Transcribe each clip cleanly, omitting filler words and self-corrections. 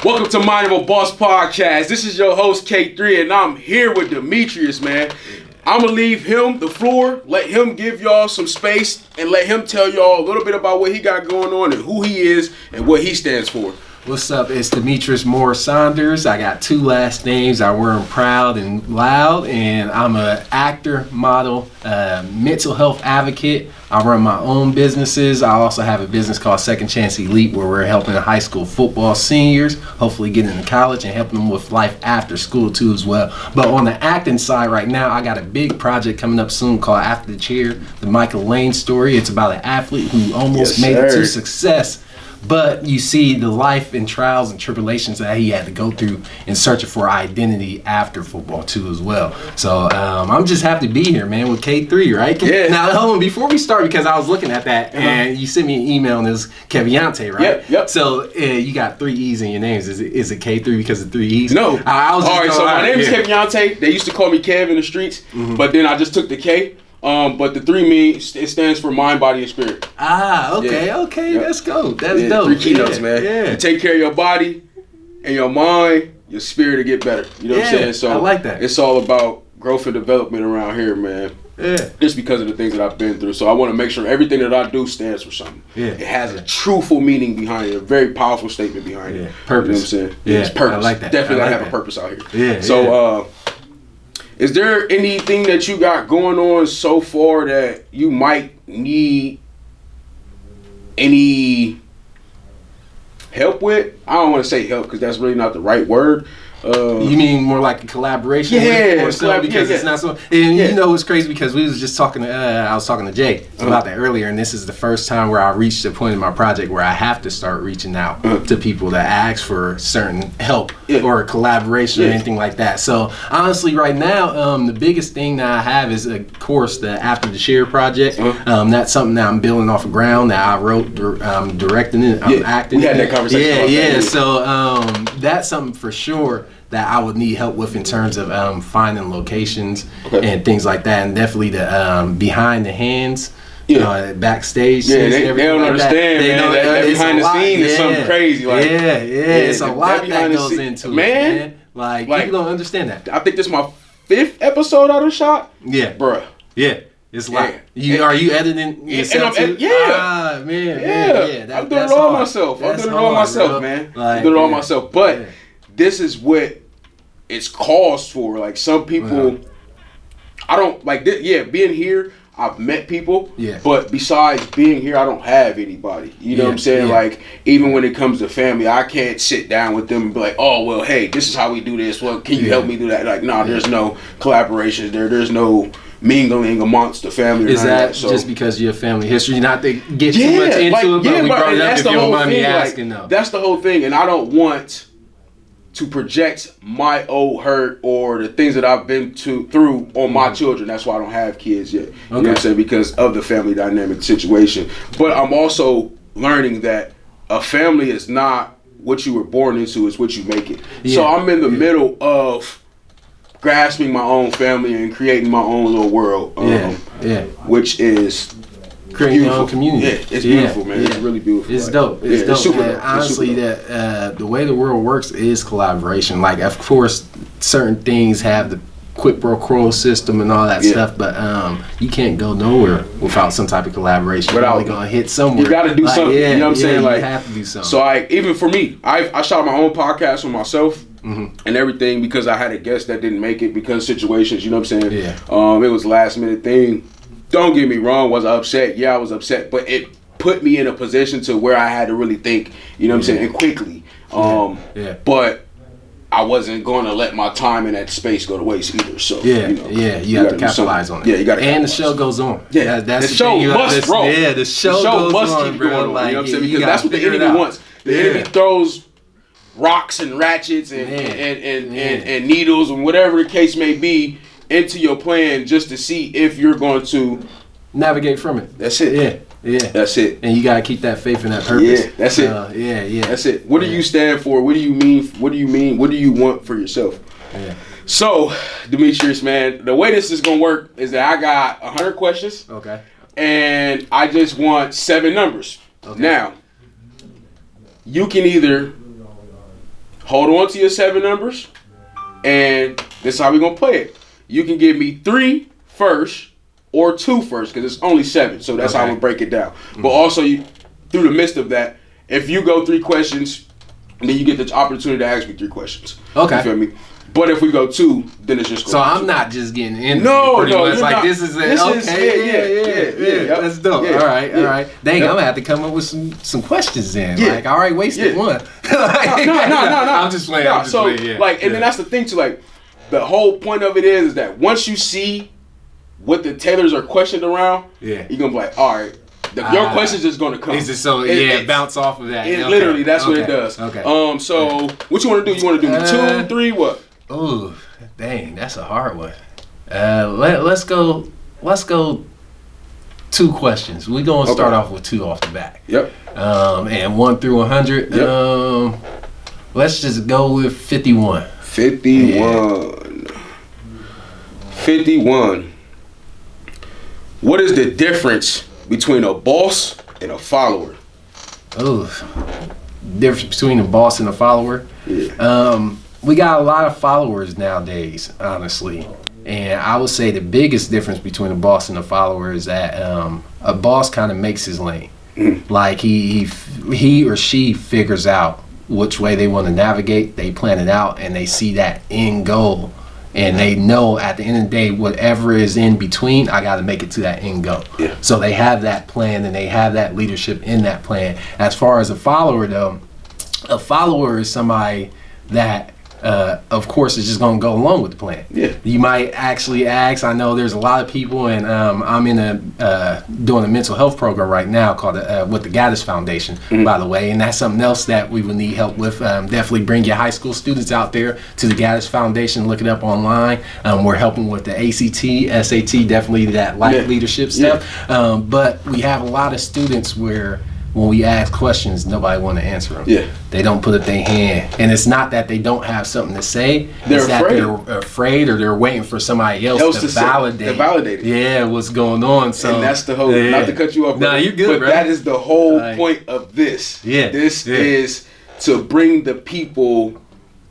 Welcome to Mind of a Boss Podcast. This is your host K3, and I'm here with Demetreus, man. I'm gonna leave him the floor, let him give y'all some space, and let him tell y'all a little bit about what he got going on and who he is and what he stands for. What's up? It's Demetreus Moorer-Saunders. I got two last names. I wear them proud and loud, and I'm an actor, model, mental health advocate. I run my own businesses. I also have a business called Second Chance Elite, where we're helping high school football seniors hopefully get into college and helping them with life after school too as well. But on the acting side right now, I got a big project coming up soon called After the Chair, the Michael Lane story. It's about an athlete who almost made it to success. But you see the life and trials and tribulations that he had to go through in searching for identity after football too as well. So I'm just happy to be here, man, with K3, right? Yeah. Now, hold on, before we start, because I was looking at that and you sent me an email and it was Keviante, right? Yep. So you got 3 E's in your names. Is it K3 because of 3 E's? No. I was just so my name is Keviante. They used to call me Kev in the streets, but then I just took the K. But the 3 means it stands for mind, body, and spirit. Okay. Yep. Let's go. That's dope. 3 keynotes, man. Yeah. You take care of your body and your mind, your spirit to get better. You know what I'm saying? So I like that. It's all about growth and development around here, man. Yeah. Just because of the things that I've been through. So I want to make sure everything that I do stands for something. Yeah. It has a truthful meaning behind it, a very powerful statement behind it. Purpose. You know what I'm saying? Yeah. It's purpose. I like that. Definitely I like have that. a purpose out here. Yeah. So, is there anything that you got going on so far that you might need any help with? I don't want to say help because that's really not the right word. You mean more like a collaboration? Yeah, or so, because it's not so. And you know, it's crazy because we was just talking. I was talking to Jay about that earlier, and this is the first time where I reached the point in my project where I have to start reaching out to people that ask for certain help or collaboration or anything like that. So honestly, right now, the biggest thing that I have is, of course, the After the Share project. That's something that I'm building off the ground that I wrote, directing it, I'm acting. We had that conversation. Yeah. So that's something for sure that I would need help with in terms of finding locations and things like that, and definitely the behind the hands, backstage. Yeah, they don't understand, man. That behind the scene is something crazy. Like, it's a lot that goes into it, man. Like people don't understand that. I think this is my 5th episode I done shot. Yeah, bruh. Yeah. It's like are you editing yourself too? Yeah. Man. I'm doing it all myself. I'm doing it all myself, man. I'm doing it all myself. But this is what it's caused for. Like, some people, I don't like this. Yeah, being here, I've met people. Yeah. But besides being here, I don't have anybody. You know what I'm saying? Like, even when it comes to family, I can't sit down with them and be like, oh, well, hey, this is how we do this. Well, can you help me do that? Like, nah, there's no collaborations there. There's no mingling amongst the family. Is that just because of your family history? Not to get too much into it, but we brought it up if you don't mind me asking, though. That's the whole thing, and I don't want to project my old hurt or the things that I've been through on my children. That's why I don't have kids yet. You know what I'm saying? Because of the family dynamic situation. But I'm also learning that a family is not what you were born into, it's what you make it. So I'm in the middle of grasping my own family and creating my own little world. Which is creating your own community. Yeah, it's beautiful, man. It's really beautiful. It's dope. It's dope. It's super dope. Honestly, that the way the world works is collaboration. Like, of course, certain things have the quid pro quo system and all that stuff, but you can't go nowhere without some type of collaboration. You're only gonna hit somewhere. You got to do something. You know what I'm saying? Like, you have to do something. So, even for me, I shot my own podcast for myself. And everything because I had a guest that didn't make it because of situations. You know what I'm saying? Yeah. It was a last minute thing. Don't get me wrong, was I upset? Yeah, I was upset, but it put me in a position to where I had to really think, you know what I'm saying, and quickly. But I wasn't going to let my time in that space go to waste either. So you have to capitalize on it. Yeah, you got to. And the show goes on. Yeah, that's the show must roll. Yeah, the show must on, keep bro. going on. Like, you know what I'm saying? you Because that's what the enemy wants. The enemy throws rocks and ratchets and needles and whatever the case may be into your plan just to see if you're going to navigate from it. That's it. Yeah. That's it. And you gotta keep that faith in that purpose. Yeah, that's it. That's it. What do you stand for? What do you mean? What do you mean? What do you want for yourself? Yeah. So, Demetrius, man, the way this is gonna work is that I got 100 questions. Okay. And I just want 7 numbers. Okay. Now, you can either hold on to your 7 numbers, and this is how we're gonna play it. You can give me 3 first or 2 first, because it's only 7, so that's how I'm gonna break it down. But also, through the midst of that, if you go 3 questions, then you get the opportunity to ask me 3 questions. Okay. You feel me? But if we go 2, then it's just. So I'm not just getting in. No, much. Like not. This is yeah. That's dope. Yeah, all right. Dang, I'm gonna have to come up with some questions then. Yeah. Like, all right, wasted one. No. I'm just playing. And then that's the thing too. Like, the whole point of it is that once you see what the tailors are questioned around, you're gonna be like, all right. Your questions is gonna come. Is it so? Bounce off of that. Literally, that's what it does. Okay. So what you want to do? You want to do 2, 3, what? Ooh, dang, that's a hard one. Let's go 2 questions. We're gonna start off with 2 off the bat. Yep. And 1 through 100. Yep. Let's just go with 51. 51. 51. What is the difference between a boss and a follower? Oh, difference between a boss and a follower. Yeah. We got a lot of followers nowadays, honestly, and I would say the biggest difference between a boss and a follower is that a boss kind of makes his lane. Like he or she figures out which way they want to navigate. They plan it out, and they see that end goal. And they know at the end of the day, whatever is in between, I got to make it to that end goal. Yeah. So they have that plan, and they have that leadership in that plan. As far as a follower, though, a follower is somebody that, of course, is just going to go along with the plan. Yeah. You might actually ask. I know there's a lot of people, and I'm in doing a mental health program right now called with the Gaddis Foundation, by the way, and that's something else that we would need help with. Definitely bring your high school students out there to the Gaddis Foundation. Look it up online. We're helping with the ACT, SAT, definitely that life leadership stuff. But we have a lot of students where, when we ask questions, nobody want to answer them. Yeah. They don't put up their hand. And it's not that they don't have something to say. It's that they're afraid, or they're waiting for somebody else to validate. Yeah, what's going on. So, and that's the whole, not to cut you off, you're good, but bro. that is the whole point of this. Yeah. This is to bring the people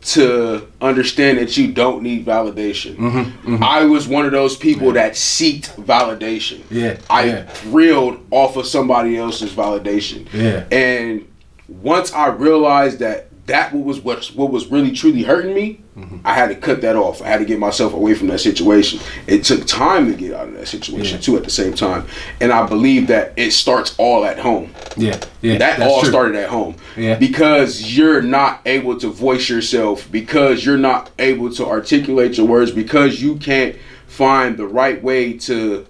to understand that you don't need validation. I was one of those people that seeked validation. I thrilled off of somebody else's validation. And once I realized that what was really truly hurting me, I had to cut that off. I had to get myself away from that situation. It took time to get out of that situation too at the same time. And I believe that it starts all at home. That all started at home. Because you're not able to voice yourself, because you're not able to articulate your words, because you can't find the right way to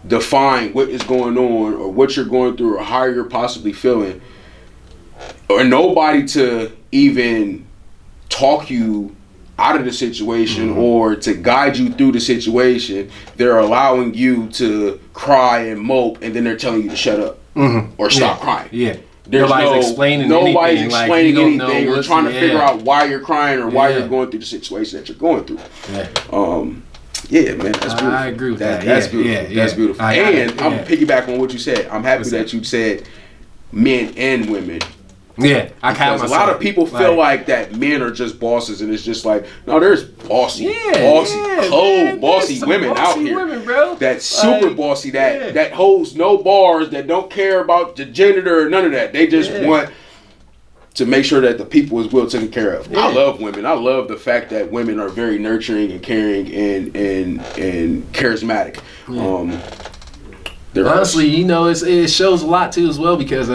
define what is going on, or what you're going through, or how you're possibly feeling, or nobody to even talk you out of the situation or to guide you through the situation. They're allowing you to cry and mope, and then they're telling you to shut up or stop crying. There's nobody's explaining anything or trying to figure out why you're crying or why you're going through the situation that you're going through. Yeah, man, that's beautiful. I agree with that. That's beautiful. That's beautiful. And I'm gonna piggyback on what you said. I'm happy that you said men and women. Because a lot of people feel like that men are just bosses, and it's just like, no, there's bossy women out here. That's super bossy, that holds no bars, that don't care about the gender or none of that. They just want to make sure that the people is well taken care of. I love women. I love the fact that women are very nurturing and caring and charismatic. Honestly, it shows a lot too as well, because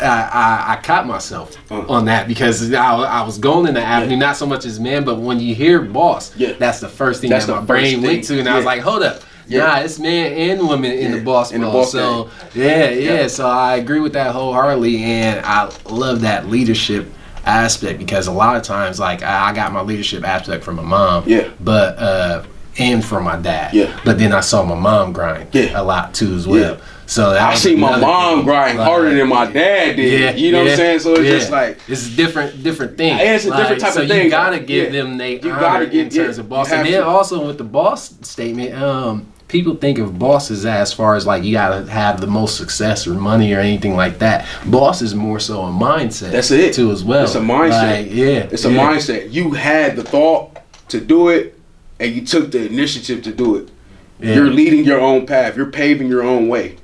I caught myself on that, because I was going in the avenue, not so much as men, but when you hear boss, that's the first thing that my brain went to, and I was like, hold up. Nah, it's men and women in the boss role. So so I agree with that wholeheartedly, and I love that leadership aspect, because a lot of times, like, I got my leadership aspect from my mom, but and from my dad, but then I saw my mom grind a lot too as well. So I see my mom grind harder than my dad did. You know what I'm saying? So it's just like, it's a different thing. It's a different type of thing. So you gotta give them honor in terms of boss. And then also with the boss statement, people think of bosses as far as like you gotta have the most success or money or anything like that. Boss is more so a mindset. That's it too as well. It's a mindset. Like, it's a mindset. You had the thought to do it, and you took the initiative to do it. Yeah. You're leading your own path. You're paving your own way.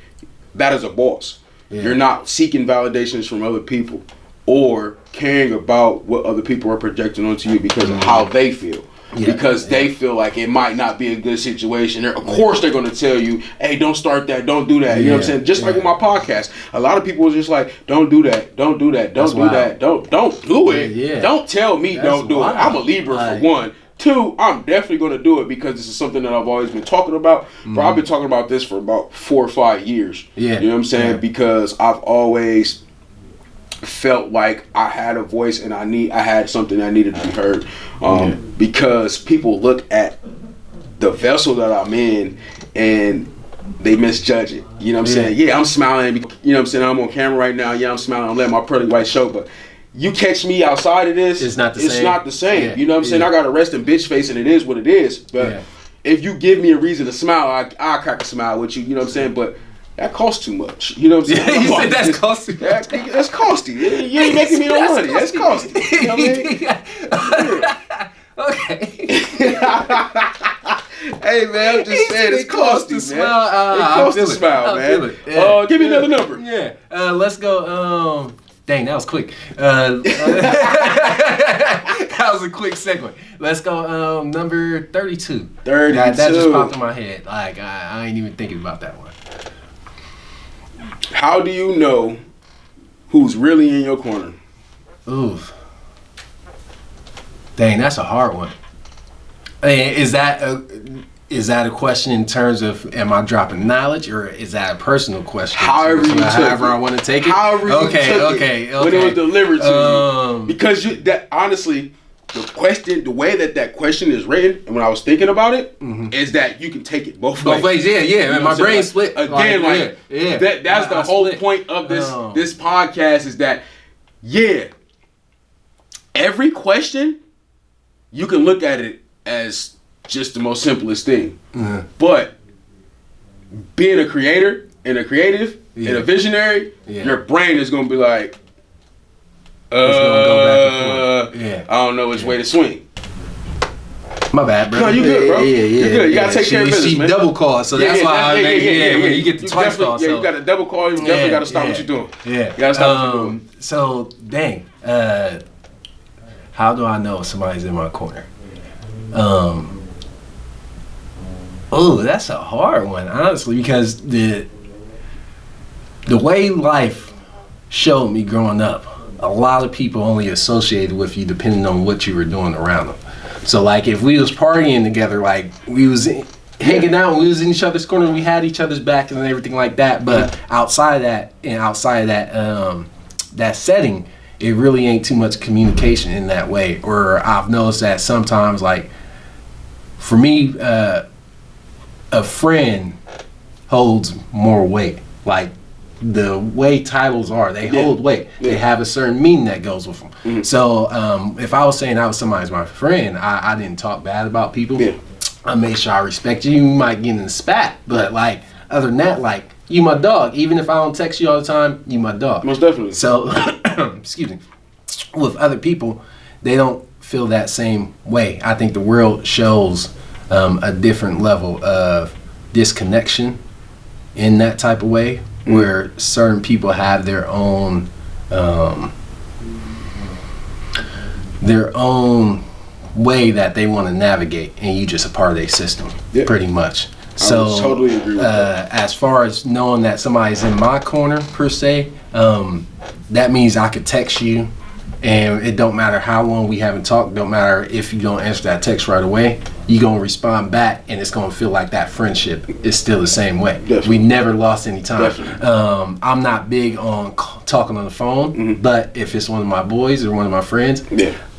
That is a boss. Yeah. You're not seeking validations from other people or caring about what other people are projecting onto you because of how they feel. Yeah. Because they feel like it might not be a good situation. Of course they're going to tell you, hey, don't start that, don't do that. You know what I'm saying? Just like with my podcast. A lot of people was just like, don't do that, don't do that, don't do that, don't do it. Yeah. Don't tell me don't do it. I'm a Libra for one. Two, I'm definitely going to do it because this is something that I've always been talking about. Bro, I've been talking about this for about 4 or 5 years. Yeah. You know what I'm saying? Yeah. Because I've always felt like I had a voice and I had something that needed to be heard. Because people look at the vessel that I'm in and they misjudge it. You know what I'm saying? Yeah, I'm smiling. You know what I'm saying? I'm on camera right now. Yeah, I'm smiling. I'm letting my pearly white show, but you catch me outside of this, it's not the same. Yeah. You know what I'm saying? I got a resting bitch face and it is what it is. But if you give me a reason to smile, I'll crack a smile with you. You know what I'm saying? But that costs too much. You know what I'm saying? You said that's costly. That's costly. You ain't making me no money. That's costly. You know what I mean? Okay. Hey man, I'm just saying it's costly, man. It costs to smile, man. Yeah. Give me another number. Yeah. Let's go. Dang, that was quick. That was a quick segue. Let's go. Number 32. 32. That just popped in my head. Like I ain't even thinking about that one. How do you know who's really in your corner? Oof. Dang, that's a hard one. Is that a question in terms of am I dropping knowledge, or is that a personal question? However I want to take it. However you took it. When it was delivered to you, because honestly, the way that question is written, and when I was thinking about it, is that you can take it both ways. Both ways, yeah. You know my brain split again. That's the whole point of this podcast is that every question you can look at it as just the most simplest thing, but being a creator and a creative and a visionary, your brain is gonna be like, I don't know which way to swing. My bad, bro. No, you good, bro. Yeah. You good. You gotta take care of business, man. She double call, so that's why when you get the twice call. Yeah, you got a double call. You definitely gotta stop what you're doing. Yeah, you gotta stop what you're doing. So, dang. How do I know somebody's in my corner? Oh, that's a hard one, honestly, because the way life showed me growing up, a lot of people only associated with you depending on what you were doing around them. So, like, if we was partying together, like, we was hanging out, we was in each other's corners, we had each other's back and everything like that, but outside of that, that setting, it really ain't too much communication in that way. Or I've noticed that sometimes, like, for me, a friend holds more weight. Like, the way titles are, they hold weight. They have a certain meaning that goes with them. So if I was saying I was somebody's my friend, I didn't talk bad about people. I made sure I respect you. You might get in a spat, but like other than that, like, you my dog. Even if I don't text you all the time, you my dog. Most definitely. So, excuse me. With other people, they don't feel that same way. I think the world shows a different level of disconnection in that type of way, where certain people have their own way that they want to navigate, and you just a part of their system, pretty much. So, I totally agree with that. As far as knowing that somebody's in my corner per se, that means I could text you, and it don't matter how long we haven't talked, don't matter if you don't answer that text right away, you gonna respond back, and it's gonna feel like that friendship is still the same way. Definitely. We never lost any time. I'm not big on talking on the phone, but if it's one of my boys or one of my friends,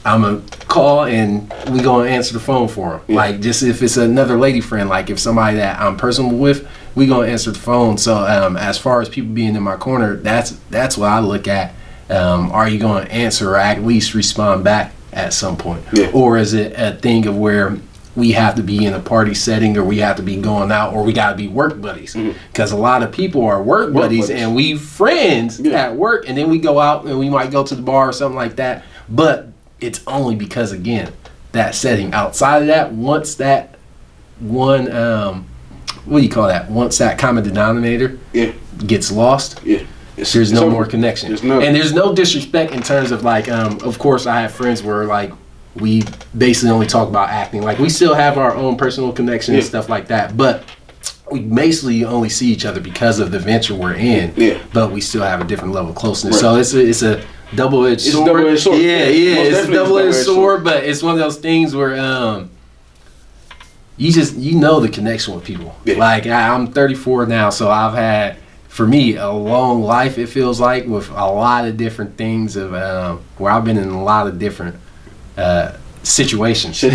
I'm gonna call and we gonna answer the phone for them. Like, just if it's another lady friend, like if somebody that I'm personal with, we gonna answer the phone. So as far as people being in my corner, that's what I look at. Are you gonna answer or at least respond back at some point? Or is it a thing of where we have to be in a party setting, or we have to be going out, or we got to be work buddies. Because a lot of people are work buddies, and we friends at work, and then we go out and we might go to the bar or something like that. But it's only because, again, that setting. Outside of that, once that one, what do you call that? Once that common denominator gets lost, there's no more connection. And there's no disrespect in terms of like, of course, I have friends where like, we basically only talk about acting. Like, we still have our own personal connection and stuff like that, but we basically only see each other because of the venture we're in. But we still have a different level of closeness. So it's a double-edged sword. Double-edged sword. It's a double-edged sword, but it's one of those things where you know the connection with people. Like, I'm 34 now, so I've had, for me, a long life, it feels like, with a lot of different things of where I've been in a lot of different situations. To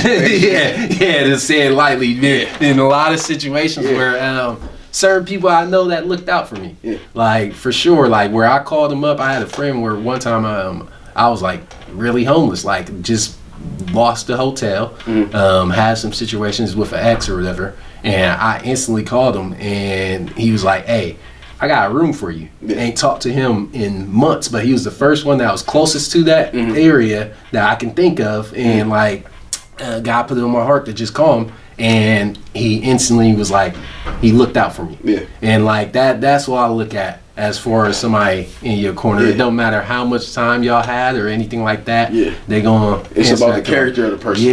say it lightly, in a lot of situations where certain people I know that looked out for me. Like, for sure, like where I called them up. I had a friend where one time I was like really homeless, like just lost the hotel, had some situations with an ex or whatever, and I instantly called him, and he was like, "Hey, I got a room for you." Ain't talked to him in months, but he was the first one that was closest to that area that I can think of, and like God put it on my heart to just call him, and he instantly was like, he looked out for me. And like that's what I look at as far as somebody in your corner. It don't matter how much time y'all had or anything like that. They gonna. It's about the character of the person.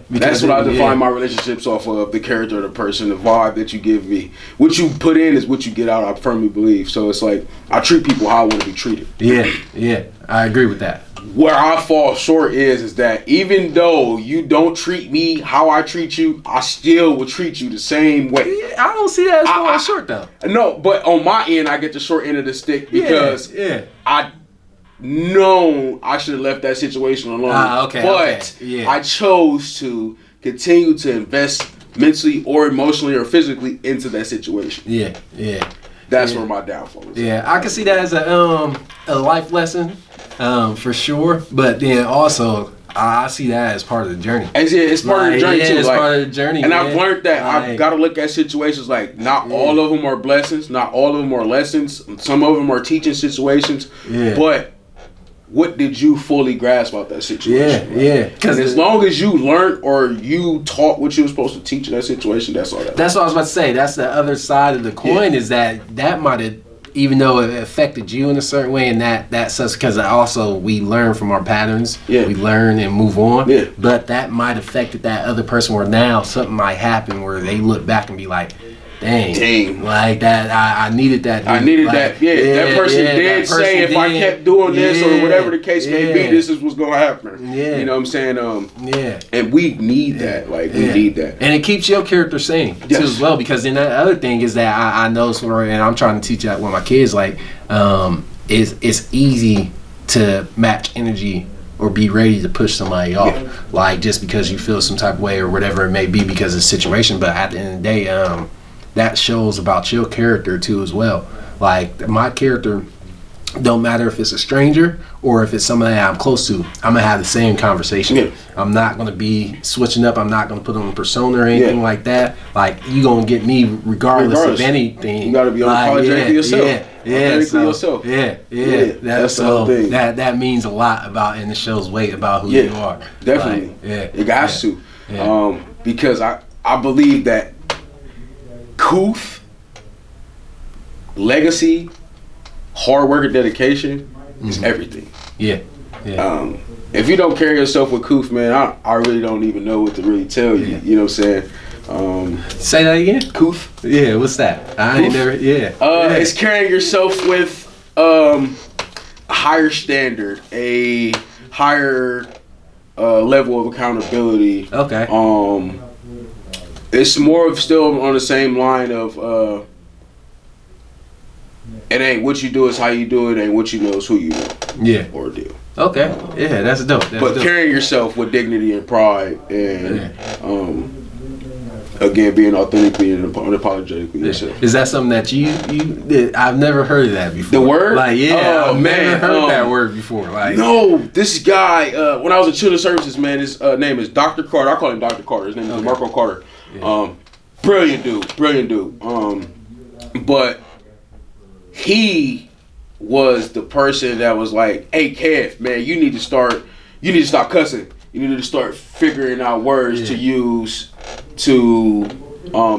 That's what I define my relationships off of: the character of the person, the vibe that you give me. What you put in is what you get out. I firmly believe. So it's like I treat people how I want to be treated. I agree with that. Where I fall short is that even though you don't treat me how I treat you, I still will treat you the same way. I don't see that as falling short though. No, but on my end, I get the short end of the stick because I know I should have left that situation alone. But I chose to continue to invest mentally or emotionally or physically into that situation. That's where my downfall is. I can see that as a life lesson. For sure, but then also I see that as part of the journey. It's part of the journey too. It's part of the journey. And I've learned that I've got to look at situations like not all of them are blessings, not all of them are lessons. Some of them are teaching situations. But what did you fully grasp about that situation? Because as long as you learned or you taught what you were supposed to teach in that situation, that's all. That's what I was about to say. That's the other side of the coin. Is that might have. Even though it affected you in a certain way, and that sucks because also we learn from our patterns. We learn and move on. But that might affected that other person where now something might happen where they look back and be like, dang. Like that, I needed that. Dude. I needed that. That person did say if I kept doing this or whatever the case may be, this is what's going to happen. You know what I'm saying? And we need that. Like, we need that. And it keeps your character sane, too, as well. Because then the other thing is that I know, and I'm trying to teach that with my kids, like, it's easy to match energy or be ready to push somebody off. Like, just because you feel some type of way or whatever it may be because of the situation. But at the end of the day, that shows about your character too as well. Like, my character, don't matter if it's a stranger or if it's somebody I'm close to, I'm gonna have the same conversation. I'm not gonna be switching up. I'm not gonna put on a persona or anything like that. Like, you gonna get me regardless of anything. You gotta be unapologetic to yourself. That's the whole thing. That means a lot about, and it shows weight about who you are. Definitely. Like, it has to. Because I believe that Koof, legacy, hard work and dedication is everything. If you don't carry yourself with Koof, man, I really don't even know what to really tell you. You know what I'm saying? Say that again? Koof? Yeah, what's that? I ain't never, It's carrying yourself with a higher standard, a higher level of accountability. It's more of still on the same line of it ain't what you do, it's how you do it, ain't what you know, it's who you know. Or do. That's dope. But carrying yourself with dignity and pride and again, being authentically and unapologetically yourself. Is that something that you I've never heard of that before. The word? Like, I've never heard that word before. Like, no, this guy, when I was in children's services, man, his name is Dr. Carter. I call him Dr. Carter. His name is Marco Carter. Yeah. Brilliant dude. But he was the person that was like, hey, Kev, man, you need to stop cussing. You need to start figuring out words to use to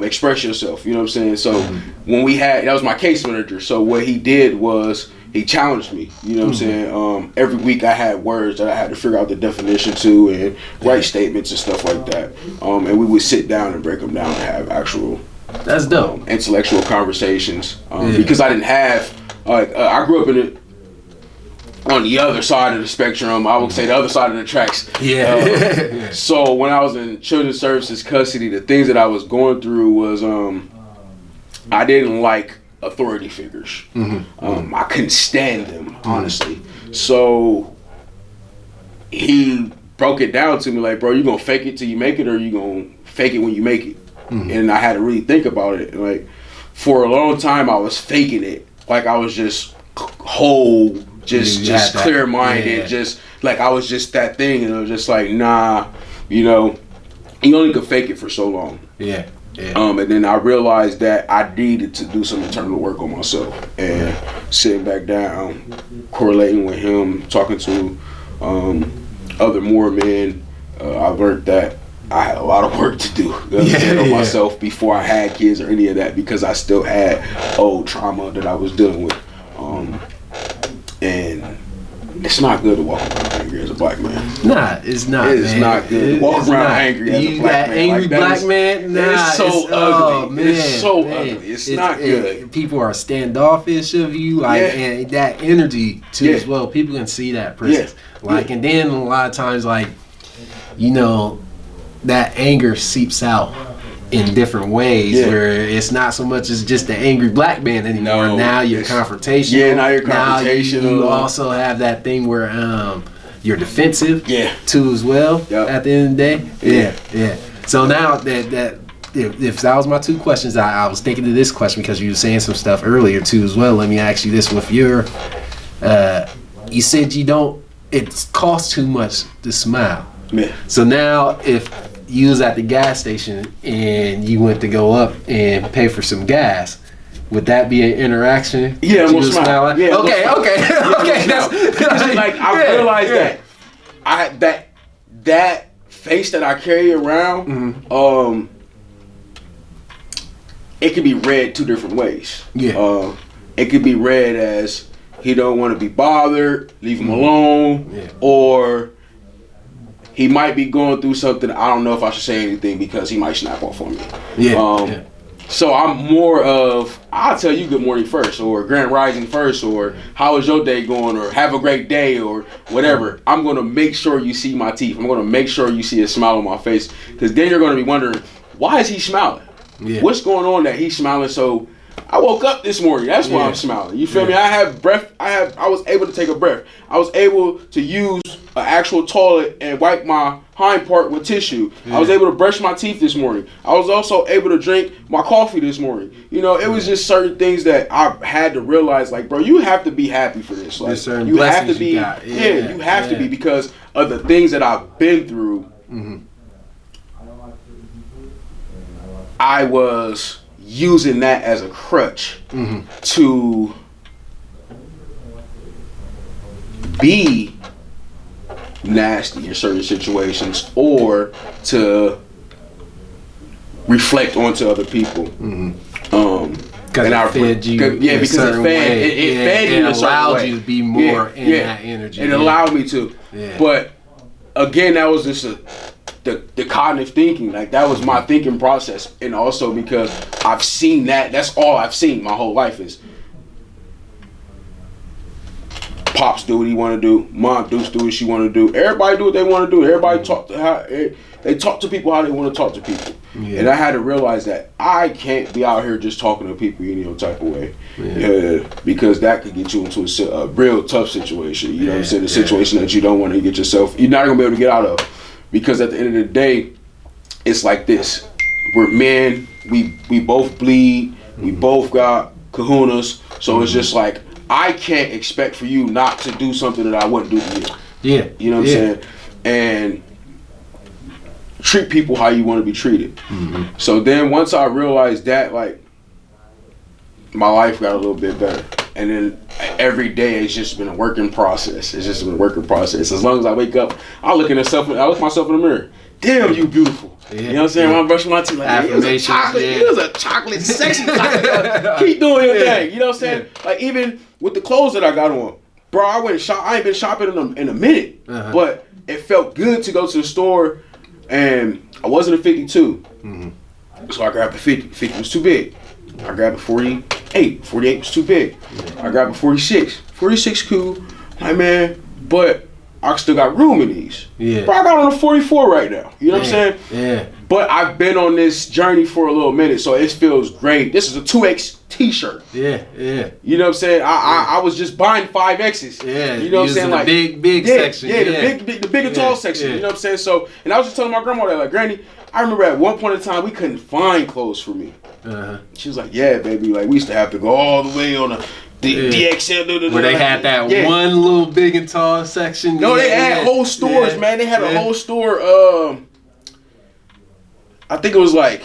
express yourself. You know what I'm saying? So when that was my case manager. So what he did was he challenged me. You know what I'm saying? Every week I had words that I had to figure out the definition to and write statements and stuff like that. And we would sit down and break them down and have actual that's dope. Intellectual conversations. Because I didn't have I grew up on the other side of the spectrum. I would say the other side of the tracks. So when I was in children's services custody, the things that I was going through was I didn't like authority figures. I couldn't stand them, honestly. So he broke it down to me like, bro, you gonna fake it till you make it, or you gonna fake it when you make it? And I had to really think about it. Like, for a long time I was faking it. Like I was just whole, just clear-minded, just like I was just that thing, and I was just like, nah, you only could fake it for so long. And then I realized that I needed to do some internal work on myself, and sitting back down, correlating with him, talking to other more men, I learned that I had a lot of work to do on myself before I had kids or any of that, because I still had old trauma that I was dealing with. And it's not good to walk around angry as a black man. Nah, it's not. It is not good to walk around angry as a black man. Angry black man? Nah, it's so ugly. It's so ugly. It's not good. People are standoffish of you, and that energy too as well. People can see that presence. And then a lot of times, that anger seeps out in different ways, where it's not so much as just the angry black man anymore. No, now you're confrontational. Now you're confrontational. Now you also have that thing where you're defensive too as well. At the end of the day, So now that if that was my two questions, I was thinking of this question because you were saying some stuff earlier too as well. Let me ask you this: with your, you said it costs too much to smile. So now if you was at the gas station and you went to go up and pay for some gas, would that be an interaction? Yeah, I'm gonna smile. Okay. I realized that I had that face that I carry around. It could be read two different ways. It could be read as he don't want to be bothered, leave him alone, or he might be going through something. I don't know if I should say anything because he might snap off on me. So I'm more of, I'll tell you good morning first, or grand rising first, or how is your day going, or have a great day, or whatever. I'm going to make sure you see my teeth. I'm going to make sure you see a smile on my face, because then you're going to be wondering, why is he smiling? What's going on that he's smiling? So I woke up this morning. That's why I'm smiling. You feel me? I have breath. I was able to take a breath. I was able to use an actual toilet and wipe my hind part with tissue. I was able to brush my teeth this morning. I was also able to drink my coffee this morning. It was just certain things that I had to realize, like, bro, you have to be happy for this. Like, you have to be. You have to be, because of the things that I've been through. I was using that as a crutch to be nasty in certain situations, or to reflect onto other people. Because it fed you because it fed you. It allowed you to be more in that energy. It allowed me to. But again, that was just the cognitive thinking. Like, that was my thinking process. And also because I've seen that's all I've seen my whole life is Pops do what he want to do, Mom do what she want to do. Everybody do what they want to do. Everybody talk to people how they want to talk to people. And I had to realize that I can't be out here just talking to people any type of way, because that could get you into a real tough situation. You know what I'm saying? A situation that you don't want to get yourself. You're not gonna be able to get out of, because at the end of the day, it's like this. we're men. We both bleed. We both got kahunas. So it's just like, I can't expect for you not to do something that I wouldn't do for you. Yeah. You know what I'm saying? And treat people how you want to be treated. So then once I realized that, like, my life got a little bit better. And then every day it's just been a working process. It's just been a working process. As long as I wake up, I look myself in the mirror. Damn, you beautiful. Yeah. You know what I'm saying? When I brush my teeth, like, it was a chocolate, sexy chocolate. Keep doing your thing. You know what I'm saying? Like, even with the clothes that I got on, bro, I ain't been shopping in a minute. But it felt good to go to the store, and I wasn't a 52. So I grabbed a 50. 50 was too big. I grabbed a 48. 48 was too big. I grabbed a 46. 46 cool. Like, man, but I still got room in these. Yeah. But I got on a 44 right now. You know what I'm saying? Yeah. But I've been on this journey for a little minute, so it feels great. This is a 2X t-shirt. Yeah, yeah. You know what I'm saying? I was just buying 5X's. Yeah. You know what I'm saying? Like big section. Yeah, the big and tall section. You know what I'm saying? So, and I was just telling my grandma that, like, Granny, I remember at one point in time we couldn't find clothes for me. She was like, yeah, baby, like, we used to have to go all the way on the DXL. Where they had that one little big and tall section. No, they had whole stores, man. They had a whole store. I think it was like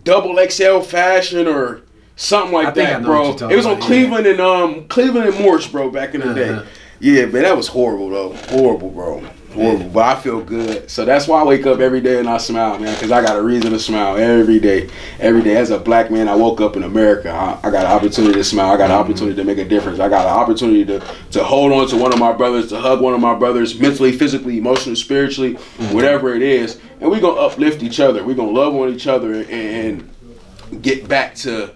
XXL fashion or something like that, bro. It was on Cleveland and Morris, bro, back in the day. Yeah, man, that was horrible though. Horrible, bro. Horrible, but I feel good. So that's why I wake up every day and I smile, man, because I got a reason to smile every day. Every day. As a black man, I woke up in America. I got an opportunity to smile. I got an opportunity to make a difference. I got an opportunity to hold on to one of my brothers, to hug one of my brothers, mentally, physically, emotionally, spiritually, whatever it is. And we're going to uplift each other. We're going to love on each other and get back to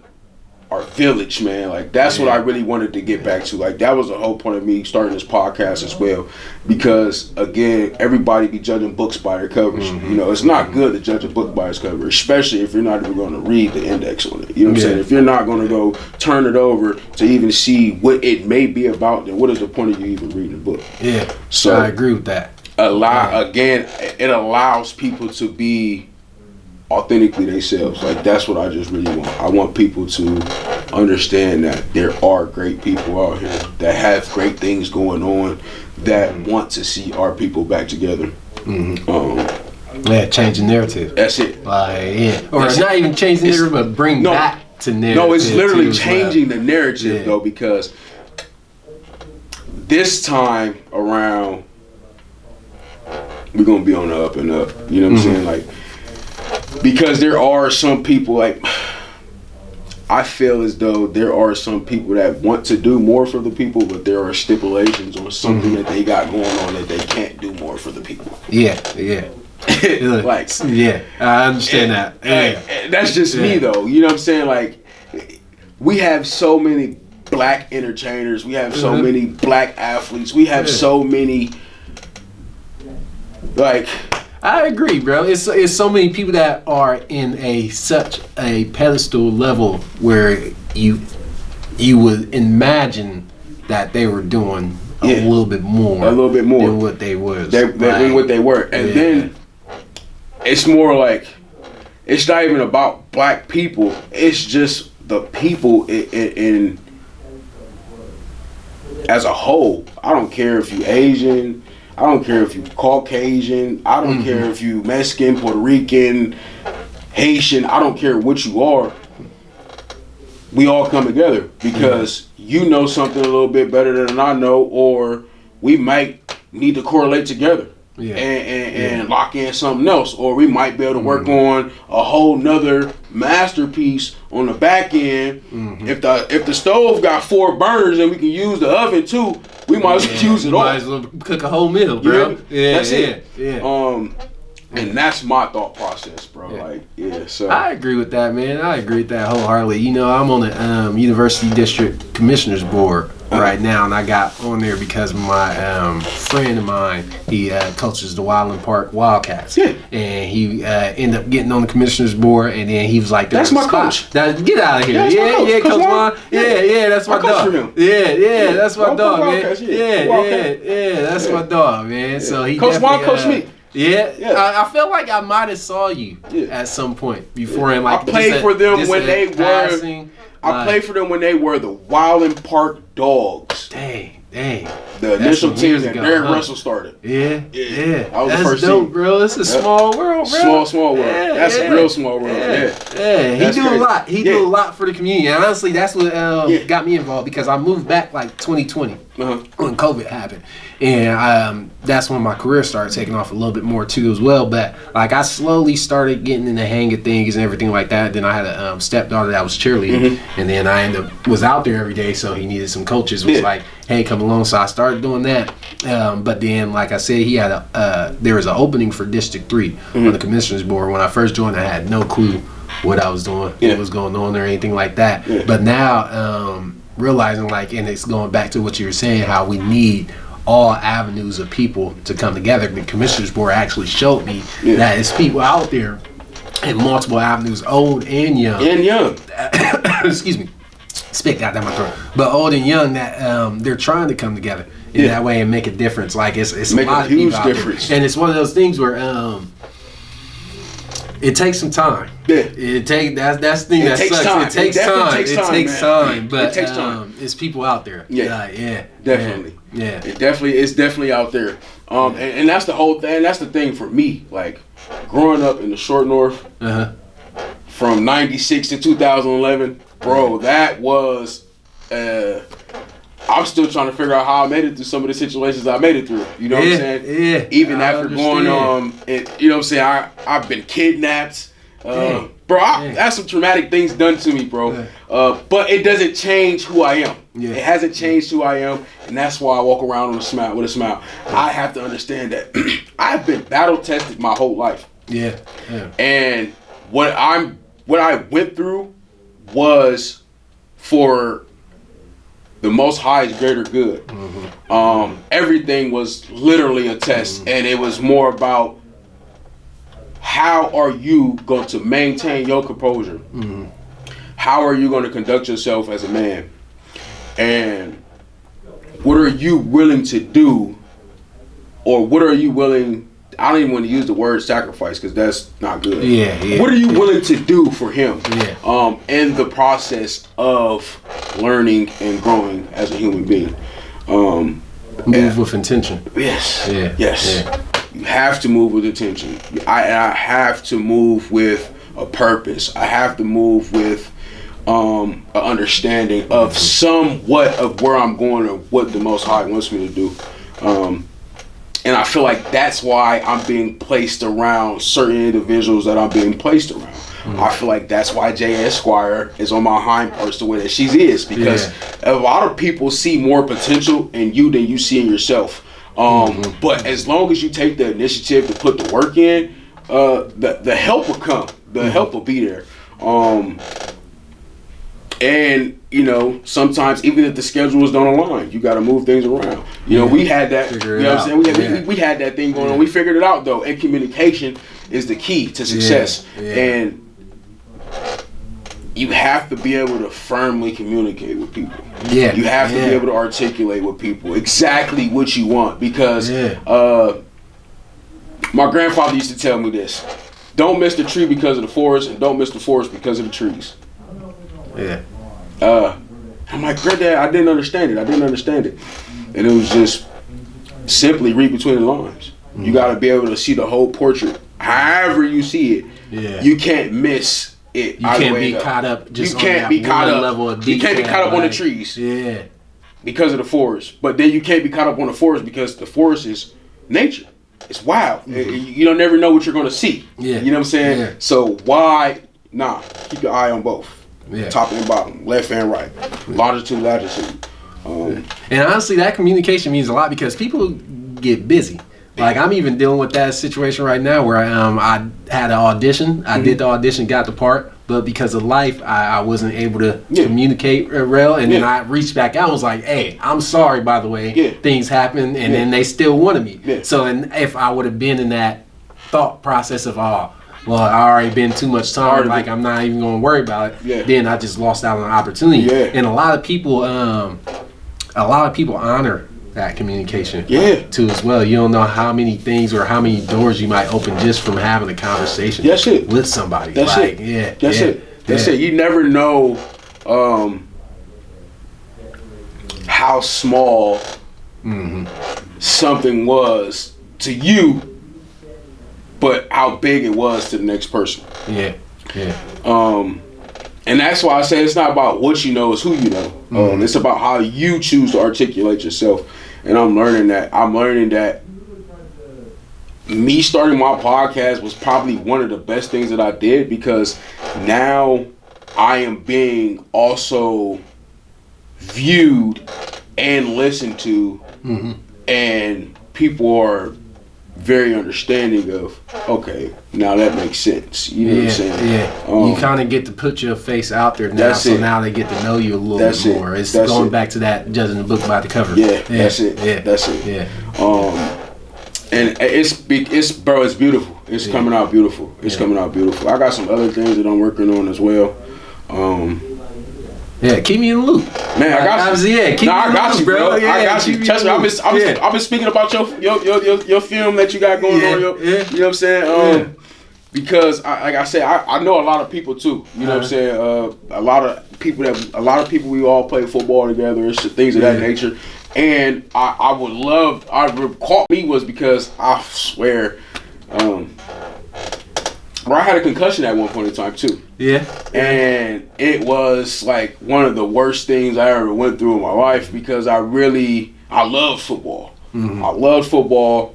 our village, man. Like, that's what I really wanted to get back to. Like, that was the whole point of me starting this podcast as well, because again, everybody be judging books by their covers. You know, it's not good to judge a book by its cover, especially if you're not even going to read the index on it. You know what I'm saying? If you're not going to go turn it over to even see what it may be about, then what is the point of you even reading the book? Yeah. So I agree with that. Again, it allows people to be authentically themselves. Like, that's what I just really want. I want people to understand that there are great people out here that have great things going on, that want to see our people back together. Change the narrative. That's it. Like, or it's not even change the narrative, but bring back to narrative. No, it's literally changing the narrative though, because this time around we're gonna be on the up and up. You know what I'm saying? Like, because there are some people, like, I feel as though there are some people that want to do more for the people, but there are stipulations or something that they got going on that they can't do more for the people. Yeah. Like, I understand that. And that's just me though. You know what I'm saying? Like, we have so many black entertainers. We have so many black athletes. We have so many, like, I agree, bro. It's so many people that are in such a pedestal level where you would imagine that they were doing a little bit more than what they was. Than what they were. And then it's more like, it's not even about black people. It's just the people in as a whole. I don't care if you Asian, I don't care if you Caucasian, I don't care if you Mexican, Puerto Rican, Haitian, I don't care what you are. We all come together because you know something a little bit better than I know, or we might need to correlate together and lock in something else, or we might be able to work on a whole nother masterpiece on the back end. If the stove got 4 burners and we can use the oven too, we might as well use it all. Might as well cook a whole meal, bro. That's it. And that's my thought process, bro. So I agree with that, man. I agree with that wholeheartedly. You know, I'm on the University District Commissioners Board right now, and I got on there because my friend of mine, he coaches the Wildland Park Wildcats. And he ended up getting on the Commissioners Board, and then he was like, "That's my coach. Get out of here." Coach Juan. That's my dog. That's my dog, man. That's my dog, man. So he Coach Juan coached me. I felt like I might have saw you at some point before. And like I played for them when they were. I played for them when they were the Wilding Park Dogs. Dang. The initial team that Darren Russell started. Yeah. That was That's the first dope, team. bro. It's a small world, bro. Small world. That's a real small world. Yeah. He do a lot. He do a lot for the community. And honestly, that's what got me involved, because I moved back like 2020 when COVID happened. And that's when my career started taking off a little bit more too as well. But like I slowly started getting in the hang of things and everything like that. Then I had a stepdaughter that was cheerleading, and then I was out there every day, so he needed some coaches. Was like, hey, come along. So I started doing that. But then, like I said, he had there was an opening for District 3 on the commissioners board. When I first joined, I had no clue what I was doing, what was going on, or anything like that. But now realizing, like, and it's going back to what you were saying, how we need all avenues of people to come together. The commissioners board actually showed me that it's people out there in multiple avenues, old and young. Excuse me. Spit got down my throat. But old and young, that they're trying to come together in that way and make a difference. Like it's make a lot a huge of difference. And it's one of those things where it takes some time. That's the thing that sucks. Time. It takes time. It takes time. But it takes time. It's people out there. Definitely. It's definitely out there. And that's the whole thing. That's the thing for me. Like growing up in the Short North, from '96 to 2011, bro, that was. I'm still trying to figure out how I made it through some of the situations I made it through. You know what I'm saying? Yeah. Even after going you know what I'm saying? I've been kidnapped. Bro, that's some traumatic things done to me, bro. But it doesn't change who I am. It hasn't changed who I am, and that's why I walk around with a smile. I have to understand that I've been battle tested my whole life. And what I went through was for the Most High's greater good. Everything was literally a test, and it was more about how are you going to maintain your composure? How are you going to conduct yourself as a man? And what are you willing to do? Or what are you willing, I don't even want to use the word sacrifice because that's not good. What are you willing to do for him in the process of learning and growing as a human being? Move with intention. Yes. You have to move with intention. I have to move with a purpose. I have to move with an understanding of somewhat of where I'm going or what the Most High wants me to do. And I feel like that's why I'm being placed around certain individuals that I'm being placed around. I feel like that's why Jay Esquire is on my hind parts the way that she is, because a lot of people see more potential in you than you see in yourself. But as long as you take the initiative to put the work in, the help will come. The help will be there. And you know, sometimes even if the schedules don't align, you got to move things around. You know, we had that. You know what I'm saying? We had that thing going on. We figured it out though. And communication is the key to success. And you have to be able to firmly communicate with people. You have to be able to articulate with people exactly what you want, because my grandfather used to tell me this: don't miss the tree because of the forest, and don't miss the forest because of the trees. I'm like, Granddad, I didn't understand it. And it was just simply read between the lines. You got to be able to see the whole portrait. However you see it, you can't miss it. You can't be caught up just on that one level of detail. You can't be caught up on the trees because of the forest. But then you can't be caught up on the forest because the forest is nature. It's wild. You don't never know what you're going to see. You know what I'm saying? So why keep your eye on both. Top and bottom, left and right, longitude, latitude. And honestly, that communication means a lot because people get busy. Like I'm even dealing with that situation right now where I had an audition. I did the audition, got the part, but because of life, I wasn't able to communicate well. And then I reached back out and was like, hey, I'm sorry, by the way, things happened. And then they still wanted me. So and if I would have been in that thought process of, well, I already been too much time, like I'm not even going to worry about it, then I just lost out on an opportunity. And a lot of people honor that communication too as well. You don't know how many things or how many doors you might open just from having a conversation with somebody. That's it. Yeah. That's it. That's it. You never know how small something was to you, but how big it was to the next person. Yeah. And that's why I say it's not about what you know, it's who you know. It's about how you choose to articulate yourself. And I'm learning that me starting my podcast was probably one of the best things that I did, because now I am being also viewed and listened to, and people are very understanding of, okay, now that makes sense. You know what I'm saying? Yeah. You kind of get to put your face out there now, so now they get to know you a little bit more. It's going back to that judging the book by the cover. That's it. That's it. And it's bro, it's beautiful. It's coming out beautiful. It's coming out beautiful. I got some other things that I'm working on as well. Keep me in the loop. Man, I got you. I got you, bro. I got you. Trust me, I've been speaking about your film that you got going on. You know what I'm saying? Because like I said, I know a lot of people too. You know what I'm saying? A lot of people we all play football together, and things of that nature. And what caught me was because I swear, I had a concussion at one point in time too. And it was like one of the worst things I ever went through in my life, because I loved football. I loved football.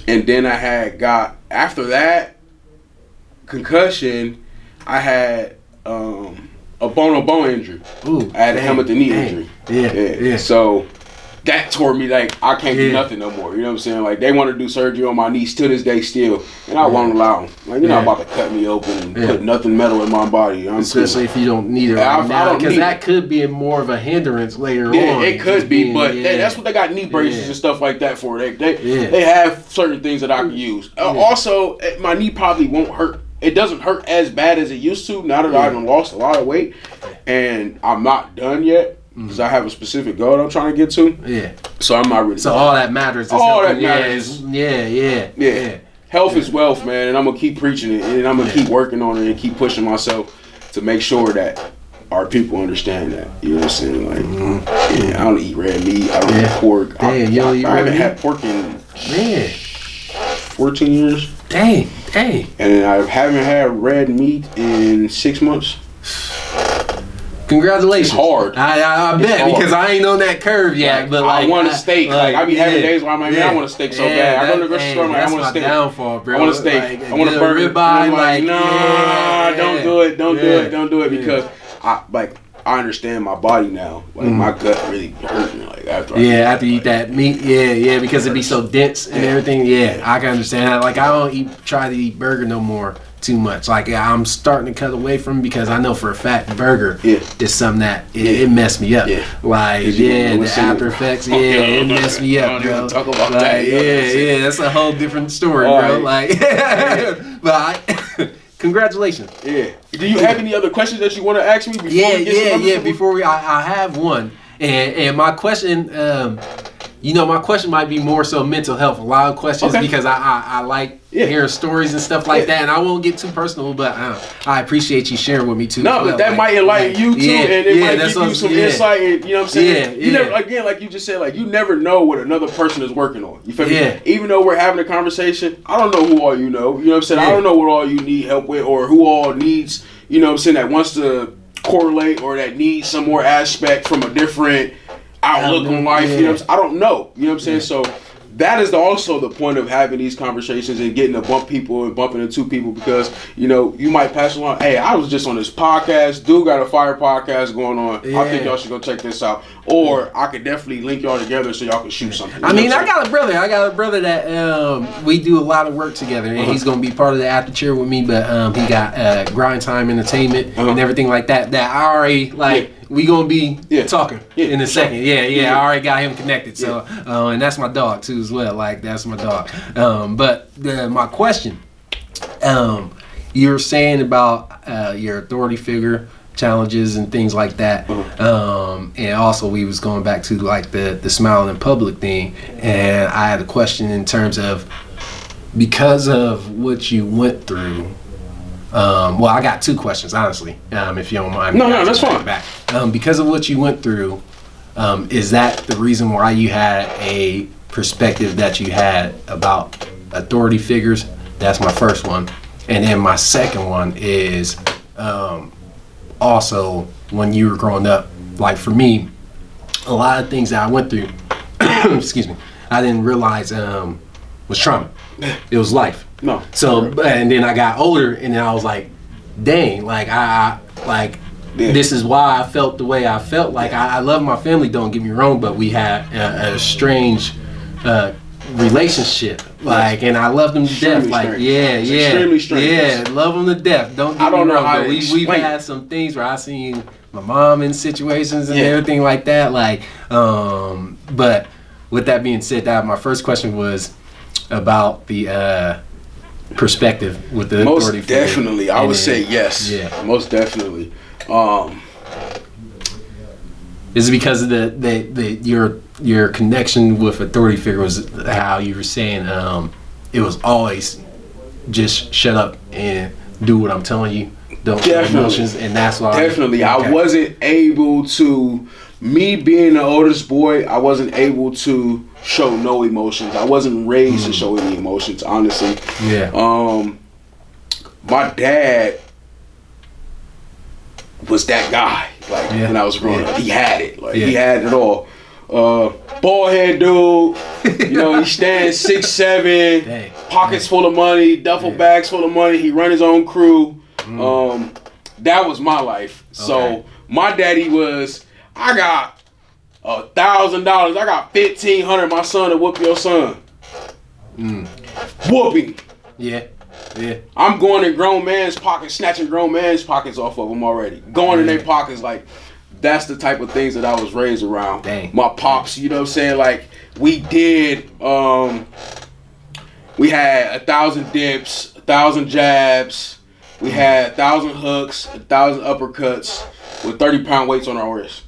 And then after that concussion, I had a bone injury. I had a helmet to knee injury. So that tore me, like, I can't do nothing no more. You know what I'm saying? Like, they want to do surgery on my knees to this day still, and I won't allow them. Like, you're not about to cut me open and put nothing metal in my body. Especially if you don't need it right now, because that could be more of a hindrance later on. Yeah, it could be, but that's what they got knee braces and stuff like that for. They have certain things that I can use. Also, my knee probably won't hurt. It doesn't hurt as bad as it used to now that I've lost a lot of weight, and I'm not done yet. Because I have a specific goal I'm trying to get to. So I'm not really. So all that matters. All that matters. Yeah. Health is wealth, man, and I'm gonna keep preaching it, and I'm gonna keep working on it, and keep pushing myself to make sure that our people understand that. You know what I'm saying? Like, I don't eat red meat. I don't eat pork. I haven't had pork in 14 years. Dang. And I haven't had red meat in 6 months. Congratulations. It's hard. I bet, because I ain't on that curve yet. But I want a steak. I be having days where I'm like, I want a steak so bad. I go to the grocery store, I want a steak. Downfall, bro. I want a steak. I want a burger. Ribeye, like, nah, don't do it. Don't do it because I understand my body now. Like my gut really hurt me. Like after you eat that meat. Because it be so dense and everything. I can understand that. Like I don't try to eat burger no more too much. Like I'm starting to cut away from it, because I know for a fact burger is something that it messed me up. Like the after effects. It messed me up, bro. Talk about that. That's a whole different story, bro. Like, but congratulations. Do you have any other questions that you want to ask me? Before I have one, and my question, my question might be more so mental health. A lot of questions because I like hearing stories and stuff like that, and I won't get too personal, but I appreciate you sharing with me too. No, but that might enlighten you too, and it might give you some insight. And, you know what I'm saying? You never, again, like you just said, like you never know what another person is working on. You feel me? Even though we're having a conversation, I don't know who all you know. You know what I'm saying? I don't know what all you need help with, or who all needs. You know what I'm saying? That wants to correlate, or that needs some more aspect from a different outlook on life. You know what I'm saying? I don't know. You know what I'm saying? So that is also the point of having these conversations and getting to bump people and bumping into people, because you might pass along, hey, I was just on this podcast, dude got a fire podcast going on, I think y'all should go check this out, or I could definitely link y'all together so y'all can shoot something. I got a brother that we do a lot of work together, and he's gonna be part of the after cheer with me, but he got Grind Time Entertainment and everything like that I already we gonna be talking in a second. I already got him connected. So and that's my dog too as well. Like that's my dog. But my question, you're saying about your authority figure challenges and things like that. And also we was going back to like the smiling in public thing, and I had a question in terms of, because of what you went through. Well, I got two questions, honestly, if you don't mind. No, that's fine. Back. Because of what you went through, is that the reason why you had a perspective that you had about authority figures? That's my first one. And then my second one is also when you were growing up, like for me, a lot of things that I went through, excuse me, I didn't realize was trauma. It was life. No. So, and then I got older, and then I was like, dang, like this is why I felt the way I felt. Like I love my family, don't get me wrong, but we had a strange relationship. Like, and I love them to death. Like, extremely strange. Yeah, love them to death. Don't get me wrong, but we've had some things where I seen my mom in situations and everything like that. Like, but with that being said, that my first question was about the perspective with the most authority definitely figure. I would say yes. Yeah, most definitely. Is it because of your connection with authority figure was how you were saying it was always just shut up and do what I'm telling you, don't show emotions, and that's why I wasn't able to, me being the oldest boy, I wasn't able to show no emotions. I wasn't raised to show any emotions, honestly. My dad was that guy. Like when I was growing up, he had it. Like he had it all. Bald head dude, you know, he stands 6'7", pockets full of money, duffel bags full of money. He run his own crew. That was my life. So my daddy was, I got $1,000. I got $1,500. My son to whoop your son. Whooping. Yeah. I'm going in grown man's pockets, snatching grown man's pockets off of them already. Going in their pockets, like, that's the type of things that I was raised around. Dang. My pops, you know what I'm saying? Like, we did, we had 1,000 dips, 1,000 jabs. We had 1,000 hooks, 1,000 uppercuts with 30-pound weights on our wrists.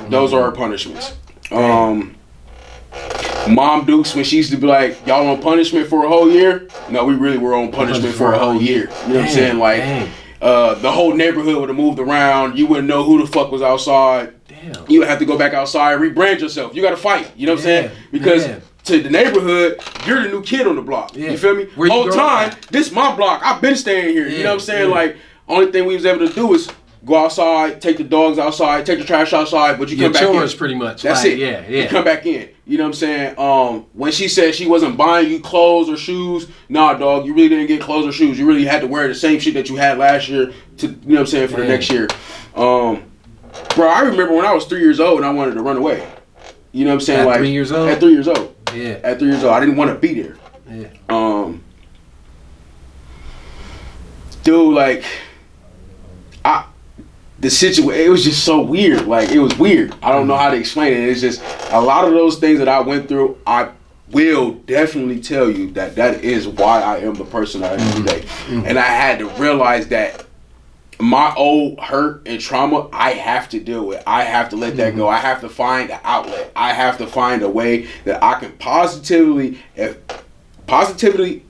Those are our punishments. Mom Dukes, when she used to be like, y'all on punishment for a whole year? No, we really were on punishment for a whole year. You know what I'm saying? Like, the whole neighborhood would have moved around. You wouldn't know who the fuck was outside. Damn. You would have to go back outside, rebrand yourself. You got to fight. You know what I'm saying? Because to the neighborhood, you're the new kid on the block. You feel me? Whole time, this is my block. I've been staying here. You know what I'm saying? Like, only thing we was able to do is go outside, take the dogs outside, take the trash outside, but you come back in. Chores, pretty much. That's it. You come back in. You know what I'm saying? When she said she wasn't buying you clothes or shoes, nah, dog, you really didn't get clothes or shoes. You really had to wear the same shit that you had last year to, you know what I'm saying, for the next year. Bro, I remember when I was 3 years old and I wanted to run away. You know what I'm saying? At 3 years old? At 3 years old. Yeah. At 3 years old. I didn't want to be there. Yeah. Dude, like, the situation, it was just so weird. Like, it was weird. I don't know how to explain it. It's just a lot of those things that I went through, I will definitely tell you that is why I am the person I am today. And I had to realize that my old hurt and trauma, I have to deal with. I have to let that go. I have to find an outlet. I have to find a way that I can positively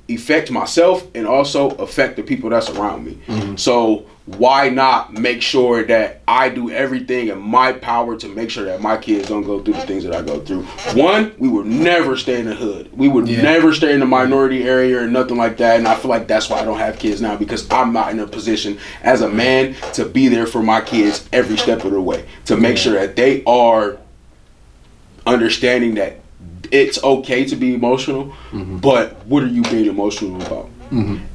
affect myself and also affect the people that's around me. So why not make sure that I do everything in my power to make sure that my kids don't go through the things that I go through? One, we would never stay in the hood. We would never stay in the minority area or nothing like that. And I feel like that's why I don't have kids now, because I'm not in a position as a man to be there for my kids every step of the way, to make sure that they are understanding that it's okay to be emotional, but what are you being emotional about?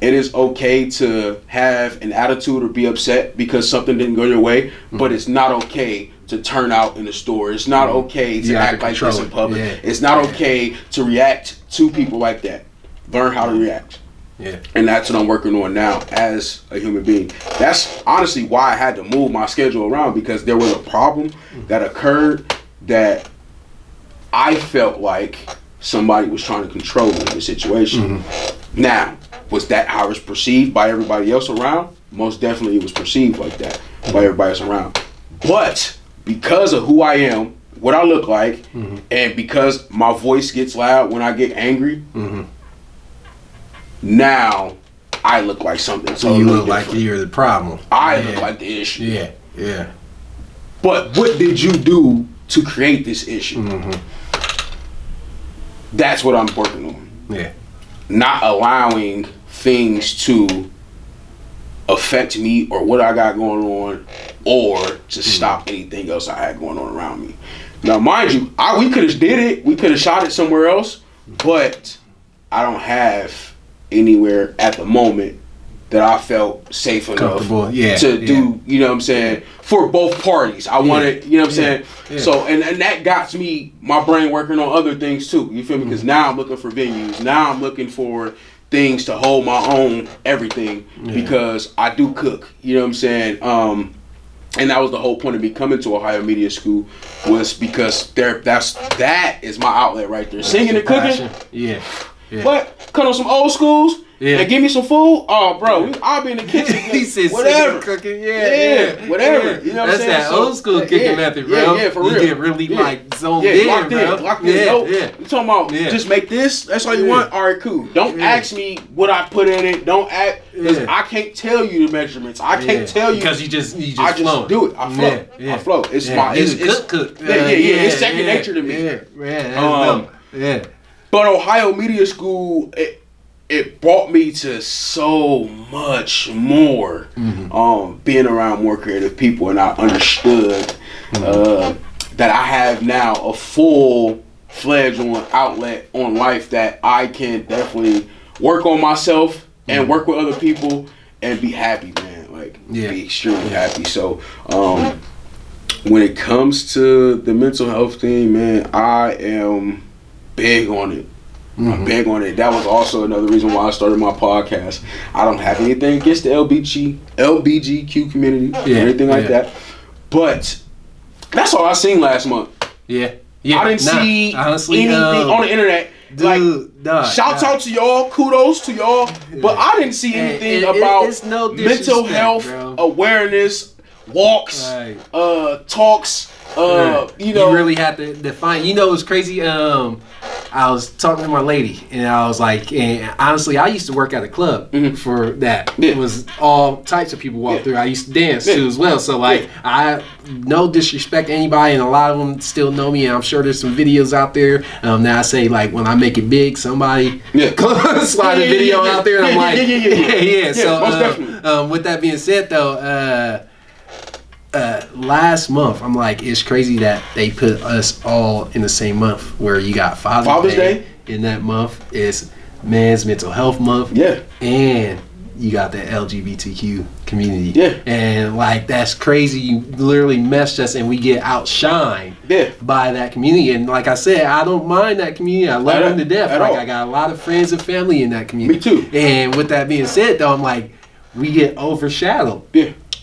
It is okay to have an attitude or be upset because something didn't go your way, but it's not okay to turn out in the store. It's not okay to act like this in public. It's not okay to react to people like that. Learn how to react. And that's what I'm working on now as a human being. That's honestly why I had to move my schedule around, because there was a problem that occurred that I felt like somebody was trying to control me in the situation. Now, was that how it was perceived by everybody else around? Most definitely it was perceived like that. by everybody that's around. But because of who I am, what I look like, and because my voice gets loud when I get angry, now I look like something. So you look different. Like you're the problem. I look like the issue. Yeah. But what did you do to create this issue? That's what I'm working on. Yeah. Not allowing things to affect me or what I got going on, or to stop anything else I had going on around me. Now, mind you, we could have did it. We could have shot it somewhere else, but I don't have anywhere at the moment that I felt safe enough to do, you know what I'm saying, for both parties. I wanted, you know what I'm saying? Yeah. So, and that got me, my brain working on other things too, you feel me? Because now I'm looking for venues. Now I'm looking for things to hold my own everything, because I do cook, you know what I'm saying? And that was the whole point of me coming to Ohio Media School, was because that is my outlet right there. Singing and cooking. Yeah. But cut on some old schools and give me some food. Oh, bro, I'll be in the kitchen. He said whatever. Cooking. Whatever. You know what I'm saying? That's that old school cooking method, bro. Yeah, for real. You get really like zoned in, locked bro. Locked in. You talking about just make this? That's all you want? All right, cool. Don't ask me what I put in it. Don't ask, because I can't tell you the measurements. I can't tell you, because you just I just do it. I flow. I flow. It's my it's cook. It's second nature to me. But Ohio Media School, it brought me to so much more. Being around more creative people, and I understood that I have now a full-fledged outlet on life, that I can definitely work on myself and work with other people and be happy, man. Like, be extremely happy. So when it comes to the mental health thing, man, I am big on it. I'm big on it. That was also another reason why I started my podcast. I don't have anything against the LBGQ community or anything like that, but that's all I seen last month. I didn't see anything on the internet. Shouts out to y'all, kudos to y'all, but I didn't see anything about mental health awareness, walks, talks. You really have to define. You know, it's crazy. I was talking to my lady, and I was like, and honestly, I used to work at a club for that. It was all types of people walk through. I used to dance too as well. So like, I no disrespect to anybody, and a lot of them still know me. And I'm sure there's some videos out there. Now I say, like, when I make it big, somebody slide a video out there, and I'm like, So with that being said, though. Last month, I'm like, it's crazy that they put us all in the same month, where you got Father's Day in that month. It's Men's Mental Health Month. And you got the LGBTQ community. And like, that's crazy. You literally meshed us, and we get outshined by that community. And like I said, I don't mind that community. I love them to death. Like, I got a lot of friends and family in that community. Me too. And with that being said, though, I'm like, we get overshadowed.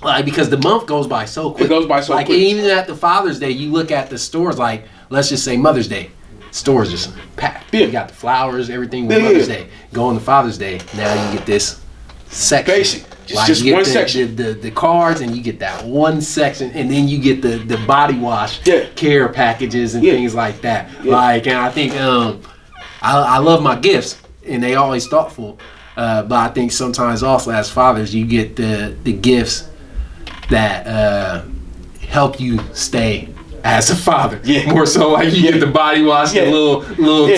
Like, because the month goes by so quick. It goes by so quick. Like, even at the Father's Day, you look at the stores, like, let's just say Mother's Day. Stores just packed. You got the flowers, everything with Mother's Day. Go on to Father's Day, now you get this section. Basic. Like, just one section. The cards, and you get that one section, and then you get the body wash care packages and things like that. Like, and I think I love my gifts, and they always thoughtful. But I think sometimes also as fathers, you get the gifts that help you stay as a father. More so, like, you get the body wash, the little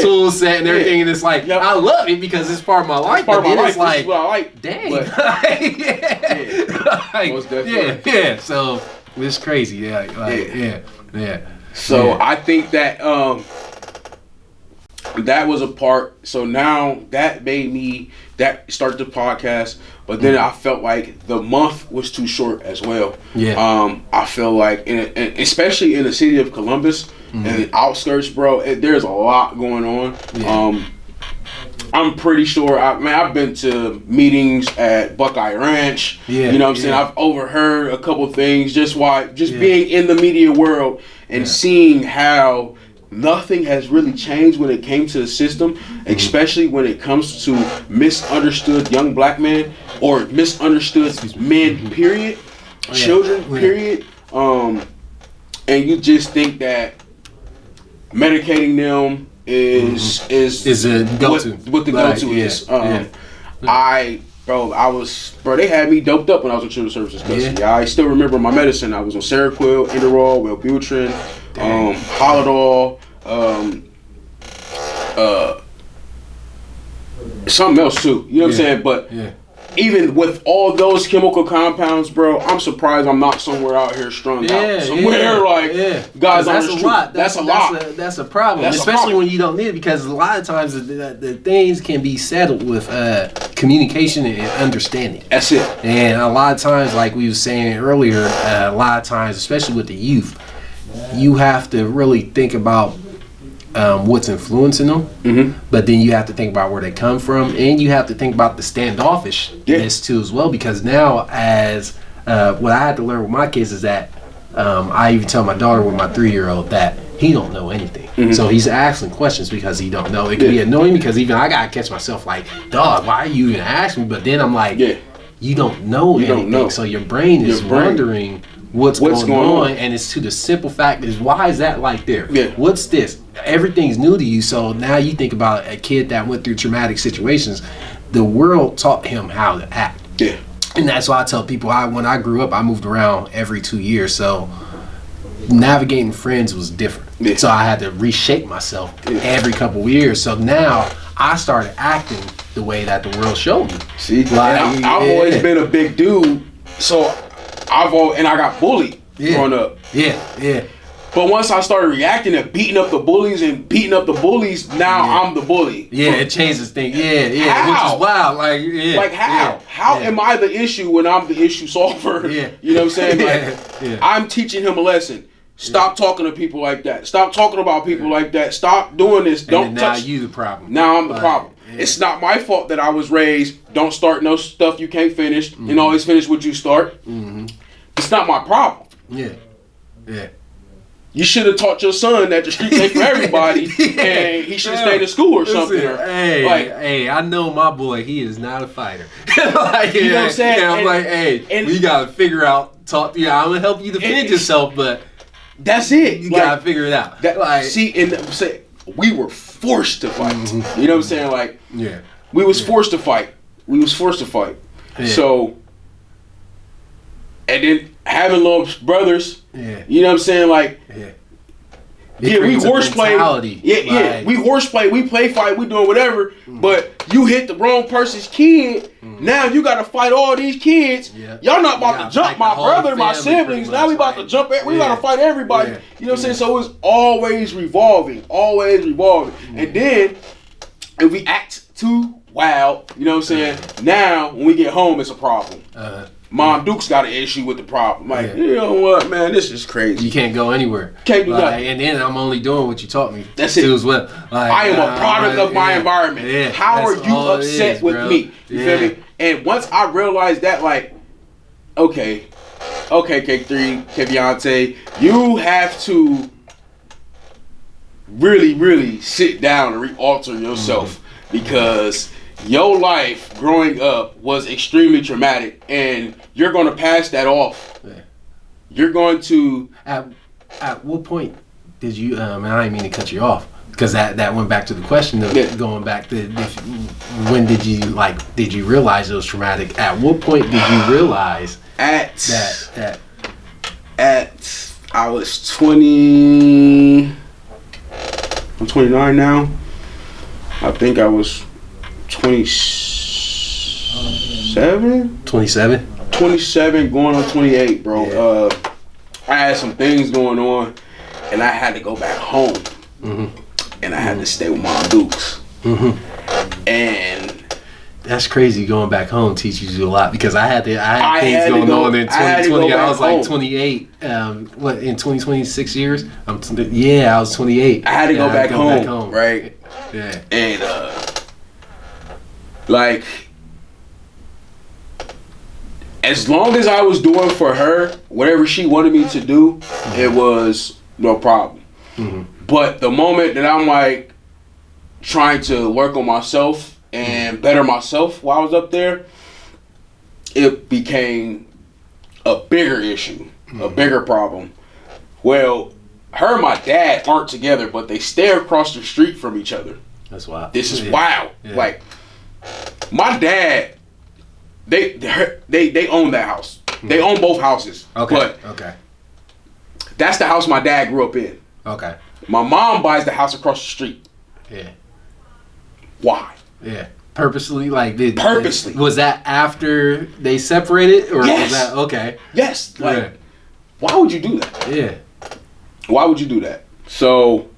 tool set and everything, and it's like, I love it because it's part of my life. But then it's like, what I like. Dang. Most definitely. So it's crazy. So I think that that was a part. So now that made me start the podcast. But then I felt like the month was too short as well. I feel like, especially in the city of Columbus and the outskirts, bro, there's a lot going on. I'm pretty sure, I've been to meetings at Buckeye Ranch. You know what I'm saying? I've overheard a couple things just being in the media world and seeing how nothing has really changed when it came to the system, especially when it comes to misunderstood young black men or misunderstood men, period. children, period. And you just think that medicating them is a go-to. What the go-to is. They had me doped up when I was in children's services custody. I still remember my medicine. I was on Seroquel, Inderal, Wellbutrin, Haldol, something else too. You know what I'm saying? But even with all those chemical compounds, bro, I'm surprised I'm not somewhere out here strung out. Somewhere guys, that's a lot. That's a lot. That's a problem, especially when you don't need it, because a lot of times the things can be settled with communication and understanding. That's it. And a lot of times, like we were saying earlier, a lot of times, especially with the youth, you have to really think about what's influencing them, but then you have to think about where they come from, and you have to think about the standoffishness too as well, because now as what I had to learn with my kids is that I even tell my daughter with my 3-year-old that he don't know anything, so he's asking questions because he don't know. It can be annoying because even I gotta catch myself like, dog, why are you even asking me? But then I'm like, you don't know anything, so your brain is wondering what's going on, and it's to the simple fact is, why is that like there? What's this? Everything's new to you, so now you think about a kid that went through traumatic situations. The world taught him how to act, and that's why I tell people, when I grew up, I moved around every 2 years, so navigating friends was different, so I had to reshape myself every couple of years. So now I started acting the way that the world showed me. See, I've always been a big dude, so I got bullied growing up. But once I started reacting and beating up the bullies, now I'm the bully. It changes things. How? Which is wild. Like how? How am I the issue when I'm the issue solver? You know what I'm saying? Like, I'm teaching him a lesson. Stop talking to people like that. Stop talking about people like that. Stop doing this. Don't touch. Now you the problem. Now I'm the problem. It's not my fault that I was raised, don't start no stuff you can't finish, and always finish what you start. It's not my problem. You should have taught your son that the streets ain't for everybody, and he should have stayed in school or something. Hey, I know my boy, he is not a fighter. You know what I'm saying? And we gotta figure out, I'm gonna help you defend yourself, but that's it. You gotta figure it out. We were forced to fight. You know what I'm saying? We was forced to fight. So, and then having little brothers, you know what I'm saying? We horseplay. We horseplay. We play fight. We doing whatever. But you hit the wrong person's kid. Now you got to fight all these kids. Y'all not about to jump my brother, my siblings. Now we about to jump. We got to fight everybody. You know what I'm saying? So it's always revolving. And then if we act too wild, you know what I'm saying? Now when we get home, it's a problem. Mom Duke's got an issue with the problem. You know what, man? This is crazy. You can't go anywhere. Can't do nothing. And then I'm only doing what you taught me. That's it. As well. I am a product of my environment. How are you upset with me? You feel me? And once I realized that, okay, K3, Keviante, you have to really, really sit down and re-alter yourself because your life growing up was extremely traumatic, and you're going to pass that off. You're going to... At what point did you... and I didn't mean to cut you off, because that went back to the question of going back to when did you realize it was traumatic? At what point did you realize that I was 20... I'm 29 now. I think I was 27? 27? 27 going on 28, bro. I had some things going on, and I had to go back home. And I had to stay with Mom Dukes. And that's crazy. Going back home teaches you a lot, because I had things going on in 2020. I was like 28. What, in 26 years? I was 28. I had to go back home, right? And as long as I was doing for her whatever she wanted me to do, it was no problem. But the moment that I'm trying to work on myself and better myself while I was up there, it became a bigger issue, a bigger problem. Well, her and my dad aren't together, but they stare across the street from each other. That's wild. This is wild. Yeah. Like, my dad, they own that house. They own both houses. Okay. But that's the house my dad grew up in. Okay. My mom buys the house across the street. Yeah. Why? Yeah. Purposely, like purposely. Was that after they separated, or yes. was that okay? Yes. Like, why would you do that? Yeah. Why would you do that? So,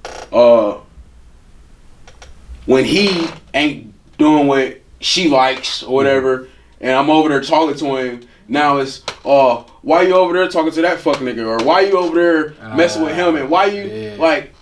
when he ain't doing what she likes or whatever, and I'm over there talking to him, now it's, why you over there talking to that fuck nigga? Or why you over there messing with him? And why you, like,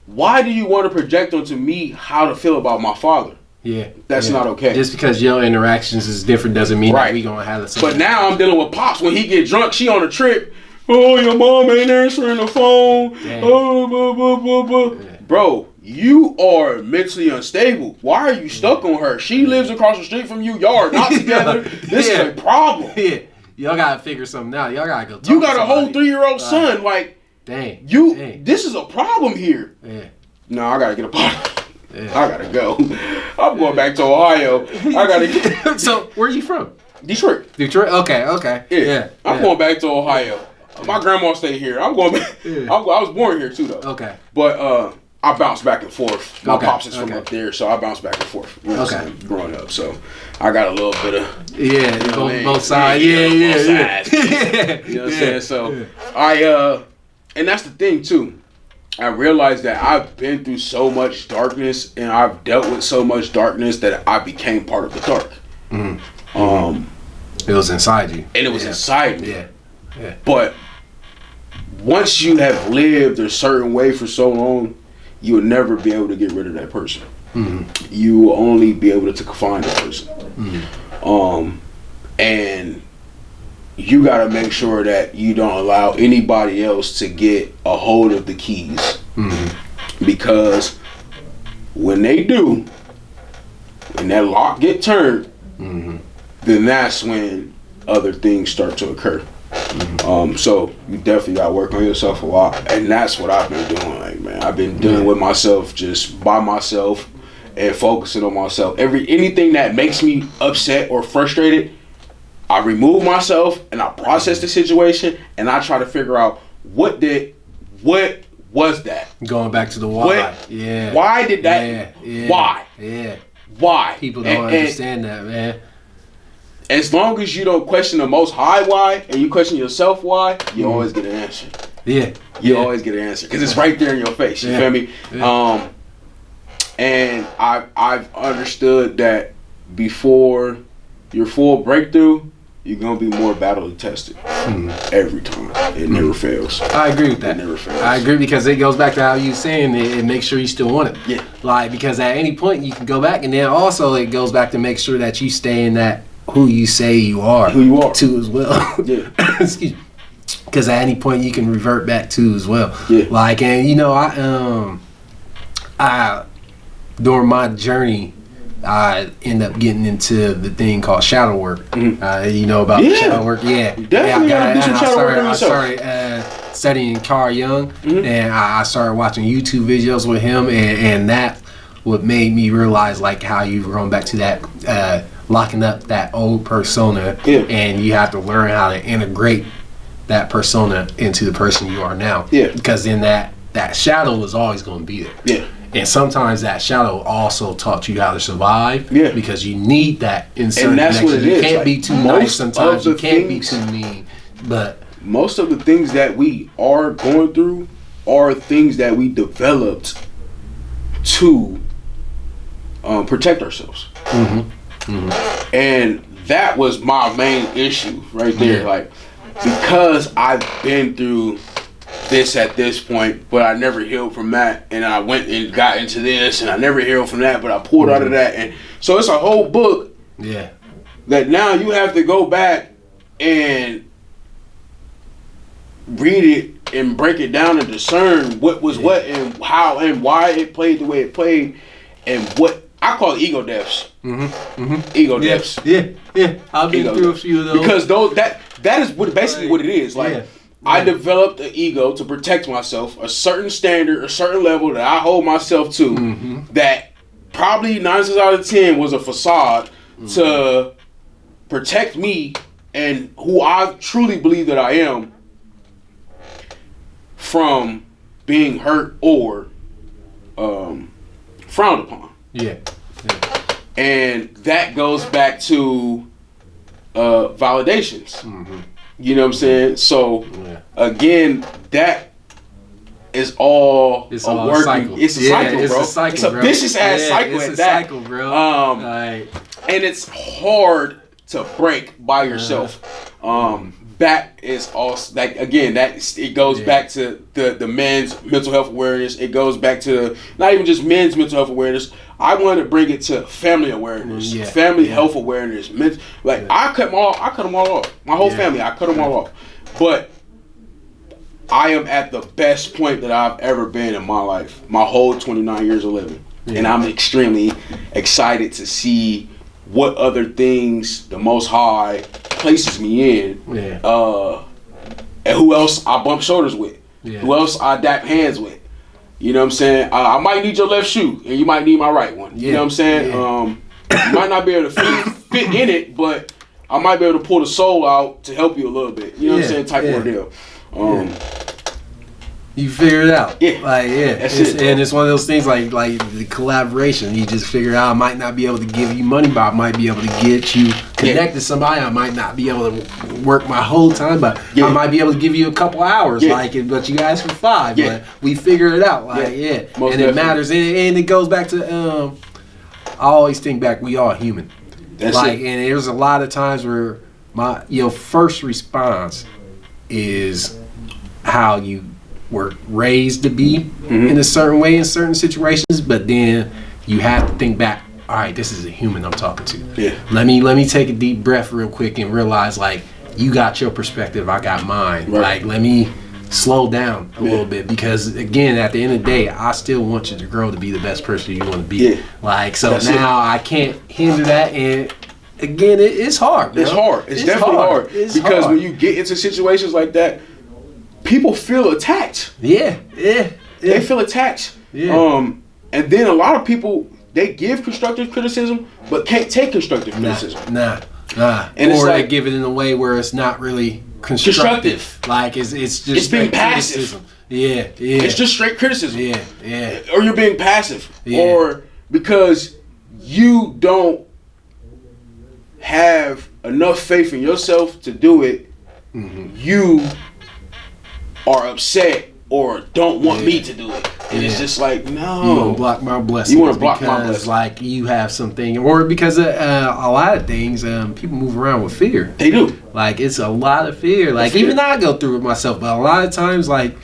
why do you want to project onto me how to feel about my father? Yeah. That's not okay. Just because your interactions is different doesn't mean that we gonna have the same. But now I'm dealing with Pops. When he get drunk, she on a trip. Oh, your mom ain't answering the phone. Oh, blah, blah, blah, blah. Yeah. Bro, you are mentally unstable. Why are you stuck on her? She lives across the street from you. Y'all are not together. This is a problem. Yeah. Y'all gotta figure something out. Y'all gotta go talk You got to a whole 3-year-old son. Like, dang. This is a problem here. Yeah. No, I gotta get a pot. Yeah. I gotta go. I'm going back to Ohio. I gotta get. So, where are you from? Detroit. Okay. Yeah. I'm going back to Ohio. My grandma stayed here. I'm going back. I was born here too, though. Okay. But I bounce back and forth. My pops is from up there, so I bounce back and forth. You know what I'm saying? Growing up, so I got a little bit of both sides. Both sides. You know what I'm saying? So I and that's the thing too. I realized that I've been through so much darkness and I've dealt with so much darkness that I became part of the dark. It was inside you. And it was inside me. Yeah. But once you have lived a certain way for so long, you will never be able to get rid of that person. You will only be able to confine the person. And you got to make sure that you don't allow anybody else to get a hold of the keys. Because when they do, when that lock get turned, then that's when other things start to occur. So you definitely got to work on yourself a lot. And that's what I've been doing. Like, man, I've been dealing with myself just by myself and focusing on myself. Anything that makes me upset or frustrated, I remove myself and I process the situation and I try to figure out what was that? Going back to the why. Why did that? Why? Why? People don't understand that, man. As long as you don't question the most high why and you question yourself why, you always get an answer. You always get an answer because it's right there in your face. You feel me? And I've understood that before your full breakthrough, you're gonna be more battle tested every time. It never fails. I agree with that. It never fails. I agree because it goes back to how you saying it and make sure you still want it. Yeah. Like, because at any point you can go back, and then also it goes back to make sure that you stay in that who you say you are. Too as well. Yeah. Excuse me. Because at any point you can revert back to as well. Yeah. Like, and you know, I during my journey, I end up getting into the thing called shadow work. You know about shadow work? Yeah. Definitely I started studying Carl Jung, and I started watching YouTube videos with him, and that what made me realize like how you've gone back to that locking up that old persona, and you have to learn how to integrate that persona into the person you are now. Because then that shadow is always going to be there. And sometimes that shadow also taught you how to survive. Because you need that in certain connections. You can't be too nice sometimes. You can't be too mean. But most of the things that we are going through are things that we developed to protect ourselves. And that was my main issue right there. Like, because I've been through this at this point, but I never healed from that, and I went and got into this, and I never healed from that, but I pulled out of that, and so it's a whole book that now you have to go back and read it and break it down and discern what was what and how and why it played the way it played and what I call it ego deaths. Ego deaths. Yeah. I've been through a few of those. Because that is basically what it is. Like, I developed an ego to protect myself, a certain standard, a certain level that I hold myself to, that probably 9 times out of 10 was a facade to protect me and who I truly believe that I am from being hurt or frowned upon. Yeah. And that goes back to validations. You know what I'm saying? So again, that is all it's a all working. cycle. It's a cycle, it's bro. A cycle, it's a bro. vicious ass cycle. It's at a that. cycle, bro. And it's hard to break by yourself. That is also like, again, that it goes back to the men's mental health awareness. It goes back to not even just men's mental health awareness. I want to bring it to family awareness, family health awareness. I cut them all off. My whole family, I cut them all off. But I am at the best point that I've ever been in my life, my whole 29 years of living, and I'm extremely excited to see what other things the Most High places me in, and who else I bump shoulders with, who else I dap hands with. You know what I'm saying? I might need your left shoe, and you might need my right one. You know what I'm saying? You might not be able to fit in it, but I might be able to pull the soul out to help you a little bit. You know what I'm saying? Type of ordeal. You figure it out. That's it, and it's one of those things like the collaboration. You just figure out I might not be able to give you money, but I might be able to get you connected to somebody. I might not be able to work my whole time, but I might be able to give you a couple hours, but you ask for 5. But we figure it out, and definitely. It matters, and it goes back to I always think back. We all human, and there's a lot of times where your first response is how you were raised to be in a certain way in certain situations, but then you have to think back, all right, this is a human I'm talking to. Let me take a deep breath real quick and realize, like, you got your perspective, I got mine. Like, let me slow down a little bit, because again, at the end of the day, I still want you to grow to be the best person you want to be. Like, so that's now I can't hinder that, and again, it's hard, bro. It's hard. It's definitely hard. Because when you get into situations like that, people feel attacked. They feel attacked. And then a lot of people, they give constructive criticism, but can't take constructive criticism. And or they give it in a way where it's not really constructive. Like it's just being passive. It's just straight criticism. Or you're being passive. Or because you don't have enough faith in yourself to do it, you are upset or don't want me to do it. And it's just like, no. You want to block my blessings. You want to block my blessings. Like, you have something, or because a lot of things, people move around with fear. They do. Like, it's a lot of fear. Like, even I go through it myself, but a lot of times, like,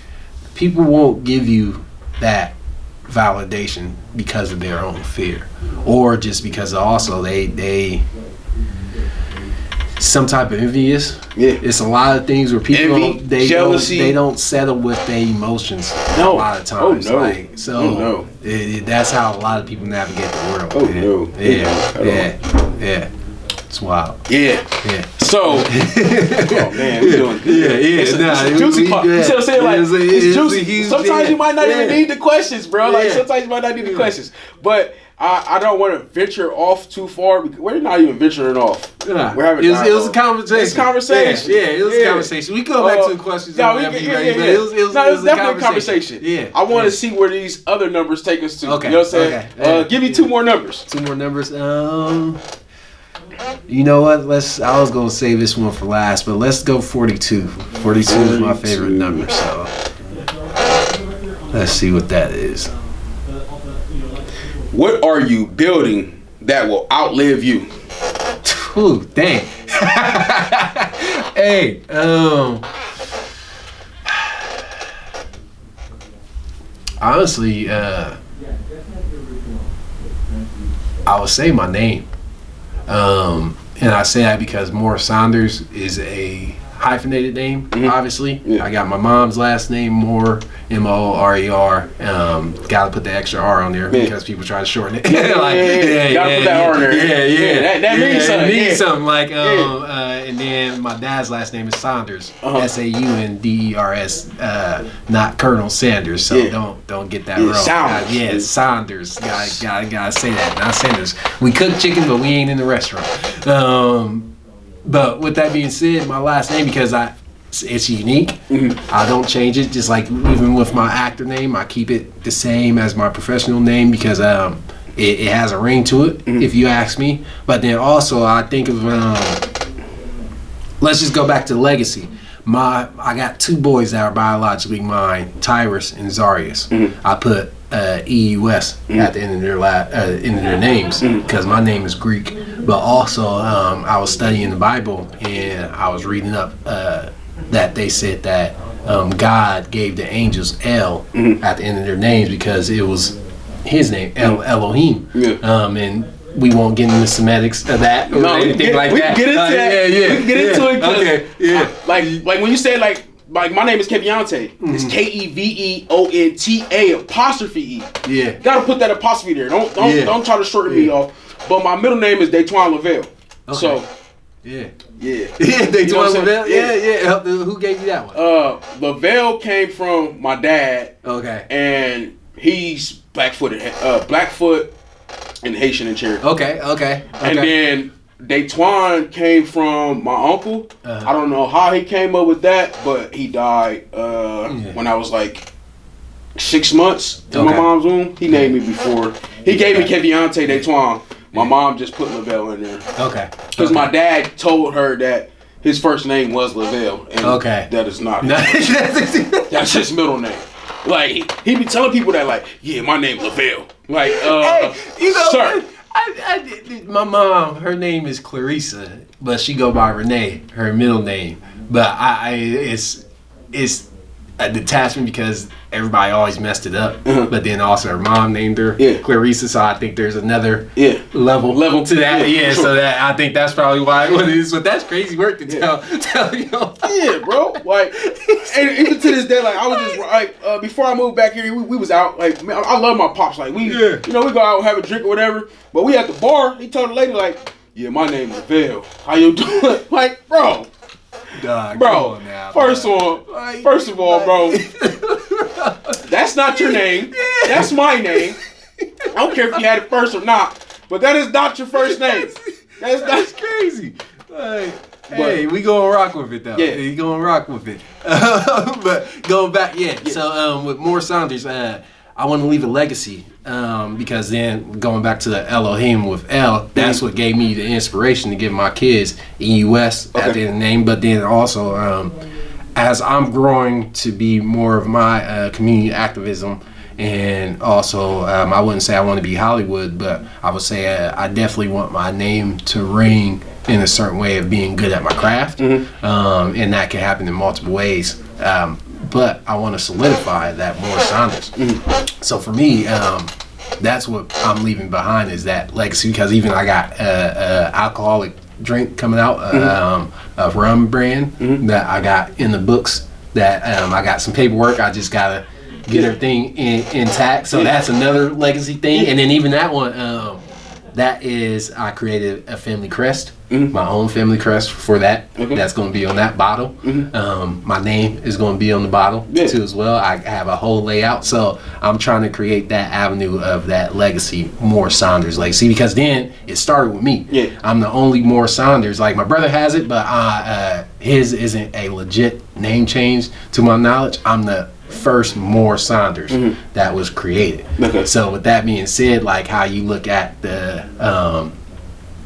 people won't give you that validation because of their own fear. Or just because also they some type of envious. It's a lot of things where people jealousy. They don't settle with their emotions a lot of times. That's how a lot of people navigate the world. It's wild. So, oh man, we doing good. It's a juicy part. You see what I'm saying? Like, it's juicy. Sometimes you might not even need the questions, bro. Like, sometimes you might not need the questions. But I don't want to venture off too far, because we're not even venturing off. We're having it was a conversation. It's conversation. It was a conversation. We go back to the questions. It was definitely a conversation. I want to see where these other numbers take us to. Okay. You know what I'm saying? Give me 2 more numbers. 2 more numbers. You know what? I was gonna save this one for last, but let's go 42. 42 is my favorite number, so let's see what that is. What are you building that will outlive you? Ooh, dang. Hey, honestly, I would say my name. And I say that because Moorer-Saunders is a hyphenated name, obviously. Yeah. I got my mom's last name, Moore, Morer. Gotta put the extra R on there because people try to shorten it. Gotta put that R on there. Yeah. That means something. It means something. Like, and then my dad's last name is Sauunders, Saunders, not Colonel Sanders. So don't get that wrong. Sauunders. Gotta say that, not Sanders. We cook chicken, but we ain't in the restaurant. But with that being said, my last name, because it's unique, I don't change it. Just like even with my actor name, I keep it the same as my professional name because it has a ring to it, if you ask me. But then also I think of, let's just go back to legacy. I got 2 boys that are biologically mine, Tyrus and Zarius. I put EUS at the end of their names because my name is Greek. But also, I was studying the Bible and I was reading up that they said that God gave the angels El at the end of their names because it was his name, Elohim. And we won't get into sematics of that or anything like that. We can get into that. We can get into it. Okay. Yeah. Like when you say like my name is Keviante. It's Keveonta apostrophe E. Yeah. Gotta put that apostrophe there. Don't try to shorten me off. But my middle name is Demetreus Lavelle. Okay. So Demetreus Lavelle. Yeah. Who gave you that one? Lavelle came from my dad. Okay. And he's Blackfoot and Haitian and Cherokee. Okay. And then Demetreus came from my uncle. I don't know how he came up with that, but he died when I was like 6 months in my mom's womb. He named me before. He gave me Keviante Demetreus. My mom just put Lavelle in there. Okay. Because my dad told her that his first name was Lavelle. And that is not that's his middle name. Like, he be telling people that, like, yeah, my name's Lavelle. Like, sir. My mom, her name is Clarissa, but she go by Renee, her middle name. But it's a detachment because everybody always messed it up. But then also her mom named her Clarissa, so I think there's another level to that. Sure. So that I think that's probably why it is. But that's crazy work to tell you. Yeah, bro. Like, and even to this day, like I was just like before I moved back here, we was out. Like, man, I love my pops. Like we go out and have a drink or whatever. But we at the bar. He told the lady like, yeah, my name is Lavelle. How you doing? Like, bro. Dog, bro, first of all, bro, that's not your name. That's my name. I don't care if you had it first or not, but that is not your first name. That's crazy. Hey, we gonna rock with it though. Yeah, we gonna rock with it. But going back, So with Moorer-Saunders, I want to leave a legacy because then going back to the Elohim with L, that's what gave me the inspiration to give my kids EUS at the end of the name. But then also, as I'm growing to be more of my community activism, and also I wouldn't say I want to be Hollywood, but I would say I definitely want my name to ring in a certain way of being good at my craft, and that can happen in multiple ways. But I want to solidify that Moorer-Saunders. So for me, that's what I'm leaving behind is that legacy because even I got alcoholic drink coming out, a rum brand that I got in the books that I got some paperwork. I just got to get everything intact. So that's another legacy thing. And then even that one, that is I created a family crest. My own family crest for that. That's going to be on that bottle. My name is going to be on the bottle too as well. I have a whole layout, so I'm trying to create that avenue of that legacy, Moorer-Saunders legacy, because then it started with me. I'm the only Moorer-Saunders. Like my brother has it, but his isn't a legit name change to my knowledge. I'm the first Moorer-Saunders that was created. So with that being said, like how you look at the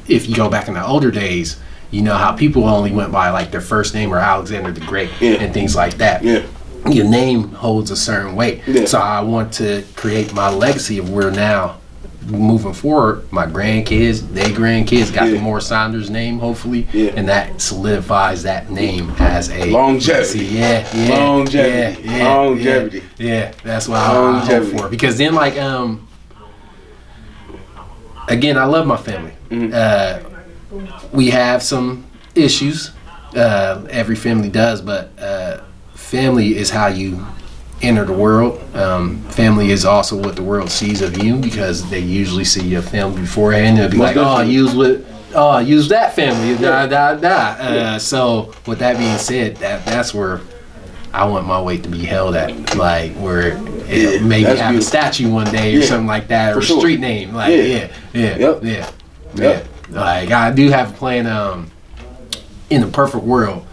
if you go back in the older days, you know how people only went by like their first name or Alexander the Great and things like that. Your name holds a certain weight. So I want to create my legacy of where now moving forward, my grandkids, their grandkids got the Moorer-Saunders name hopefully, and that solidifies that name as a longevity. Longevity. Yeah, that's what I hope for. Because then like again, I love my family. We have some issues, every family does, but family is how you enter the world. Family is also what the world sees of you, because they usually see your family beforehand. They'll be like, use that family. So with that being said, that's where I want my weight to be held at, like where it maybe have beautiful. A statue one day or something like that, or a street name. Like yeah. Like I do have a plan. In the perfect world,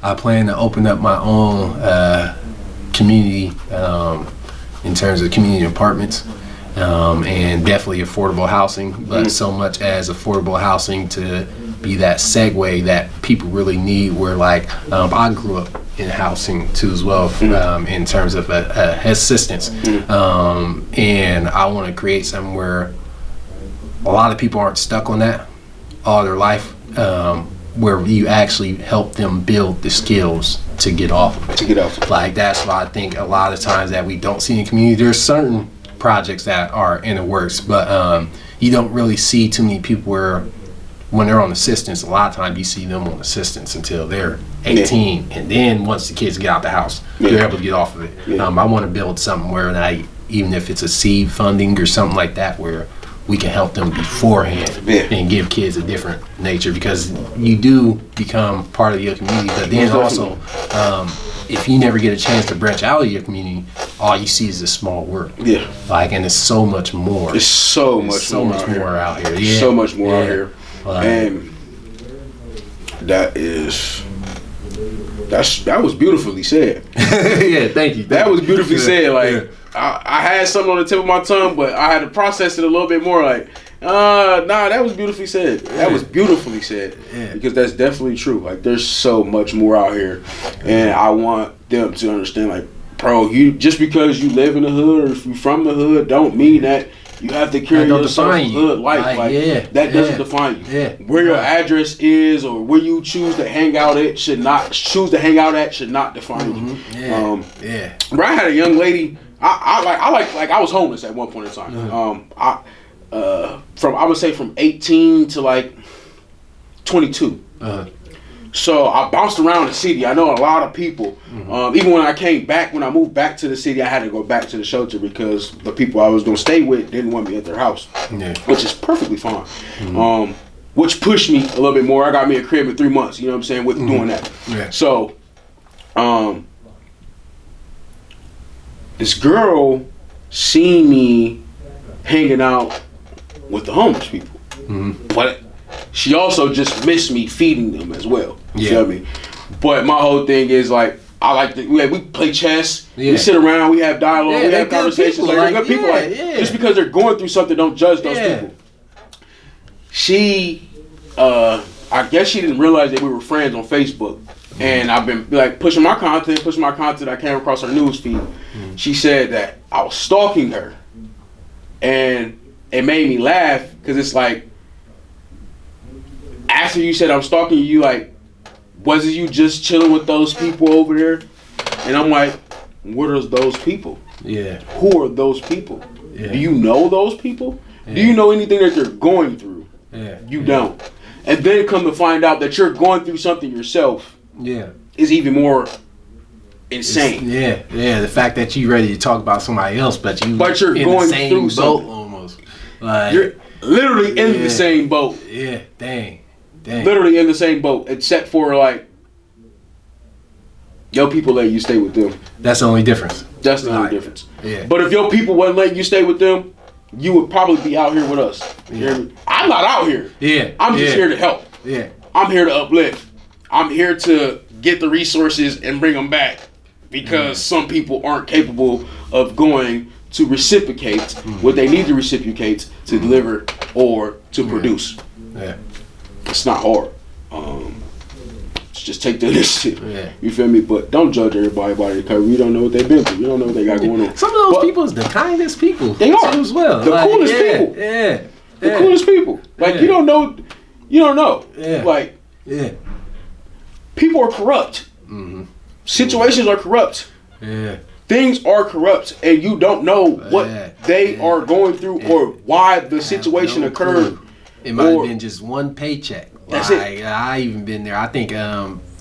I plan to open up my own community in terms of community apartments, and definitely affordable housing, but so much as affordable housing to be that segue that people really need, where like I grew up in housing too as well, in terms of assistance, and I want to create something where a lot of people aren't stuck on that all their life, where you actually help them build the skills to get off of it. Like that's why I think a lot of times that we don't see in the community, there's certain projects that are in the works, but you don't really see too many people where when they're on assistance, a lot of times you see them on assistance until they're 18, and then once the kids get out the house, they're able to get off of it. I want to build something where even if it's a seed funding or something like that, where we can help them beforehand and give kids a different nature, because you do become part of your community, but then also if you never get a chance to branch out of your community, all you see is a small world. Like, and it's so much more. It's so much more out here. So much more out here. And that was beautifully said. Thank you. That was beautifully said. Like I had something on the tip of my tongue, but I had to process it a little bit more. Like, that was beautifully said. That was beautifully said. Because that's definitely true. Like, there's so much more out here, and I want them to understand. Like, bro, you just because you live in the hood or if you're from the hood, don't mean that you have to carry yourself hood life. That doesn't define you. Where your address is or where you choose to hang out at should not define you. But I had a young lady. I was homeless at one point in time. I would say from 18 to like 22. So I bounced around the city. I know a lot of people. Even when I moved back to the city, I had to go back to the shelter because the people I was going to stay with didn't want me at their house, which is perfectly fine. Which pushed me a little bit more. I got me a crib in 3 months, you know what I'm saying, with doing that. So, this girl seen me hanging out with the homeless people, but she also just missed me feeding them as well. You feel me? But my whole thing is like, I like to, we play chess, we sit around, we have dialogue, we have conversations. Like, good people. Just because they're going through something, don't judge those people. She, I guess she didn't realize that we were friends on Facebook. And I've been like pushing my content. I came across her news feed. She said that I was stalking her, and it made me laugh because it's like, after you said I'm stalking you, like, wasn't you just chilling with those people over there? And I'm like, what are those people? Who are those people? Do you know those people? Do you know anything that they're going through? You don't. And then come to find out that you're going through something yourself. Is even more insane. The fact that you ready to talk about somebody else, but you're in going the same through boat something. almost. Like, you're literally in the same boat. Dang. Literally in the same boat, except for like, your people let you stay with them. That's the only difference. But if your people wasn't letting you stay with them, you would probably be out here with us. You hear me? I'm not out here. I'm just here to help. I'm here to uplift. I'm here to get the resources and bring them back, because some people aren't capable of going to reciprocate what they need to reciprocate to deliver or to produce. It's not hard. Just take the initiative. You feel me? But don't judge everybody because we don't know what they've been through. You don't know what they got going on. Some of those people is the kindest people. They are as well. The coolest people. The coolest people. Like you don't know. Like people are corrupt. Situations are corrupt. Things are corrupt, and you don't know what they are going through or why the situation occurred. It might have been just one paycheck. That's it. I even been there. I think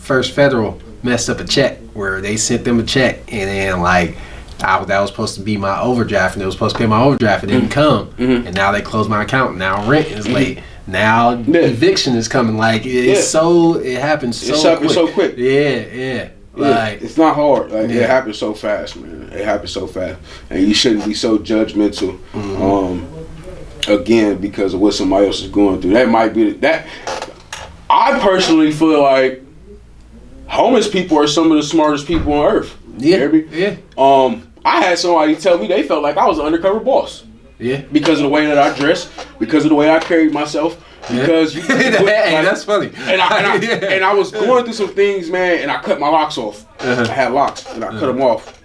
First Federal messed up a check where they sent them a check, and then like that was supposed to be my overdraft, and they was supposed to pay my overdraft. It didn't come, and now they closed my account. Now rent is late. Now eviction is coming. Like it's so it happens so quick. Yeah. Like it's not hard. Like it happens so fast, man. It happens so fast, and you shouldn't be so judgmental. Again, because of what somebody else is going through. That might be that. I personally feel like homeless people are some of the smartest people on earth. You hear me? Yeah. I had somebody tell me they felt like I was an undercover boss. Yeah. Because of the way that I dressed, because of the way I carried myself. Because that's funny. And I was going through some things, man, and I cut my locks off. I had locks, and I cut them off.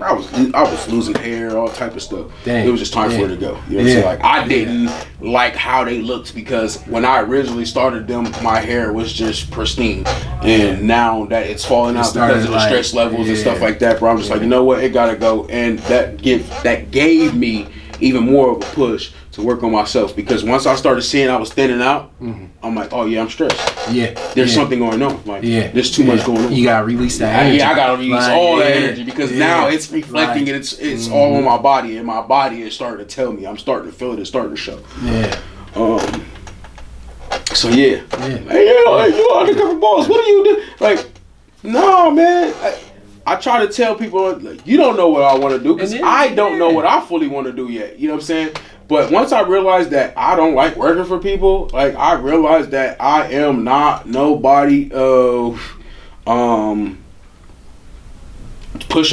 I was losing hair, all type of stuff. Dang. It was just time for it to go. You know what I'm saying? Like I didn't like how they looked because when I originally started them, my hair was just pristine, and now that it's falling out because of the stress levels and stuff like that, bro, I'm just like, you know what, it gotta go, and that gave me even more of a push to work on myself because once I started seeing I was thinning out, I'm like, oh yeah, I'm stressed. There's something going on. Like there's too much going on. You gotta release that energy. I gotta release all that energy because now it's reflecting and it's all on my body, and my body is starting to tell me. I'm starting to feel it. It's starting to show. So hey, you undercover boss. What do you do? Like, no, man. I try to tell people, like, you don't know what I want to do because I don't know what I fully want to do yet. You know what I'm saying? But once I realized that I don't like working for people, like I realized that I am not nobody push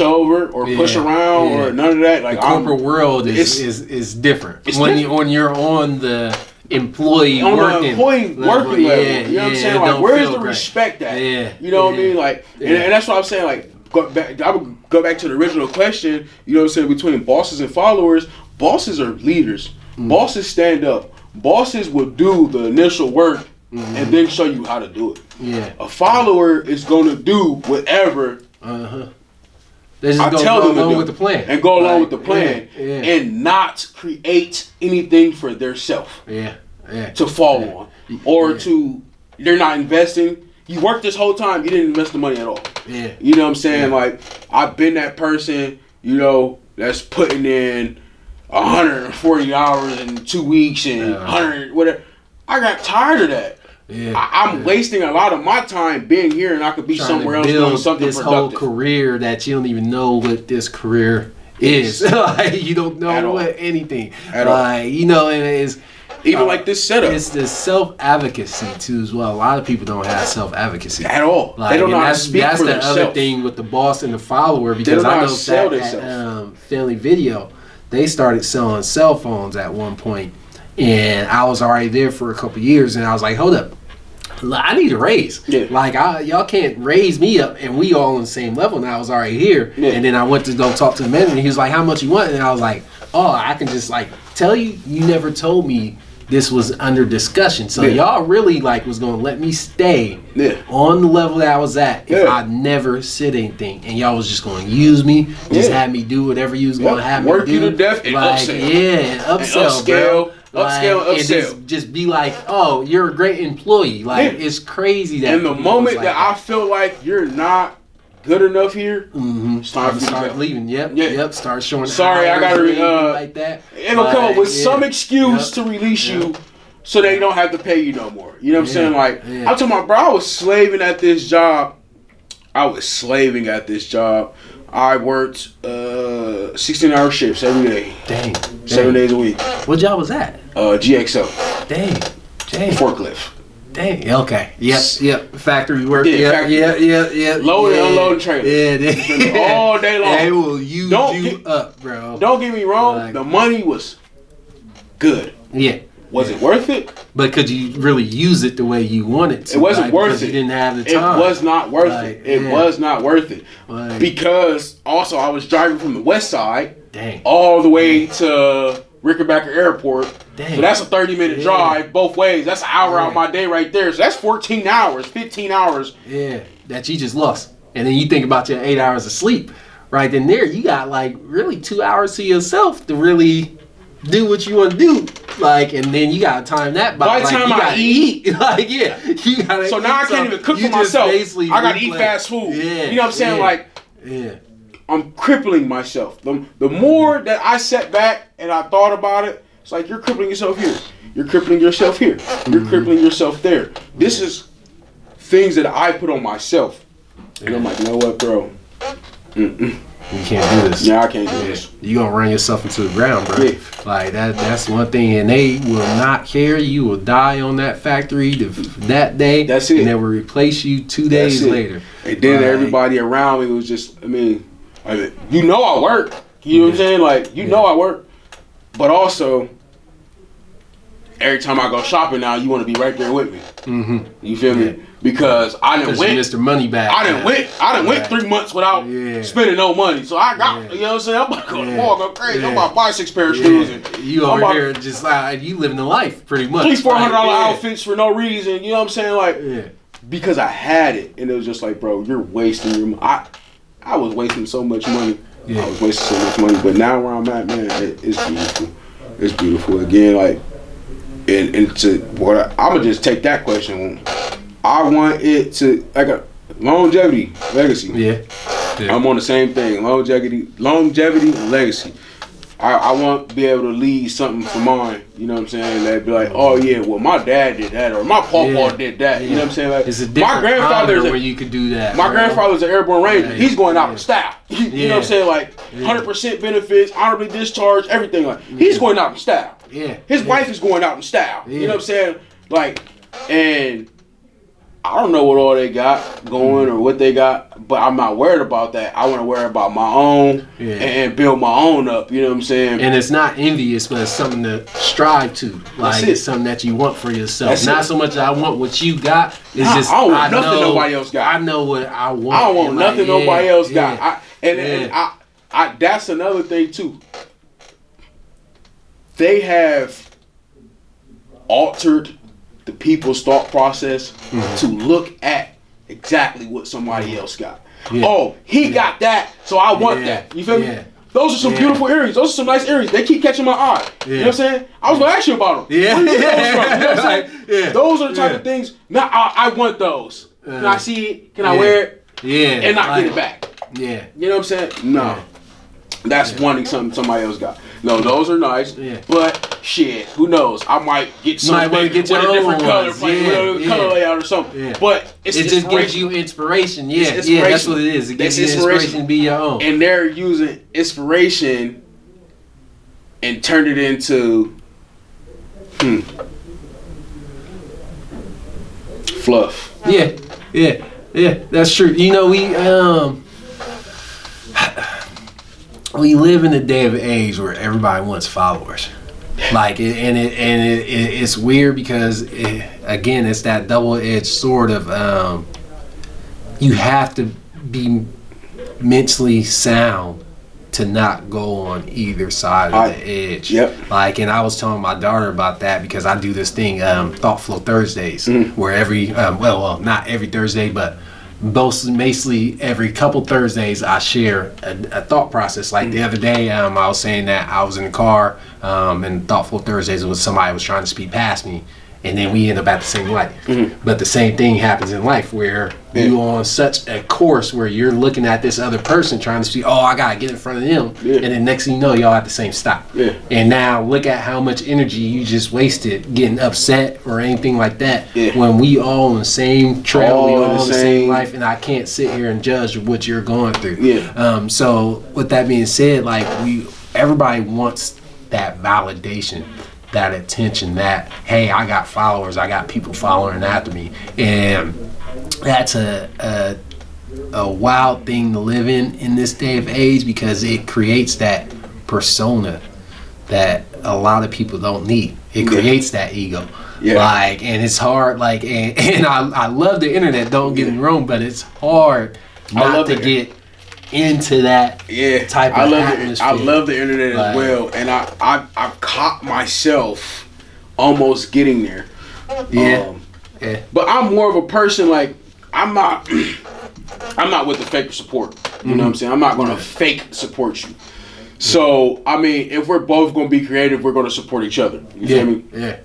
over or push around or none of that. Like the corporate world is different when you're on the employee working level. You know what I'm saying? Like where's the respect at? You know what I mean? Like and that's what I'm saying. Like I would go back to the original question. You know what I'm saying? Between bosses and followers. Bosses are leaders. Bosses stand up. Bosses will do the initial work and then show you how to do it. A follower is going to do whatever I tell them to do with the plan. And go along with the plan and not create anything for their self to fall on or to they're not investing. You worked this whole time, you didn't invest the money at all. You know what I'm saying? Like I've been that person, you know, that's putting in 140 hours in 2 weeks and 100 whatever. I got tired of that. I'm wasting a lot of my time being here, and I could be somewhere else doing something this productive. Whole career that you don't even know what this career is. Like you don't know what anything. At all. You know, and it's even like this setup. It's the self-advocacy too as well. A lot of people don't have self-advocacy at all. Like, they don't know how to speak for themselves. That's the other thing with the boss and the follower, because I know that at Family Video, they started selling cell phones at one point, and I was already there for a couple years, and I was like, hold up, I need a raise. Like y'all can't raise me up, and we all on the same level. And I was already here, and then I went to go talk to the manager, and he was like, how much you want? And I was like, oh, I can just like tell you, you never told me this was under discussion. So y'all really like was gonna let me stay on the level that I was at if I never said anything, and y'all was just gonna use me, just have me do whatever you was gonna have me do. Work you to death and like, upsell. And upsell, bro. Upscale. And just be like, oh, you're a great employee. Like it's crazy that. And the moment that I feel like you're not good enough here, it's time to start leaving. Yep. Start showing. Sorry, I gotta like that. And they'll come up with some excuse to release you, so they don't have to pay you no more. You know what I'm saying? Like I told my bro, I was slaving at this job. I worked 16-hour shifts every day. Dang. 7 days a week. What job was that? GXO. Dang. Forklift. Dang. Okay. Yep. Factory work. Yeah. Loading and unloading trailers. Yeah. All day long. They will use you up, bro. Don't get me wrong. Like, the money was good. Yeah. Was it worth it? But could you really use it the way you wanted to? It wasn't worth it. You didn't have the time. It was not worth it. It was not worth it. Because also I was driving from the west side all the way to Rickenbacker Airport. So that's a 30-minute drive both ways. That's an hour out of my day right there. So that's 14 hours, 15 hours. Yeah, that you just lost. And then you think about your 8 hours of sleep. Right then there, you got like really 2 hours to yourself to really do what you want to do. Like, and then you gotta time that by the time I eat. Like, yeah, you gotta. So now I can't even cook for myself. I gotta eat fast food. Yeah, you know what I'm saying? Like, I'm crippling myself. The more that I sat back and I thought about it, it's like you're crippling yourself here. You're crippling yourself here. You're crippling yourself there. This is things that I put on myself. And I'm like, you know what, bro? You can't do this. Yeah, I can't do this. You gonna run yourself into the ground, bro. Yeah. Like that's one thing, and they will not care. You will die on that factory that day. That's it. And they will replace you 2 days later. And then everybody around me was just, I mean, you know I work. You know what I'm saying? Like, you know I work. But also, every time I go shopping now, you want to be right there with me. Mm-hmm. You feel me? Because I done went. Mr. Moneyback. I done went 3 months without spending no money. So I got, you know what I'm saying? I'm about to go to the mall, go crazy. I'm about to buy 6 pair of shoes. And you over here just like, you living the life pretty much. $400 outfits for no reason. You know what I'm saying? Like, because I had it. And it was just like, bro, you're wasting your money. I was wasting so much money. I was wasting so much money. But now where I'm at, man, it's beautiful. It's beautiful. Again, like, and to what I'm going to just take that question. I want it to, like, a longevity, legacy. Yeah. I'm on the same thing. Longevity, legacy. I want to be able to leave something for mine. You know what I'm saying? They'd be like, oh yeah, well my dad did that, or my pawpaw did that. You know what I'm saying? Like, it's a different grandfather's where you could do that. My grandfather's an airborne ranger. He's going out in style. You know what I'm saying? Like 100% benefits, honorably discharged, everything. Like he's going out in style. Yeah. His wife is going out in style. You know what I'm saying? Like, and I don't know what all they got going or what they got, but I'm not worried about that. I want to worry about my own and build my own up. You know what I'm saying? And it's not envious, but it's something to strive to. Like, it's something that you want for yourself. That's not so much that I want what you got. It's just I don't want nothing nobody else got. I know what I want. I don't want nothing nobody else got. And I that's another thing too. They have altered the people's thought process to look at exactly what somebody else got. Oh, he got that, so I want that. You feel me? Those are some beautiful earrings. Those are some nice earrings. They keep catching my eye. You know what I'm saying? I was going to ask you about them. Where do you get those from? You know what I'm saying? Those are the type of things. Now, I want those. Can I see it? Can I wear it? And not get it back. You know what I'm saying? No. That's wanting something somebody else got. No, those are nice, but shit, who knows? I might get something with a different color, color layout or something. But it just gives you inspiration. Yeah, that's what it is. It gives you inspiration to be your own. And they're using inspiration and turned it into fluff. Yeah, that's true. You know, we live in a day of age where everybody wants followers. Like, it's weird because, again, it's that double-edged sword of you have to be mentally sound to not go on either side of the edge. Like, and I was telling my daughter about that because I do this thing, Thoughtful Thursdays, where every, not every Thursday, but basically every couple Thursdays I share a thought process. Like the other day, I was saying that I was in the car, and Thoughtful Thursdays was somebody was trying to speed past me, and then we end up at the same light. But the same thing happens in life where you on such a course where you're looking at this other person trying to see, oh, I gotta get in front of them, and then next thing you know, y'all at the same stop. And now look at how much energy you just wasted getting upset or anything like that when we all on the same trail, we all on the same life, and I can't sit here and judge what you're going through. So with that being said, like everybody wants that validation, that attention, that hey, I got followers, I got people following after me, and that's a wild thing to live in this day of age because it creates that persona that a lot of people don't need. It creates that ego. Like, and it's hard. Like, and I love the internet. Don't get me wrong, but it's hard not to get into that type of atmosphere. I love the internet as well, and I've caught myself almost getting there. But I'm more of a person like I'm not with the fake support. You know what I'm saying? I'm not gonna fake support you. So, I mean, if we're both going to be creative, we're going to support each other. You feel me? Yeah.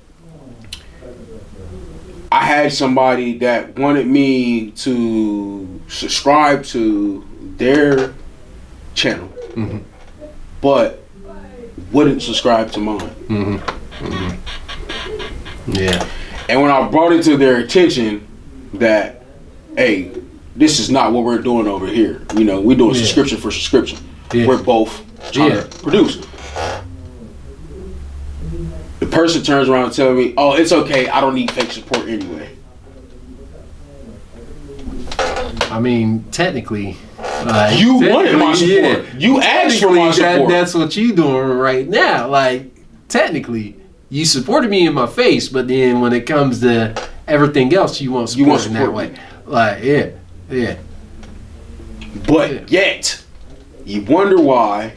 I had somebody that wanted me to subscribe to their channel, but wouldn't subscribe to mine. Yeah. And when I brought it to their attention that, hey, this is not what we're doing over here. You know, we're doing subscription for subscription. Yeah. We're both trying to produce. The person turns around and tells me, oh, it's okay, I don't need fake support anyway. I mean, technically, you wanted my support. Yeah. You asked for my support. That's what you doing right now. Like, technically, you supported me in my face, but then when it comes to everything else, you won't support in that way. Like, yeah. But yet, you wonder why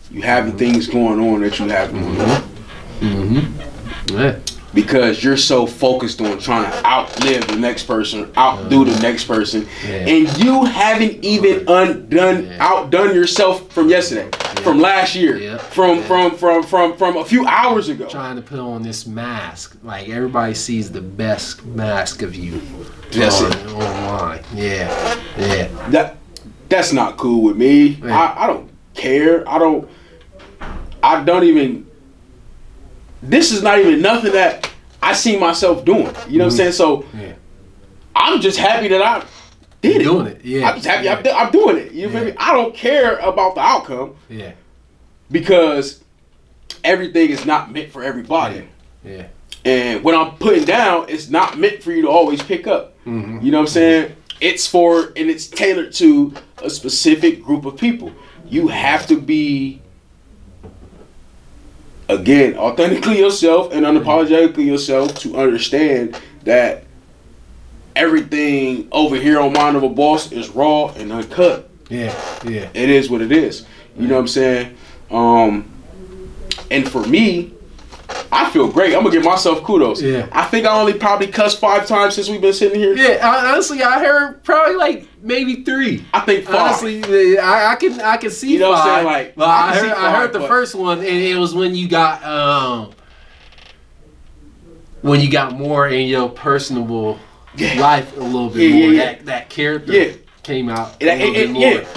you have the things going on that you have going on. Yeah. Because you're so focused on trying to outlive the next person, outdo the next person, and you haven't even outdone yourself from yesterday, from last year, from a few hours ago. Trying to put on this mask, like everybody sees the best mask of you. That's online. Yeah. That's not cool with me. I don't care. I don't even. This is not even nothing that I see myself doing. You know what I'm saying? So I'm just happy that I did it. Doing it. Yeah. I'm just happy I'm doing it. You feel me? I don't care about the outcome. Yeah. Because everything is not meant for everybody. Yeah. And what I'm putting down, it's not meant for you to always pick up. You know what I'm saying? It's tailored to a specific group of people. You have to be, again, authentically yourself and unapologetically yourself to understand that everything over here on Mind of a Boss is raw and uncut. Yeah. It is what it is. You know what I'm saying? And for me, I feel great. I'm gonna give myself kudos. Yeah. I think I only probably cussed 5 times since we've been sitting here. Yeah, honestly, I heard probably like maybe 3. I think 5. Honestly, I can see 5. You know what I'm saying? Like, well, I heard the first one, and it was when you got more in your personable life a little bit more. That character came out. Who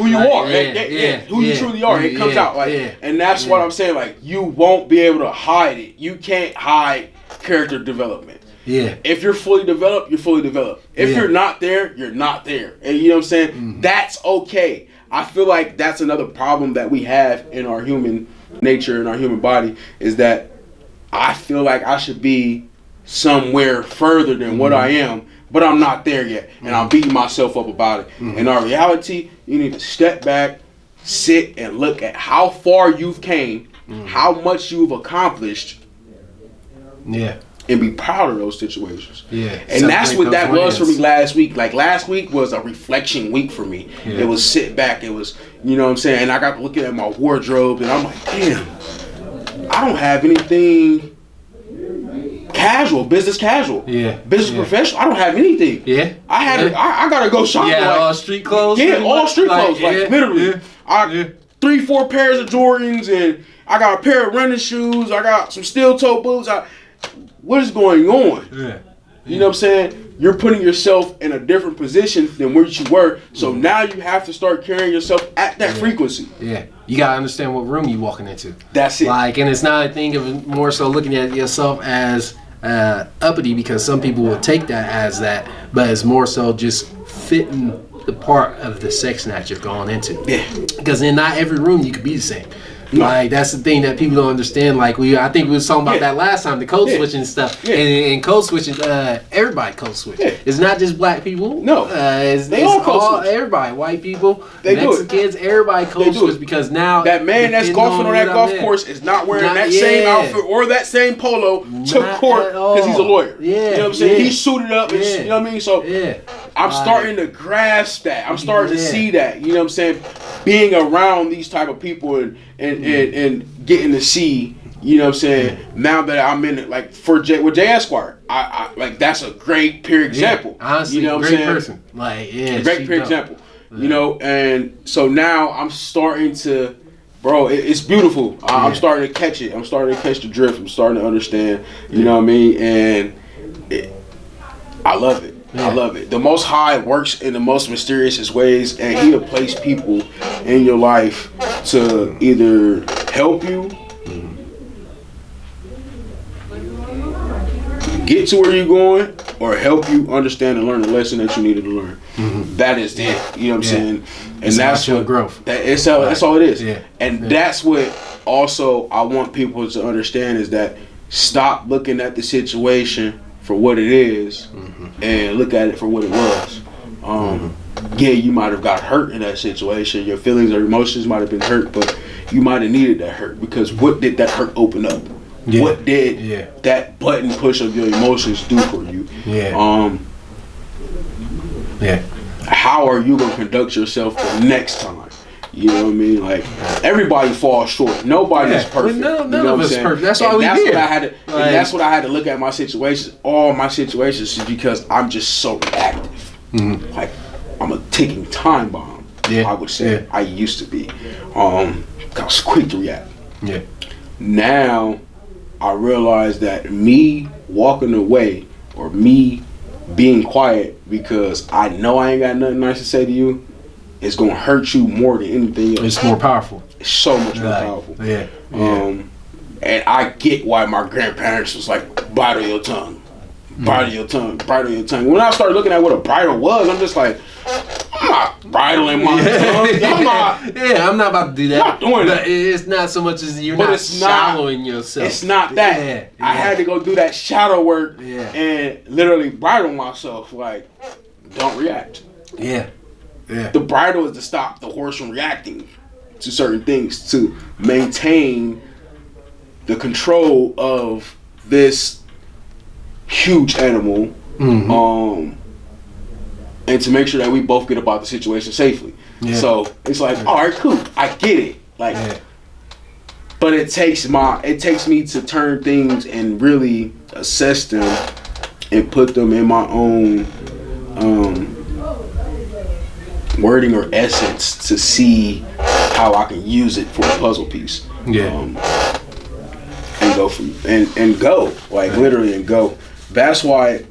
you are. Who you truly are. It comes out and that's what I'm saying. Like, you won't be able to hide it. You can't hide character development. Yeah. If you're fully developed, you're fully developed. If you're not there, you're not there. And you know what I'm saying? That's okay. I feel like that's another problem that we have in our human nature, in our human body, is that I feel like I should be somewhere further than what I am, but I'm not there yet, and I'm beating myself up about it. In our reality, you need to step back, sit, and look at how far you've came, how much you've accomplished, and be proud of those situations. And that's what that was for me last week. Like, last week was a reflection week for me. It was sit back. It was, you know what I'm saying? And I got to looking at my wardrobe, and I'm like, damn, I don't have anything casual, business casual. Business professional. I don't have anything. I gotta go shopping. All street clothes. All street clothes. Like, literally. 3-4 pairs of Jordans, and I got a pair of running shoes. I got some steel toe boots. What is going on? You know what I'm saying? You're putting yourself in a different position than where you were. So now you have to start carrying yourself at that frequency. You gotta understand what room you're walking into. That's it. Like, and it's not a thing of more so looking at yourself as uppity, because some people will take that as that, but it's more so just fitting the part of the section that you're going into. Because in not every room you could be the same. Like, that's the thing that people don't understand. Like, I think we was talking about that last time, the code switching stuff. And code switching, everybody code switch. It's not just black people. No, they all code switch. Everybody, white people, Mexicans, everybody code switch, because now that man that's golfing on that golf course is not wearing that same outfit or that same polo to court because he's a lawyer. You know what I'm saying? He's suited up. And, you know what I mean? So I'm starting to grasp that. I'm starting to see that. You know what I'm saying? Being around these type of people and getting to see, you know what I'm saying, now that I'm in it, like with Jay Esquire, I like, that's a great peer example. Honestly, you know what great I'm saying? Person. Like, great peer example. You know, and so now I'm starting to Bro, it's beautiful. I'm starting to catch it. I'm starting to catch the drift. I'm starting to understand. You know what I mean? And I love it. Yeah. I love it. The Most High works in the most mysterious ways, and He'll place people in your life to either help you get to where you're going, or help you understand and learn the lesson that you needed to learn. That is it. You know what I'm saying? And that's what growth. That's all it is. Yeah. And that's what also I want people to understand is that stop looking at the situation for what it is and look at it for what it was. Yeah, you might have got hurt in that situation. Your feelings or emotions might have been hurt, but you might have needed that hurt, because what did that hurt open up? Yeah. What did that button push of your emotions do for you? How are you gonna conduct yourself the next time? You know what I mean? Like, everybody falls short. Nobody's perfect. None of us perfect. That's why we here. And that's what I had to look at my situations. All my situations is because I'm just so reactive. Like, I'm a ticking time bomb. I would say I used to be. I was quick to react. Now I realize that me walking away or me being quiet because I know I ain't got nothing nice to say to you, it's gonna hurt you more than anything else. It's more powerful. It's so much more powerful. And I get why my grandparents was like, bridle your tongue. Bridle your tongue. Bridle your tongue. When I started looking at what a bridle was, I'm just like, I'm not bridling my tongue. I'm not about to do that. I'm not doing that. It's not so much as you're not shallowing yourself. It's not that. I had to go do that shadow work and literally bridle myself. Like, don't react. The bridle is to stop the horse from reacting to certain things, to maintain the control of this huge animal, and to make sure that we both get about the situation safely. So it's like, all right, cool, I get it. Like, but it takes me to turn things and really assess them and put them in my own wording or essence to see how I can use it for a puzzle piece. And go from and go, like, literally, and go. That's why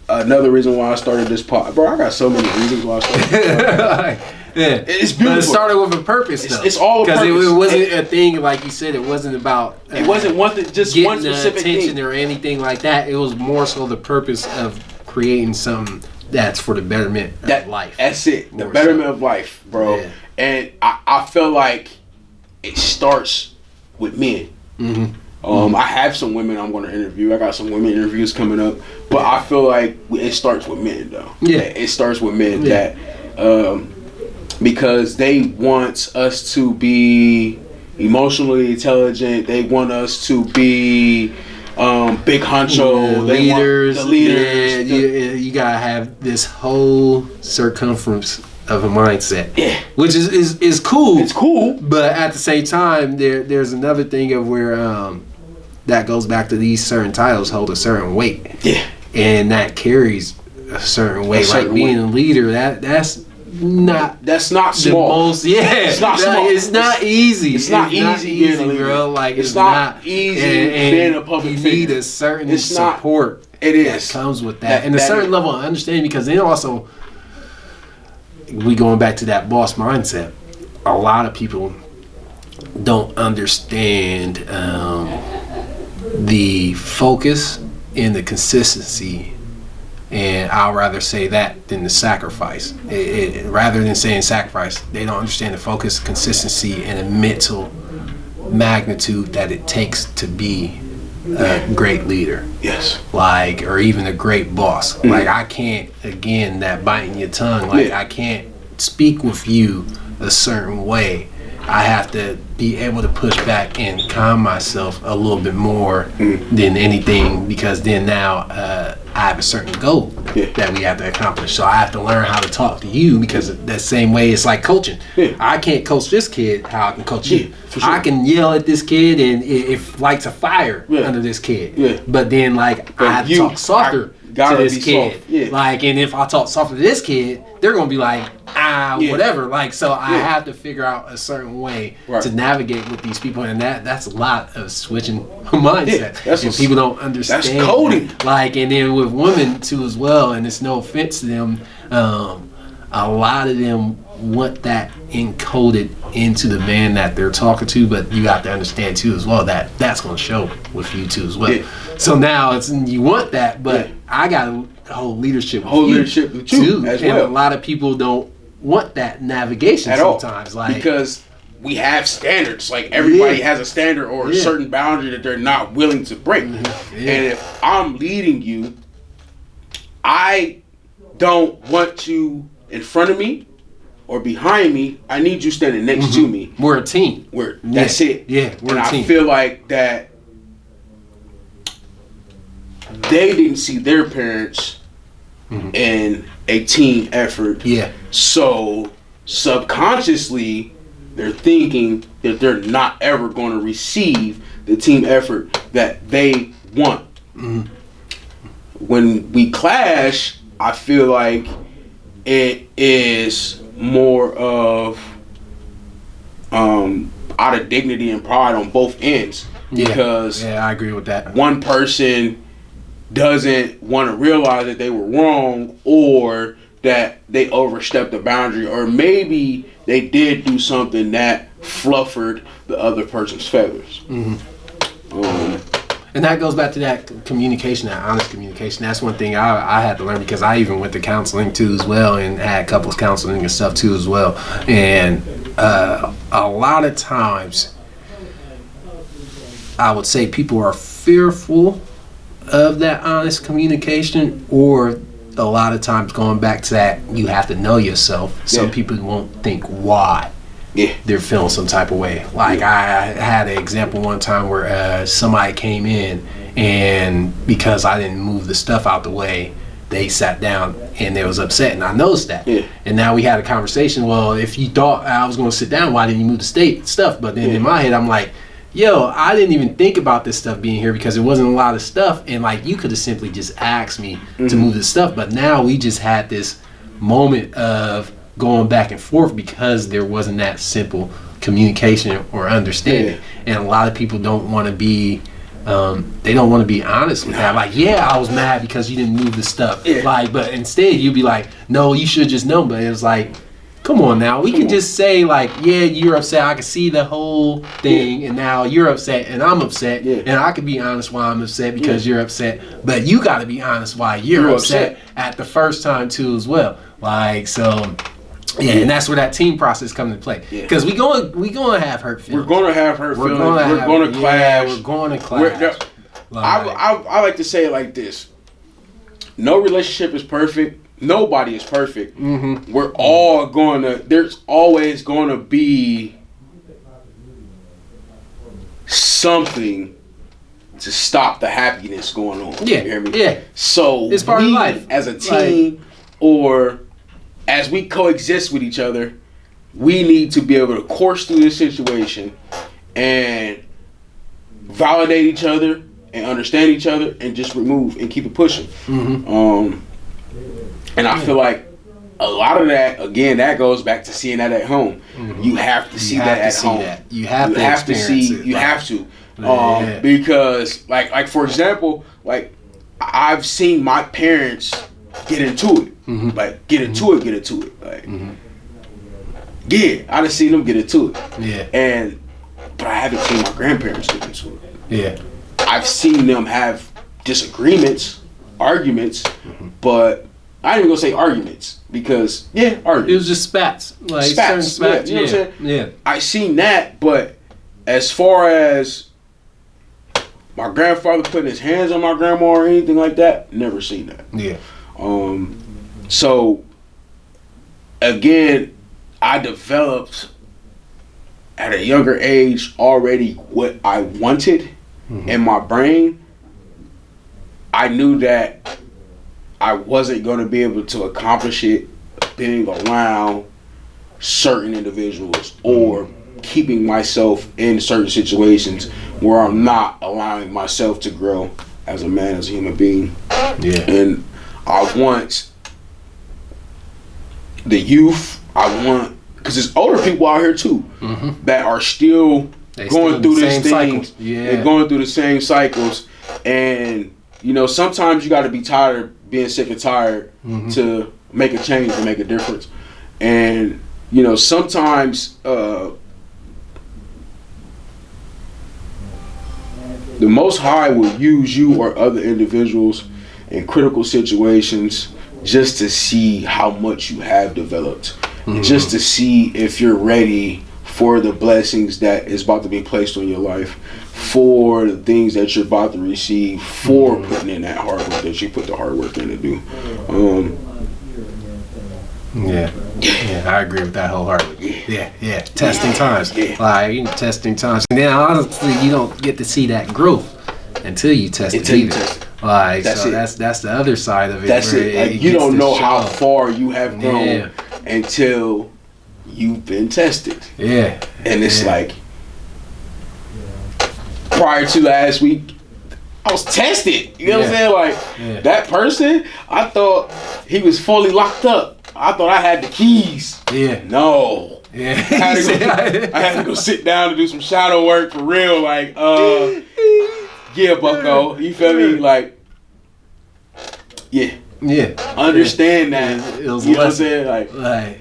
another reason why I started this pod, bro. I got so many reasons why I started this pod. It's beautiful. But it started with a purpose, though. It's all a purpose. Because it wasn't a thing, like you said. It wasn't about. It wasn't one specific attention thing or anything like that. It was more so the purpose of creating something that's for the betterment of life. That's it. The betterment of life, bro. And I feel like it starts with men. I have some women I'm going to interview. I got some women interviews coming up, but I feel like it starts with men, though. It starts with men that because they want us to be emotionally intelligent. They want us to be big honcho. They leaders. Want the leaders. You gotta have this whole circumference of a mindset, which is cool. It's cool, but at the same time, there's another thing of where that goes back to these certain titles hold a certain weight, and that carries a certain weight. Like being a leader, that's not small. It's not small. It's not easy. It's not easy, bro. Like it's not easy being a public figure. You need a certain support. It is that comes with that, and a certain level of understanding. Because then also, we going back to that boss mindset. A lot of people don't understand the focus and the consistency. And I'll rather say that than the sacrifice. Rather than saying sacrifice, they don't understand the focus, consistency, and the mental magnitude that it takes to be a great leader. Like, or even a great boss. Like, I can't, again, that biting your tongue, like, I can't speak with you a certain way. I have to be able to push back and calm myself a little bit more than anything, because then now I have a certain goal that we have to accomplish. So I have to learn how to talk to you, because the same way it's like coaching. I can't coach this kid how I can coach you. Sure. I can yell at this kid and it lights a fire under this kid. But then, like, I have to talk softer to this kid. Yeah. Like, and if I talk soft to this kid, they're gonna be like, whatever. Like, so I have to figure out a certain way to navigate with these people, and that's a lot of switching mindset. Yeah, and people don't understand. That's coding. Like, and then with women too as well. And it's no offense to them. A lot of them want that encoded into the man that they're talking to, but you have to understand too as well that that's going to show with you too as well. Yeah. So now it's you want that, but I got to hold leadership with you too, as well. And a lot of people don't want that navigation at sometimes, like because we have standards. Like everybody has a standard or a certain boundary that they're not willing to break. Mm-hmm. Yeah. And if I'm leading you, I don't want you in front of me or behind me. I need you standing next to me. We're a team. That's it. Yeah, we're a team. I feel like that they didn't see their parents in a team effort. Yeah. So subconsciously, they're thinking that they're not ever going to receive the team effort that they want. Mm-hmm. When we clash, I feel like it is more of out of dignity and pride on both ends. Because I agree with that. One person doesn't want to realize that they were wrong, or that they overstepped the boundary, or maybe they did do something that fluffered the other person's feathers. And that goes back to that communication, that honest communication. That's one thing I had to learn, because I even went to counseling too as well, and had couples counseling and stuff too as well. And a lot of times, I would say people are fearful of that honest communication, or a lot of times going back to that, you have to know yourself. Some people won't think why. They're feeling some type of way. Like I had an example one time where somebody came in, and because I didn't move the stuff out the way, they sat down and they was upset, and I noticed that. And now we had a conversation. Well, if you thought I was going to sit down, why didn't you move the stuff? But then in my head, I'm like, yo, I didn't even think about this stuff being here, because it wasn't a lot of stuff, and like you could have simply just asked me to move the stuff. But now we just had this moment of going back and forth, because there wasn't that simple communication or understanding. And a lot of people don't want to be they don't want to be honest with that. Like, I was mad because you didn't move the stuff. Like, but instead you'd be like, no, you should just know. But it was like, come on now, we can just say like, you're upset, I can see the whole thing, and now you're upset and I'm upset, and I can be honest why I'm upset because you're upset, but you got to be honest why you're upset at the first time too as well. Like, so and that's where that team process comes into play, because we gonna have hurt feelings. We're gonna have hurt feelings. We're gonna clash. We're gonna clash. I like to say it like this: no relationship is perfect. Nobody is perfect. We're all there's always gonna be something to stop the happiness going on. You hear me? So it's part of life. As a team, or as we coexist with each other, we need to be able to course through this situation and validate each other and understand each other, and just remove and keep it pushing. And I feel like a lot of that, again, that goes back to seeing that at home. You have to see that at home. You have to see. You have to. Because, like for example, like I've seen my parents get into it. Like get into it. Like I done seen them get into it. But I haven't seen my grandparents get into it. I've seen them have disagreements, arguments, but I ain't even gonna say arguments, because arguments. It was just spats. Like spats. You know what I'm saying? I seen that, but as far as my grandfather putting his hands on my grandma or anything like that, never seen that. So again, I developed at a younger age already what I wanted in my brain. I knew that I wasn't going to be able to accomplish it being around certain individuals, or keeping myself in certain situations where I'm not allowing myself to grow as a man, as a human being. Yeah. And I want the youth, because there's older people out here too that are still going through this thing. They're going through the same cycles. And, you know, sometimes you got to be tired of being sick and tired to make a change, to make a difference. And, you know, sometimes the Most High will use you or other individuals in critical situations just to see how much you have developed, just to see if you're ready for the blessings that is about to be placed on your life, for the things that you're about to receive, for putting in that hard work that you put the hard work in to do. Yeah, I agree with that wholeheartedly. Yeah. Testing times, like testing times, and then honestly, you don't get to see that growth until you test it either. Like, that's that's the other side of it. That's it. Like, you don't know how far you have grown until you've been tested. Yeah, and it's like prior to last week, I was tested. You know what I'm saying? Like that person, I thought he was fully locked up. I thought I had the keys. Yeah. No. Yeah. I had to go sit down and do some shadow work for real. Like, yeah, bucko. You feel me? Like, yeah. Understand that. It was you know what I'm saying? Like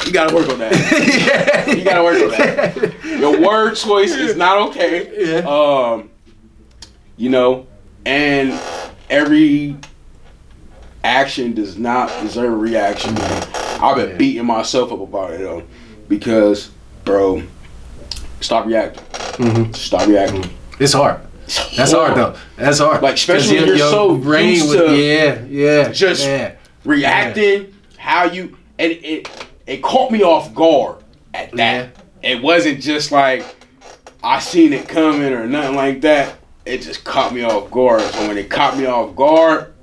you gotta work on that. You gotta work on that. Your word choice is not okay. You know, and every action does not deserve a reaction. I've been beating myself up about it though, because, bro, stop reacting. Stop reacting. It's hard. That's hard though. That's hard. Like, especially when you're so used to just reacting how you, and it caught me off guard at that. It wasn't just like I seen it coming or nothing like that. It just caught me off guard. So when it caught me off guard,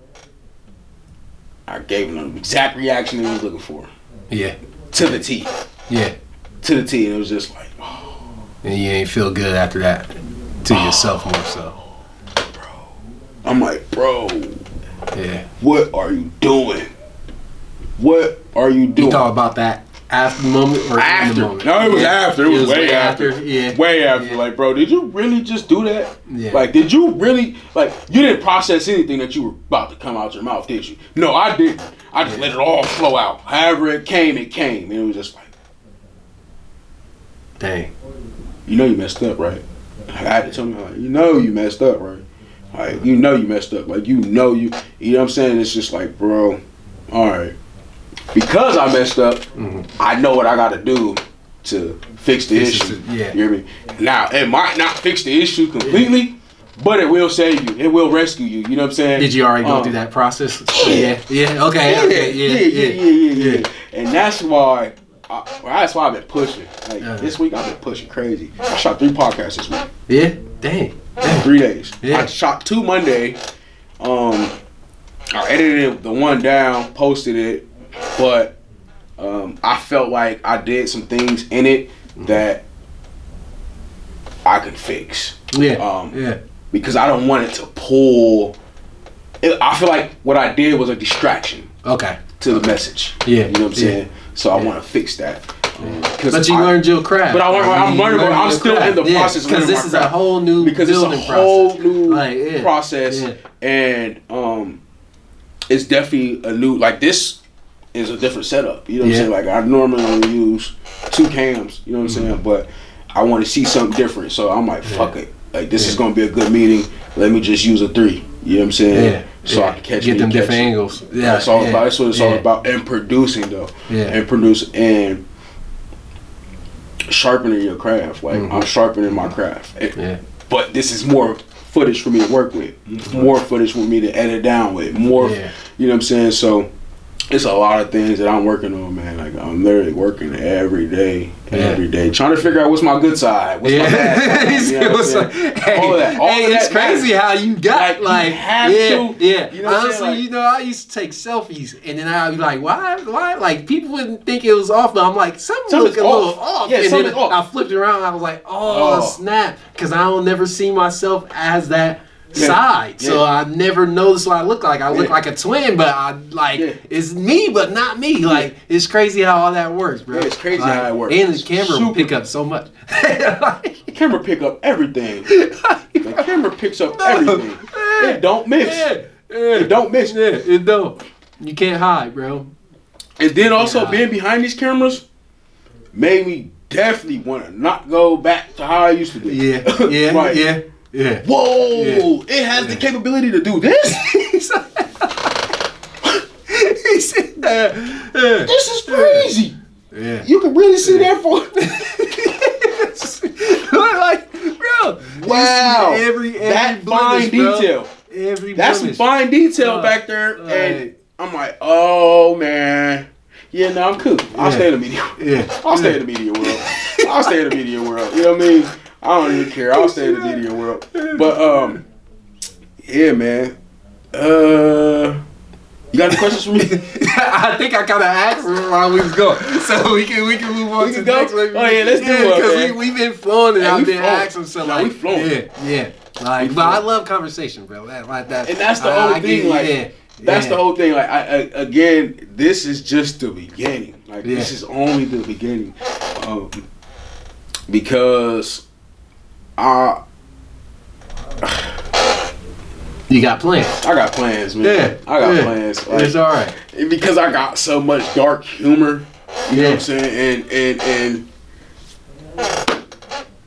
I gave him the exact reaction he was looking for. Yeah. To the T. Yeah. To the T. And it was just like, oh. And you ain't feel good after that. To yourself more so. Bro. I'm like, bro. Yeah. What are you doing? What are you doing? You thought about that after the moment or after? In the moment? No, it was after. It was way after. Yeah. Way after. Yeah. Like, bro, did you really just do that? Yeah. Like, did you really, like, you didn't process anything that you were about to come out your mouth, did you? No, I didn't. I just let it all flow out. However it came, it came. And it was just like, dang. You know you messed up, right? I had to tell me, like, you know you messed up, right? Like, you know you messed up. Like, you know what I'm saying? It's just like, bro, all right. Because I messed up, I know what I got to do to fix the issue. You hear me? Now, it might not fix the issue completely, but it will save you. It will rescue you. You know what I'm saying? Did you already go through that process? Yeah. Okay. Yeah. And that's why I've been pushing. Like, this week I've been pushing crazy. I shot 3 podcasts this week. Yeah? Dang. 3 days. Yeah. I shot 2 Monday. I edited the one down, posted it, but I felt like I did some things in it that I could fix. Because I don't want it to pull. I feel like what I did was a distraction. To the message. You know what I'm saying? So I want to fix that. But you learned your craft. But I'm learning. I'm still in the process of learning my craft. Because this is a whole new process, and it's definitely a new. Like, this is a different setup. You know what I'm saying? Like, I normally only use 2 cams. You know what I'm saying? But I want to see something different. So I'm like, fuck it. Like, this is gonna be a good meeting. Let me just use a 3. You know what I'm saying? So I can get them different angles. That's all about. That's what it's all about. And producing though. And producing and sharpening your craft. Like, I'm sharpening my craft. But this is more footage for me to work with. More footage for me to edit down with. More. You know what I'm saying? So it's a lot of things that I'm working on, man. Like I'm literally working every day, trying to figure out what's my good side, what's my bad side. You know what I'm saying? All of that. It's crazy how you got like you have to. Yeah. You know honestly, like, you know, I used to take selfies, and then I'd be like, why? Like people wouldn't think it was off, but I'm like, something look a little off. Yeah, and then off. I flipped it around, and I was like, oh snap, because I don't never see myself as that. Side, so I never noticed what I look like. I look like a twin, but I it's me, but not me. Like it's crazy how all that works, bro. Yeah, it's crazy how it works. And the camera will pick up so much. The camera pick up everything. The camera picks up everything. It don't miss. It don't miss. Yeah, it don't. You can't hide, bro. And then also being behind these cameras made me definitely want to not go back to how I used to be. Yeah, right. Yeah. Whoa! Yeah. It has the capability to do this. He said that. This is crazy. Yeah. You can really see that for. Like, bro. Wow. Every that blemish, fine detail. That's some fine detail back there, and I'm like, oh man. Yeah, no, I'm cool. I'll stay in the media. Yeah. I'll stay in the media world. I'll stay in the media world. You know what I mean? I don't even care. I'll stay in the media world. But yeah, man. You got any questions for me? I think I kind of asked him while we was going, so we can move on to the next one. Oh yeah, let's do it. Because we've been flowing and I've been asking so like, we flowing. Yeah. Like, but I love conversation, bro. Like that. And that's the whole thing. Like, that's the whole thing. Like, again, this is just the beginning. Like, this is only the beginning, because you got plans. I got plans, man. Yeah, I got plans. Like, it's all right. Because I got so much dark humor. You know what I'm saying? And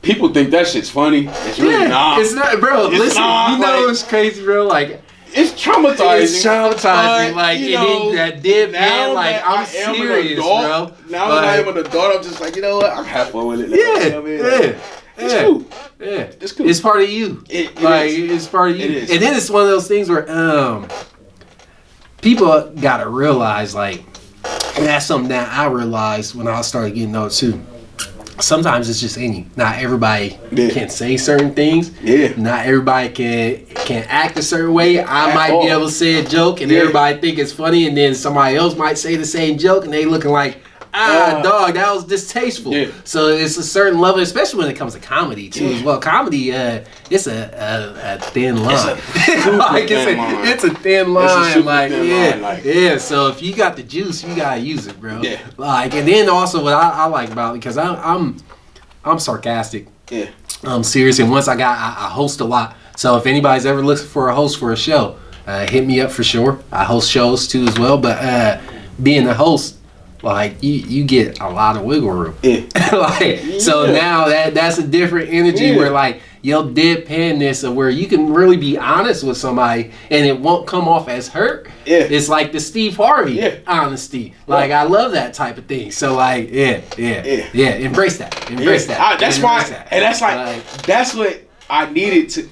people think that shit's funny. It's really not. It's not, bro. Listen, you know it's crazy, bro. Like, it's traumatizing. It's traumatizing. Like, you know, that dip, man. Like, I'm serious, bro. Now that I am an adult, I'm just like, you know what? I'm have fun with it. Now. Yeah, you know what I mean? It's cool. Yeah, it's cool. It's part of you. It's part of you. And then it's one of those things where people gotta realize, like, and that's something that I realized when I started getting older too. Sometimes it's just in you. Not everybody can say certain things. Yeah. Not everybody can act a certain way. I might be able to say a joke and everybody think it's funny, and then somebody else might say the same joke and they looking like, dog, that was distasteful. Yeah. So it's a certain level, especially when it comes to comedy too. Yeah. Well, comedy, it's a thin line. It's a thin line. Like, so if you got the juice, you gotta use it, bro. Yeah. Like, and then also what I like about it, because I'm sarcastic. Yeah. I'm serious, and once I host a lot. So if anybody's ever looking for a host for a show, hit me up for sure. I host shows too as well, but being a host, like you get a lot of wiggle room. Yeah. So now that's a different energy where like your deadpanness of where you can really be honest with somebody and it won't come off as hurt. Yeah. It's like the Steve Harvey honesty. Like I love that type of thing. So like embrace that. Embrace that. That's why and that's like that's what I needed to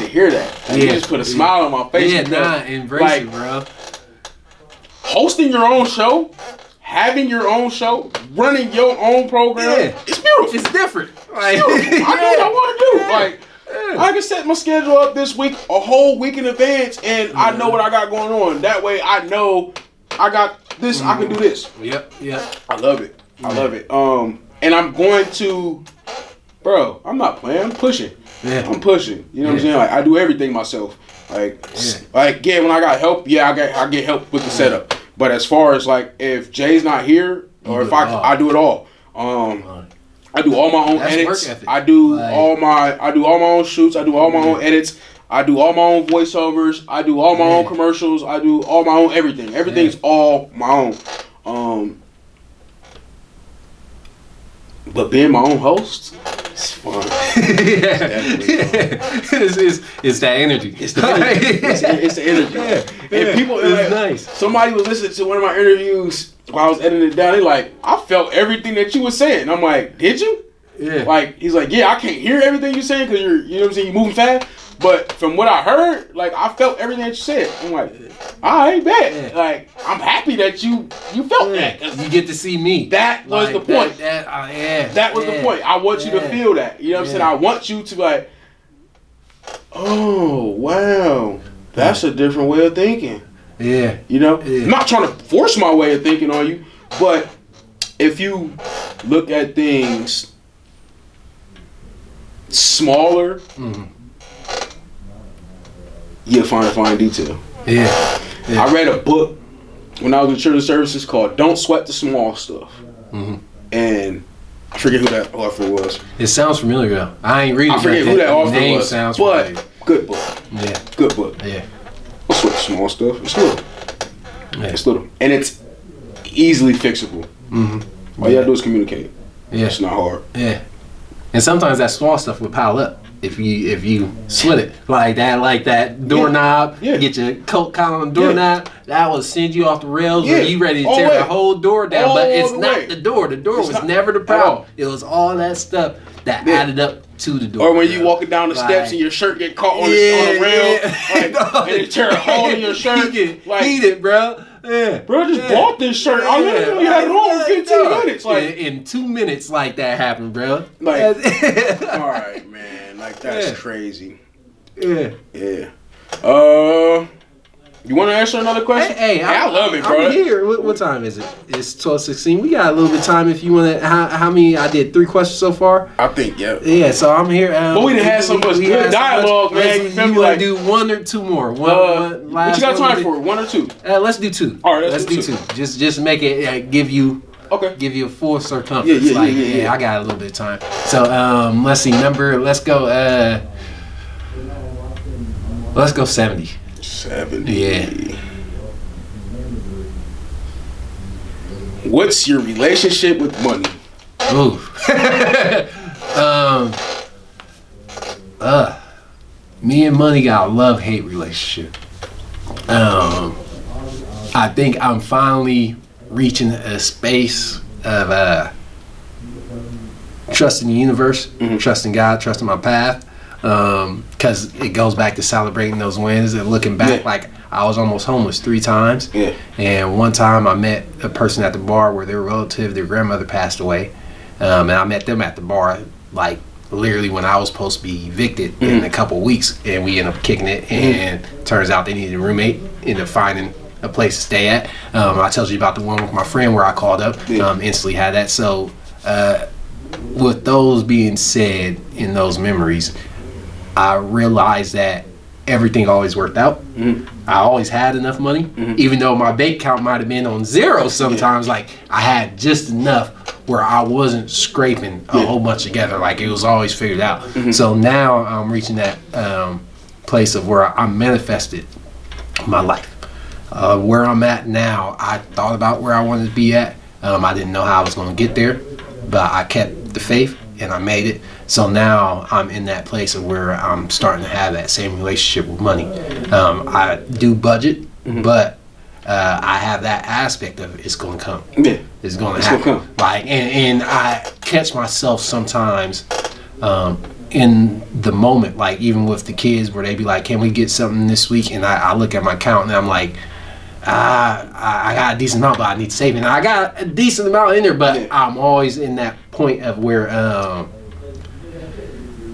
hear that. Like, you just put a smile on my face. Embrace it, bro. Hosting your own show, having your own show, running your own program, it's beautiful. It's different. Like, I do what I want to do. Like, I can set my schedule up this week, a whole week in advance, and I know what I got going on. That way, I know I got this. I can do this. Yep. I love it. I love it. And I'm going to, bro. I'm not playing. I'm pushing. Yeah. I'm pushing. You know what I'm saying? Like, I do everything myself. Like, when I got help, I get help with the setup. But as far as like if Jay's not here or if I do it all. I do all my own edits. I do all my own shoots. I do all my own edits. I do all my own voiceovers. I do all my own commercials. I do all my own everything. Everything's all my own. But being my own host, it's fun. It's that energy. It's the energy. It's the energy. And people, it's nice. Somebody was listening to one of my interviews while I was editing it down. They like, I felt everything that you were saying. I'm like, did you? Yeah. Like, he's like, yeah, I can't hear everything you're saying because you know what I'm saying, you're moving fast. But from what I heard, like, I felt everything that you said. I'm like, all right, bet. Yeah. Like, I'm happy that you felt that. You get to see me. That was the point. That was the point. I want you to feel that. You know what I'm saying? I want you to be like, oh, wow. That's a different way of thinking. Yeah. You know? I'm not trying to force my way of thinking on you, but if you look at things smaller, you'll find a fine detail. Yeah. I read a book when I was in children's services called "Don't Sweat the Small Stuff," and I forget who that author was. It sounds familiar though. I ain't reading. I forget who that author name was. Sounds but familiar. Good book. Yeah. Good book. Yeah. Don't sweat the small stuff. It's little. Yeah. It's little, and it's easily fixable. All you gotta do is communicate. Yeah. It's not hard. Yeah. And sometimes that small stuff would pile up if you sweat it like that doorknob. Yeah. Get your coat collar on the doorknob. That will send you off the rails. Or you ready to tear the whole door down. But it's not the door. The door was never the problem. It was all that stuff that added up to the door. Or when you walking down the steps and your shirt get caught on the rail, and it tear a hole in your shirt. Heat it, bro. Yeah. Bro, I just bought this shirt. I literally had it on for 15 minutes. Like in 2 minutes, like that happened, bro. Like, all right, man. Like that's crazy. Yeah. Yeah. You want to answer another question? Hey, I love it, bro. I'm here. What time is it? It's 12:16. We got a little bit of time if you want to. How many? I did 3 questions so far. I think, yeah. Yeah, so I'm here. But we done had so much good dialogue, man. You feel me? Want to do 1 or 2 more? One last. What you got time for? 1 or 2? Let's do 2. All right, let's do 2. Just make it give you. Okay. Give you a full circumference. Yeah. I got a little bit of time. So let's see. Let's go. Let's go 70. 70. Yeah. What's your relationship with money? Ooh. Me and money got a love-hate relationship. I think I'm finally reaching a space of trusting the universe, trusting God, trusting my path. Because it goes back to celebrating those wins and looking back. Like I was almost homeless 3 times. Yeah. And one time I met a person at the bar where their relative, their grandmother passed away. And I met them at the bar, like literally when I was supposed to be evicted in a couple of weeks. And we ended up kicking it. And turns out they needed a roommate. Ended up finding a place to stay at. I told you about the one with my friend where I called up. Instantly had that. So with those being said, in those memories, I realized that everything always worked out. I always had enough money, even though my bank account might have been on 0 sometimes. Like I had just enough where I wasn't scraping a whole bunch together. Like it was always figured out. So now I'm reaching that place of where I manifested my life. Where I'm at now, I thought about where I wanted to be at. I didn't know how I was going to get there, but I kept the faith and I made it. So now I'm in that place of where I'm starting to have that same relationship with money. I do budget, but I have that aspect of it's going to come. Yeah, it's going to happen. Come. Like, and I catch myself sometimes in the moment, like even with the kids, where they be like, "Can we get something this week?" And I look at my account and I'm like, I got a decent amount, but I need to save it. And I got a decent amount in there, but I'm always in that point of where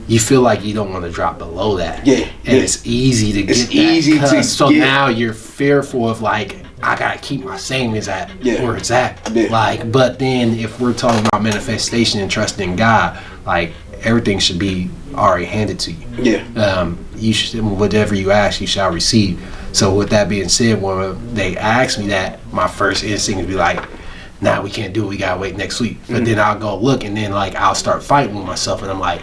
you feel like you don't want to drop below that. Yeah. And it's easy to get that. So now you're fearful of like, I gotta keep my savings at where it's at. Yeah. Like, but then if we're talking about manifestation and trusting God, like everything should be already handed to you. Yeah. You should, whatever you ask, you shall receive. So with that being said, when they ask me that, my first instinct is be like, nah, we can't do it, we gotta wait next week. But then I'll go look, and then like I'll start fighting with myself, and I'm like,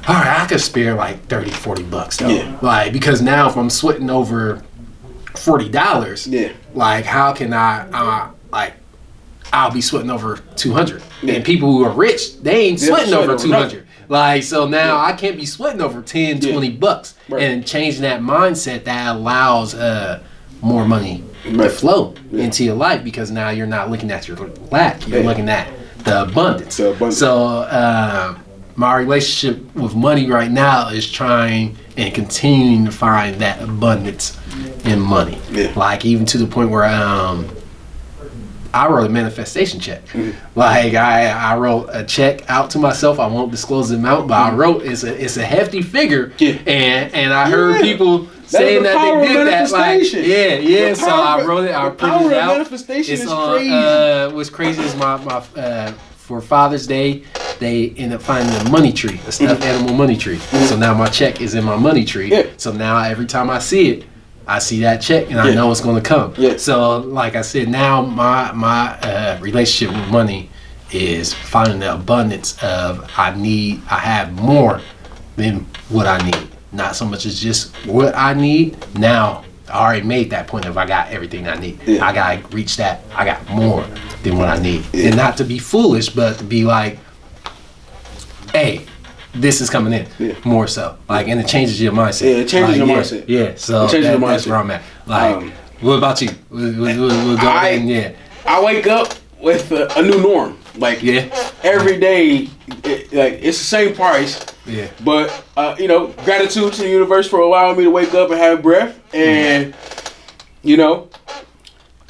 all right, I could spare like $30-$40 though. Yeah. Like, because now if I'm sweating over $40, like how can I like I'll be sweating over $200. And people who are rich, they ain't sweating over $200. Like, so now I can't be sweating over $10-$20. Right. And changing that mindset that allows more money to flow into your life, because now you're not looking at your lack, you're looking at the abundance. So my relationship with money right now is trying and continuing to find that abundance in money. Yeah. Like even to the point where I wrote a manifestation check. Mm-hmm. Like I wrote a check out to myself. I won't disclose the amount, but I wrote it's a hefty figure. Yeah. And I heard people saying that they did that. Like so I wrote it. I printed it out. Manifestation is crazy. What's crazy is my for Father's Day, they end up finding a money tree, a stuffed animal money tree. So now my check is in my money tree. Yeah. So now every time I see it, I see that check and I know it's going to come. Yeah. So like I said, now my relationship with money is finding the abundance of I have more than what I need. Not so much as just what I need. Now I already made that point of I got everything I need. Yeah. I got to reach that. I got more than what I need. Yeah. And not to be foolish, but to be like, hey, this is coming in more so. Like, and it changes your mindset. Yeah, it changes your mindset. Yeah, so that's where I'm at. Like, what about you? We'll go I wake up with a new norm. Like, every day, it's the same price. Yeah. But, gratitude to the universe for allowing me to wake up and have breath. And,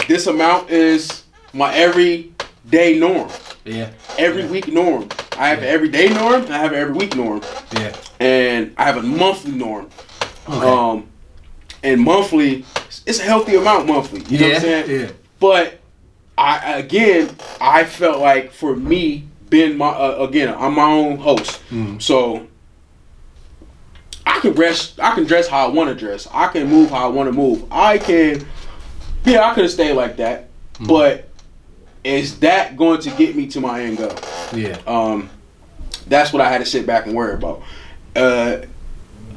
this amount is my everyday norm. Yeah. Every week norm. I have an everyday norm and I have an every week norm. Yeah. And I have a monthly norm. Okay. And monthly, it's a healthy amount monthly. You know what I'm saying? Yeah. But I felt like for me, being I'm my own host. Mm. So I can dress how I want to dress. I can move how I want to move. I could have stayed like that. Mm. But is that going to get me to my end goal? Yeah. That's what I had to sit back and worry about.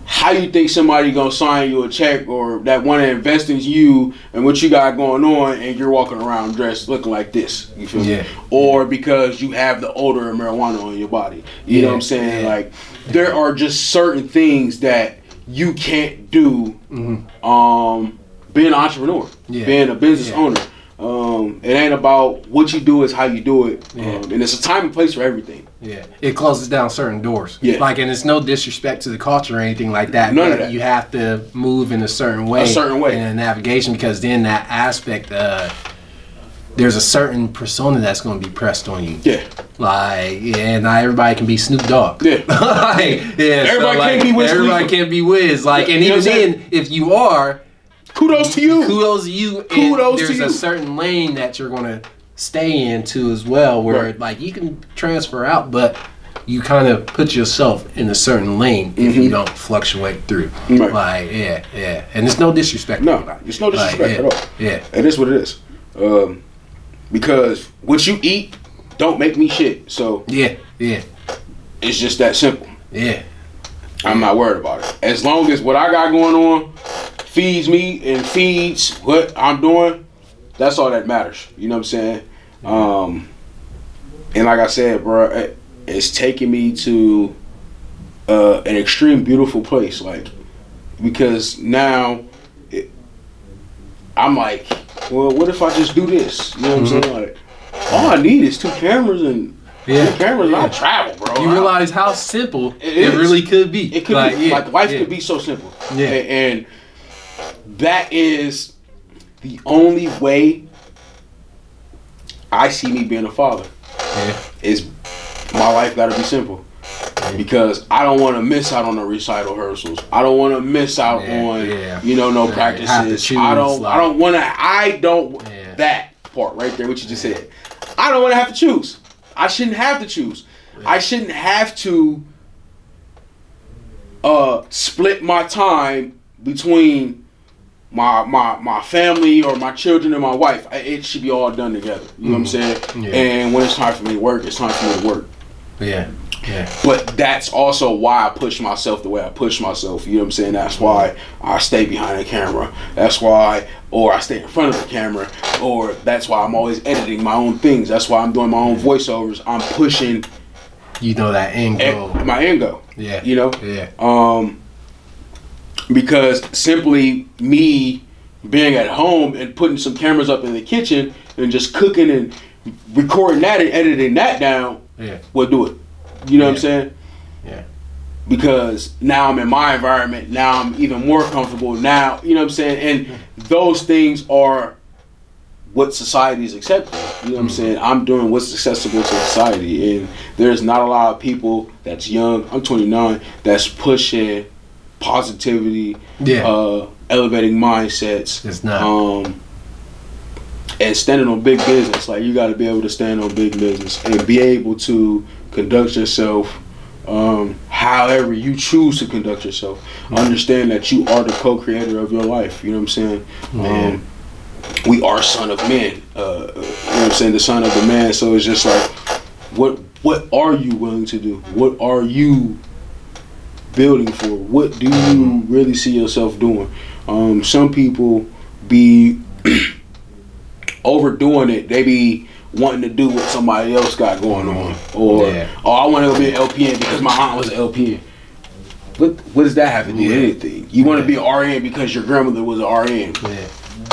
How you think somebody gonna sign you a check or that want to invest in you and what you got going on, and you're walking around dressed looking like this? You feel me? Or because you have the odor of marijuana on your body. You know what I'm saying? Yeah. Like there are just certain things that you can't do. Mm-hmm. Being an entrepreneur, being a business owner. It ain't about what you do, it's how you do it. And it's a time and place for everything. Yeah. It closes down certain doors. Yeah. Like, and it's no disrespect to the culture or anything like that. None of that. You have to move in a certain way. In a navigation, because then that aspect, there's a certain persona that's going to be pressed on you. Yeah. Like, not everybody can be Snoop Dogg. Yeah. Everybody can't be Wiz. Everybody can't be Wiz. Like, and even then, if you are, kudos to you. There's a certain lane that you're going to stay into as well, where like you can transfer out, but you kind of put yourself in a certain lane if you don't fluctuate through. Right. Like, and it's no disrespect. No, it's no disrespect at all. Yeah, it is what it is. Because what you eat don't make me shit. So it's just that simple. Yeah, I'm not worried about it. As long as what I got going on feeds me and feeds what I'm doing, that's all that matters. You know what I'm saying? And like I said, bro, it's taking me to an extreme beautiful place. Like, because now I'm like, well, what if I just do this? You know what I'm saying? Like, all I need is 2 cameras and cameras, and I travel, bro. You realize how simple it really could be. It could be. Like life could be so simple. Yeah. And that is the only way I see me being a father. Is my life got to be simple. Because I don't want to miss out on the recital rehearsals. I don't want to miss out on no practices. I don't that part right there, what you just said. I don't want to have to choose. I shouldn't have to choose. I shouldn't have to split my time between my family or my children and my wife. It should be all done together. You know what I'm saying? Yeah. And when it's time for me to work, it's time for me to work. Yeah. Yeah. But that's also why I push myself the way I push myself. You know what I'm saying? That's why I stay behind the camera. That's why, or I stay in front of the camera, or that's why I'm always editing my own things. That's why I'm doing my own voiceovers. I'm pushing. That end goal. My end goal. Yeah. Yeah. Because simply me being at home and putting some cameras up in the kitchen and just cooking and recording that and editing that down will do it. You know what I'm saying? Yeah. Because now I'm in my environment. Now I'm even more comfortable. Now, you know what I'm saying? And those things are what society is accepting. You know what I'm saying? I'm doing what's accessible to society. And there's not a lot of people that's young. I'm 29. That's pushing positivity, elevating mindsets. It's not. And standing on big business. Like, you got to be able to stand on big business and be able to conduct yourself however you choose to conduct yourself. Understand that you are the co-creator of your life. You know what I'm saying? And we are son of men. You know what I'm saying? The son of the man. So it's just like, what are you willing to do? What are you building for? What do you really see yourself doing? Some people be overdoing it. They be wanting to do what somebody else got going on, or I want to be an LPN because my aunt was an LPN. What does that have to do with anything? You want to be an RN because your grandmother was an RN.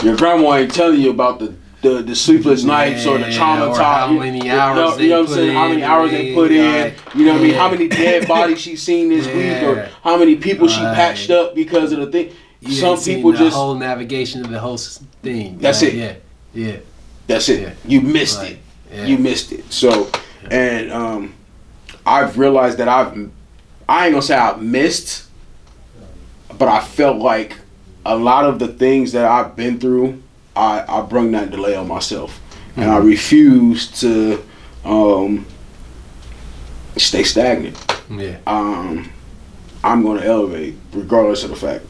Your grandma ain't telling you about the sleepless nights or the trauma or time. How many hours you know what I'm saying? How many hours they put in. You know what I mean? How many dead bodies she's seen this week, or how many people she patched up because of the thing. Some people the just whole navigation of the whole thing. That's it. Yeah. That's it. Yeah. You missed it. Yeah. You missed it. So, and I've realized that I ain't gonna say I've missed, but I felt like a lot of the things that I've been through, I brung that delay on myself, and I refuse to stay stagnant. Yeah. I'm gonna elevate regardless of the fact.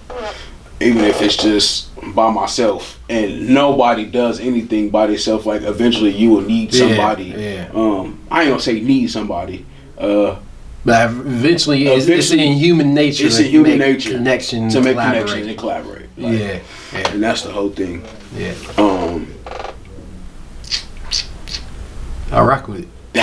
Even if it's just by myself, and nobody does anything by themselves. Like, eventually you will need somebody. I ain't gonna say need somebody. But eventually it's in human nature. It's in human nature connection to make connections and collaborate. Like, and that's the whole thing. I rock with it. I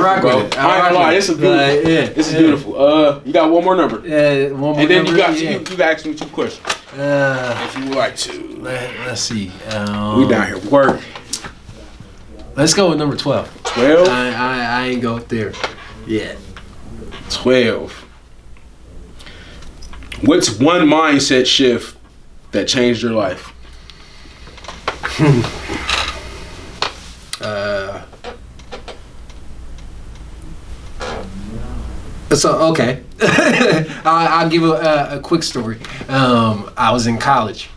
rock with it. I ain't gonna lie, this is beautiful. This is beautiful. You got one more number. One more and then number, you got ask me 2 questions. If you would like to. Let's see. We down here work. Let's go with number 12. 12? I ain't go up there. 12. What's one mindset shift that changed your life? So, okay. I'll give a quick story. I was in college,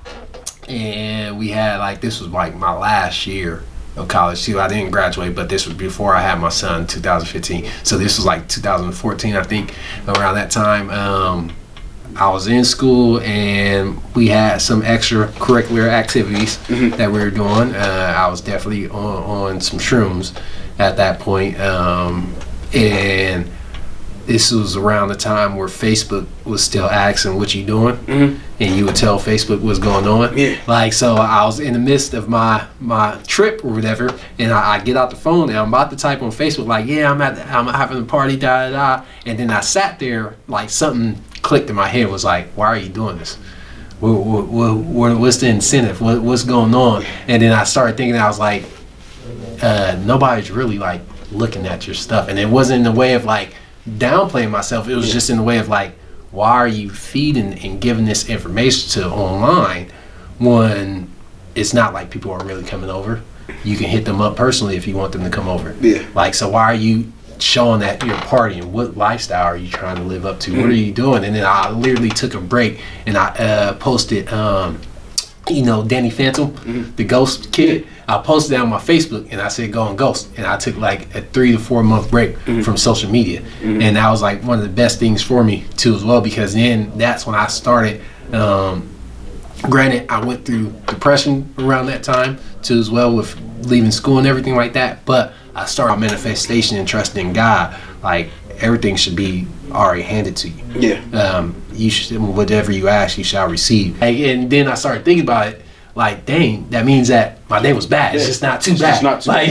and we had, this was my last year of college too. I didn't graduate, but this was before I had my son, 2015. So this was 2014, I think, around that time. I was in school, and we had some extracurricular activities that we were doing. I was definitely on some shrooms at that point, and this was around the time where Facebook was still asking what you doing, and you would tell Facebook what's going on. So I was in the midst of my trip or whatever, and I get out the phone and I'm about to type on Facebook I'm having a party, and then I sat there, something clicked in my head, was why are you doing this? What's the incentive? What's going on? And then I started thinking, I was like, nobody's really looking at your stuff, and it wasn't in the way of downplaying myself. It was just in the way of why are you feeding and giving this information to online when it's not like people are really coming over? You can hit them up personally if you want them to come over. So why are you showing that you're partying? What lifestyle are you trying to live up to? What are you doing? And then I literally took a break and I posted Danny Phantom, the Ghost Kid. I posted that on my Facebook and I said go on Ghost, and I took a 3 to 4 month break from social media, and that was one of the best things for me too as well, because then that's when I started. Granted, I went through depression around that time too as well, with leaving school and everything like that, but I started manifestation and trusting in God. Everything should be already handed to you. You should, whatever you ask, you shall receive. And then I started thinking about it. Dang, that means that my day was bad. It's just not too bad.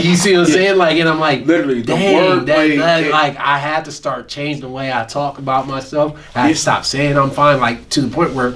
You see what I'm saying? And I'm literally, dang, I had to start changing the way I talk about myself. I had to stop saying I'm fine, to the point where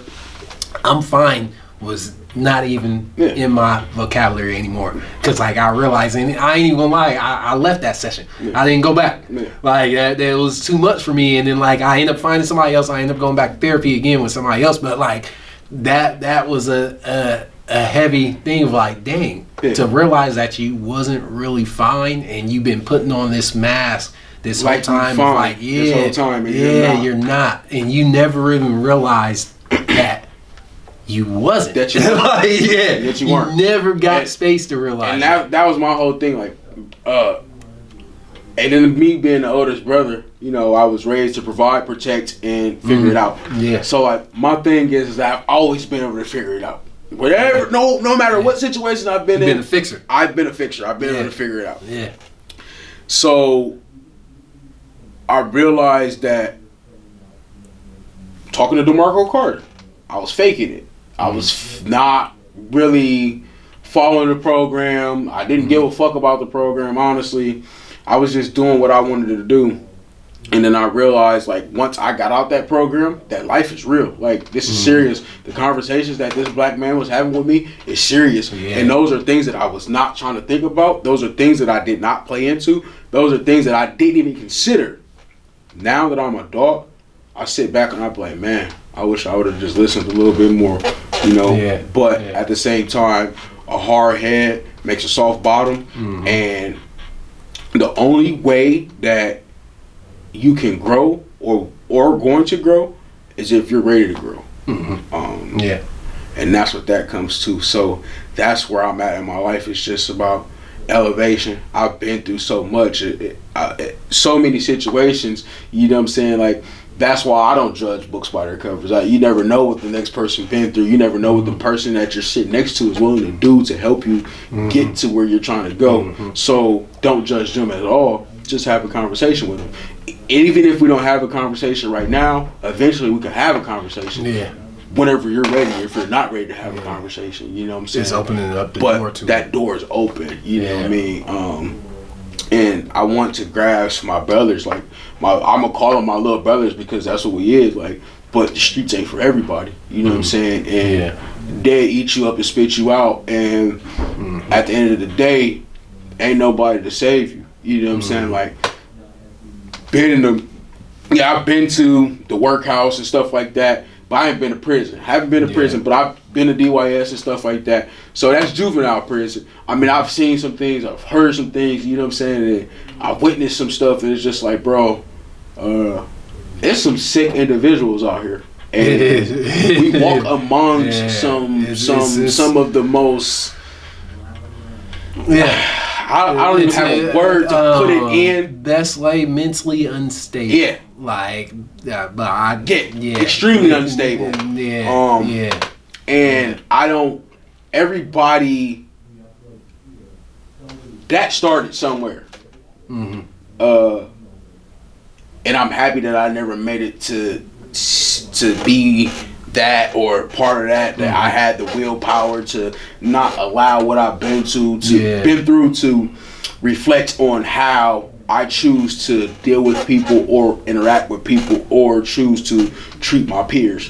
I'm fine was not even in my vocabulary anymore. Cause like I realized, and I ain't even gonna lie, I left that session. I didn't go back. Like that was too much for me. And then like I ended up finding somebody else. I ended up going back to therapy again with somebody else. But like that was a heavy thing of like, dang, to realize that you wasn't really fine and you've been putting on this mask this whole time. Like, this whole time, and you're not, and you never even realized that. You wasn't. That you weren't. That you weren't. You never got space to realize. And that was my whole thing. Like, and then me being the oldest brother, you know, I was raised to provide, protect, and figure it out. Yeah. So like, my thing is that I've always been able to figure it out. Whatever, no matter what situation I've been in. Been a fixer. I've been a fixer. I've been able to figure it out. Yeah. So I realized that talking to DeMarco Carter, I was faking it. I was not really following the program. I didn't give a fuck about the program, honestly. I was just doing what I wanted to do. And then I realized, like, once I got out that program, that life is real. Like, this is serious. The conversations that this black man was having with me is serious. Yeah. And those are things that I was not trying to think about. Those are things that I did not play into. Those are things that I didn't even consider. Now that I'm an adult, I sit back and I'm like, man, I wish I would have just listened a little bit more, you know. But at the same time, a hard head makes a soft bottom. And the only way that you can grow or going to grow is if you're ready to grow. And that's what that comes to. So that's where I'm at in my life. It's just about elevation. I've been through so much, so many situations, you know what I'm saying? Like, that's why I don't judge books by their covers. You never know what the next person been through. You never know what the person that you're sitting next to is willing to do to help you get to where you're trying to go. So don't judge them at all. Just have a conversation with them. Even if we don't have a conversation right now, eventually we can have a conversation. Whenever you're ready, if you're not ready to have a conversation, you know what I'm saying? It's opening up the door to that door is open, you know what I mean? And I want to grasp my brothers, like I'm gonna call them my little brothers because that's what we is, like. But the streets ain't for everybody, you know what I'm saying? And they eat you up and spit you out, and at the end of the day, ain't nobody to save you. You know what I'm saying? Like, I've been to the workhouse and stuff like that, but I ain't been to prison. Haven't been to prison, but I've been to DYS and stuff like that. So that's juvenile prison. I mean, I've seen some things, I've heard some things, you know what I'm saying? And I've witnessed some stuff, and it's just like, bro, there's some sick individuals out here. And it is. We walk amongst some of the most... I don't even have a word to put it in. That's like mentally unstable. Yeah. Like, but I get extremely unstable. And I don't. Everybody that started somewhere. And I'm happy that I never made it to be that or part of that I had the willpower to not allow what I've been been through to reflect on how I choose to deal with people or interact with people or choose to treat my peers.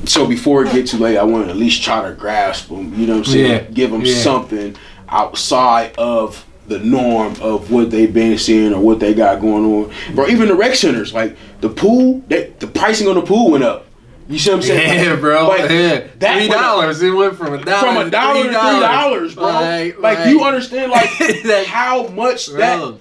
So before it gets too late, I want to at least try to grasp them, you know what I'm saying? Give them something outside of the norm of what they've been seeing or what they got going on. Bro, even the rec centers, like the pool, the pricing on the pool went up. You see what I'm saying? Yeah, bro. Like, $3. It went from $1 to $3, bro. Like you understand, like how much bro,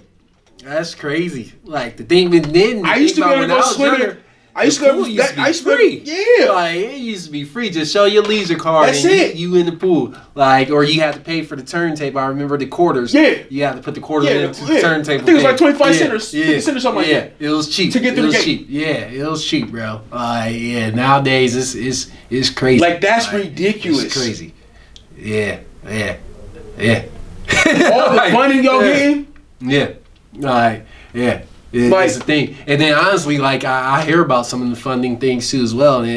that's crazy. Like the thing, but then I used to be able to go swimming. I used to be free. Yeah, like it used to be free. Just show your leisure card. That's it. You in the pool, like, or you had to pay for the turntable. I remember the quarters. Yeah, you had to put the quarters into the turntable. I think it was like 25 cents or 50 cents or something like that. It was cheap to get through the gate. Cheap. Yeah, it was cheap, bro. Nowadays it's crazy. Like that's ridiculous. It's crazy. Yeah. All the funding y'all getting. Yeah. It's the thing. And then honestly, like I hear about some of the funding things too as well, and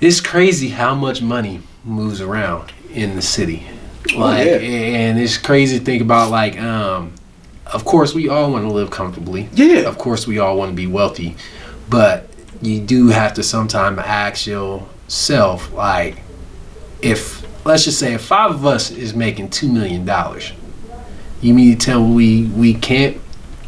it's crazy how much money moves around in the city. Like, and it's crazy to think about, like, of course we all want to live comfortably. Yeah. Of course we all want to be wealthy, but you do have to sometimes ask yourself, like, let's just say if 5 of us is making $2 million, you mean to tell we can't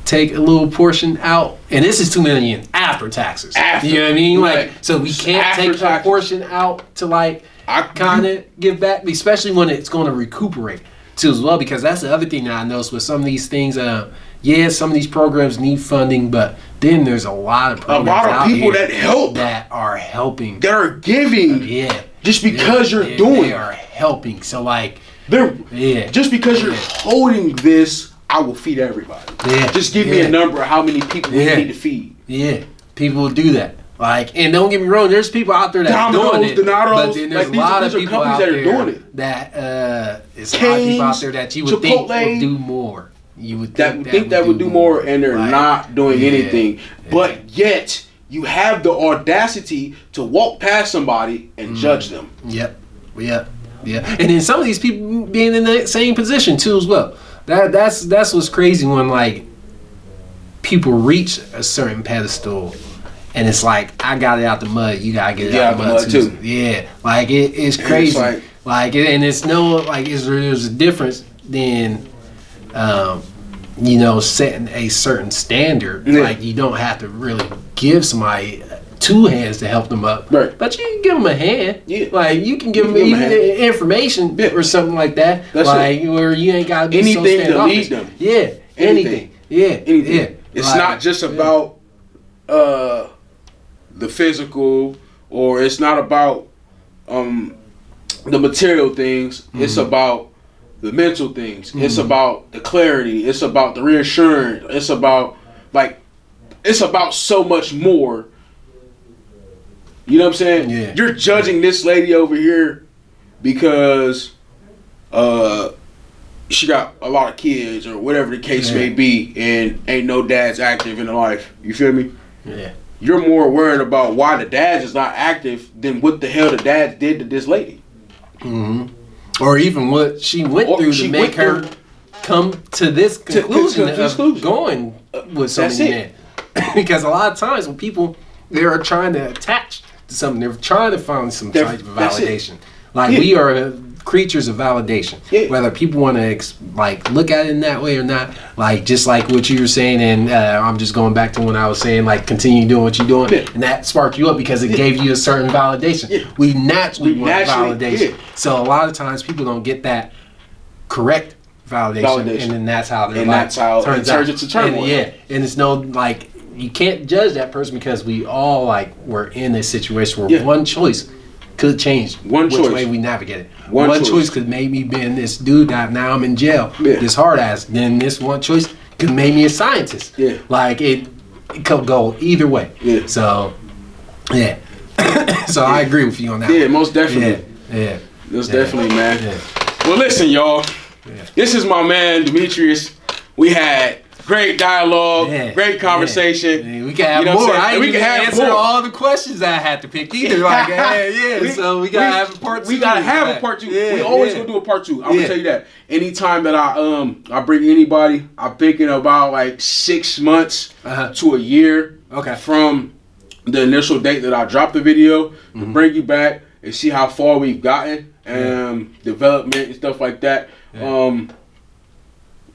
take a little portion out? And this is $2 million after taxes. You know what I mean? Like, so we can't take a portion out to like kind of give back, especially when it's going to recuperate too as well. Because that's the other thing that I noticed with some of these things. Some of these programs need funding, but then there's a lot of programs out people here that help, that are helping, that are giving. Just because you're doing, they are helping. So like, just because you're holding this, I will feed everybody. Just give me a number of how many people we need to feed. People will do that. Like, and don't get me wrong, there's people out there that are doing it. But then there's a lot of people out there that it's a lot of people out there that you would think would do more. You would think that would do more, and they're not doing anything. But yet, you have the audacity to walk past somebody and judge them. Yep. And then some of these people being in the same position too as well. That's what's crazy when like people reach a certain pedestal, and it's like, I got it out the mud, you gotta get it out the mud too. Yeah, like it's crazy. It's like and it's no like there's a difference than setting a certain standard. Like, you don't have to really give somebody 2 hands to help them up, but you can give them a hand. Like, you can give them even information or something like that. Where you ain't got to be anything so to lead them. Anything. It's not just about the physical, or it's not about the material things. It's about the mental things. It's about the clarity. It's about the reassurance. It's about so much more. You know what I'm saying? You're judging this lady over here because she got a lot of kids or whatever the case may be, and ain't no dads active in her life. You feel me? You're more worried about why the dad is not active than what the hell the dad did to this lady. Or even what she went through to make her come to this conclusion of going with something man. Because a lot of times when people, they're trying to attach to something, they're trying to find some type of validation. Like, we are creatures of validation. Whether people want to look at it in that way or not. Like, just like what you were saying, and I'm just going back to when I was saying, like, continue doing what you're doing, and that sparked you up because it gave you a certain validation. We naturally want validation. So a lot of times people don't get that correct validation. And then that's how their life turns into turmoil. And it's no, like, you can't judge that person because we all, like, were in a situation where one choice could change which way we navigate it. One choice could make me being this dude that now I'm in jail, this hard ass. Then this one choice could make me a scientist. Like, it could go either way. So, so I agree with you on that. Most definitely. Most definitely, man. Well, listen, y'all. This is my man Demetreus. We had great dialogue, great conversation. We can have more. We can answer all the questions I had to pick either. Like, so we gotta have a part 2. We gotta have a part 2. We always gonna do a part 2. I'm gonna tell you that. Anytime that I bring anybody, I'm thinking about like 6 months to a year from the initial date that I dropped the video to bring you back and see how far we've gotten, development and stuff like that.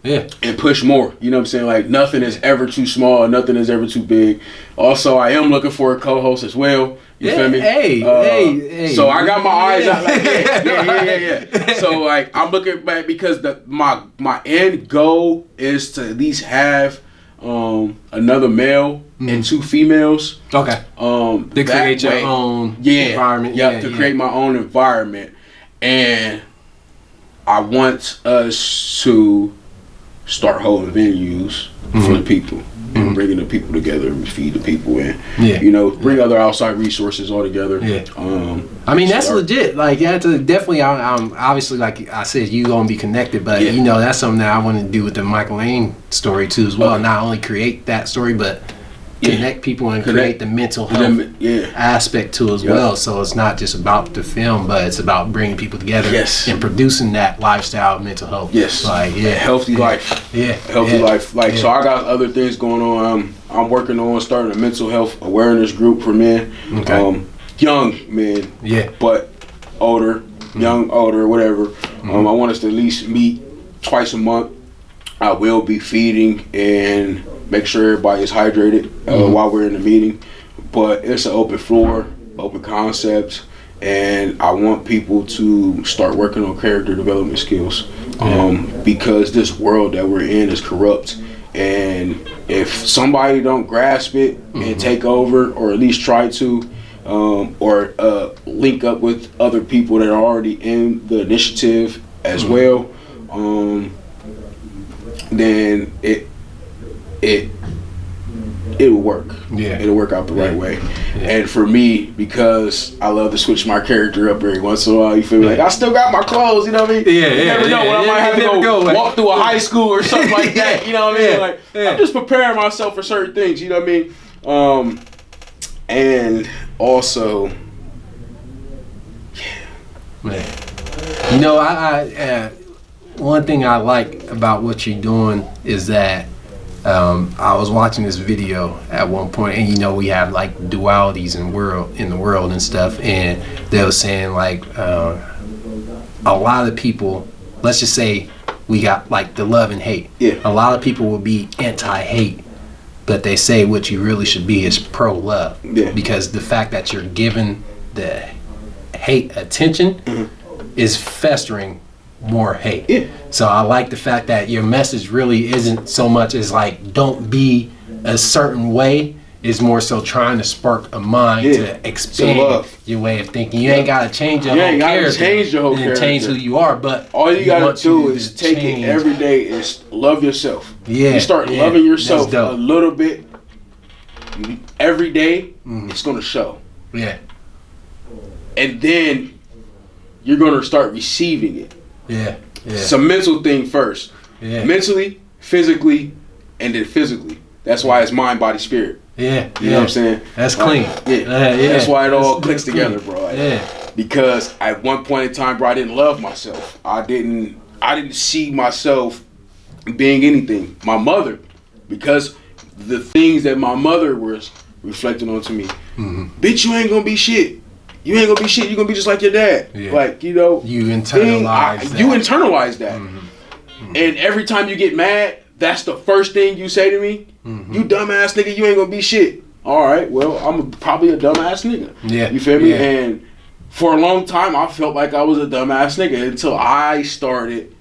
And push more. You know what I'm saying? Like, nothing is ever too small, nothing is ever too big. Also, I am looking for a co-host as well. You feel me? Hey. So I got my eyes out. Like, So like, I'm looking back because my end goal is to at least have another male and 2 females. To create your own environment. To create my own environment. And I want us to start holding venues for the people, and bringing the people together and feed the people, and bring other outside resources all together. I mean, that's legit. Like, definitely. I'm obviously, like I said, you gonna be connected, but that's something that I want to do with the Michael Lane story too as well. Not only create that story, but connect people and create the mental health aspect to as well. So it's not just about the film, but it's about bringing people together and producing that lifestyle of mental health. Healthy life. Healthy life. Like so, I got other things going on. I'm working on starting a mental health awareness group for men. Young men, but older, young, older, whatever. I want us to at least meet twice a month. I will be feeding and make sure everybody is hydrated while we're in the meeting. But it's an open floor, open concept, and I want people to start working on character development skills because this world that we're in is corrupt. And if somebody don't grasp it and take over, or at least try to, or link up with other people that are already in the initiative as well, then it will work. It'll work out the right way. And for me, because I love to switch my character up every once in a while, you feel me? Like I still got my clothes, you know what I mean? You never know when I might have to go walk through a high school or something like that. You know what I mean? Like I'm just preparing myself for certain things. You know what I mean? And also, man, you know, I one thing I like about what you're doing is that I was watching this video at one point, and you know, we have like dualities in the world and stuff, and they were saying like a lot of people, let's just say we got like the love and hate. A lot of people will be anti-hate, but they say what you really should be is pro-love, because the fact that you're giving the hate attention is festering more hate. So I like the fact that your message really isn't so much as like don't be a certain way. It's more so trying to spark a mind to expand your way of thinking. You ain't gotta change your whole character and change who you are, but all you gotta do is take it every day is love yourself. You start loving yourself a little bit every day, it's gonna show. And then you're gonna start receiving it. It's a mental thing first. Mentally, physically, and then physically. That's why it's mind, body, spirit. You know what I'm saying? That's clean. That's why it all clicks together, bro. Like, because at one point in time, bro, I didn't love myself. I didn't see myself being anything. My mother, because the things that my mother was reflecting onto me. Bitch, you ain't gonna be shit. You ain't gonna be shit. You gonna be just like your dad. Like, you know, you internalize that. You internalize that. And every time you get mad, that's the first thing you say to me. You dumbass nigga, you ain't gonna be shit. All right, well, I'm probably a dumbass nigga. You feel me? And for a long time, I felt like I was a dumbass nigga until I started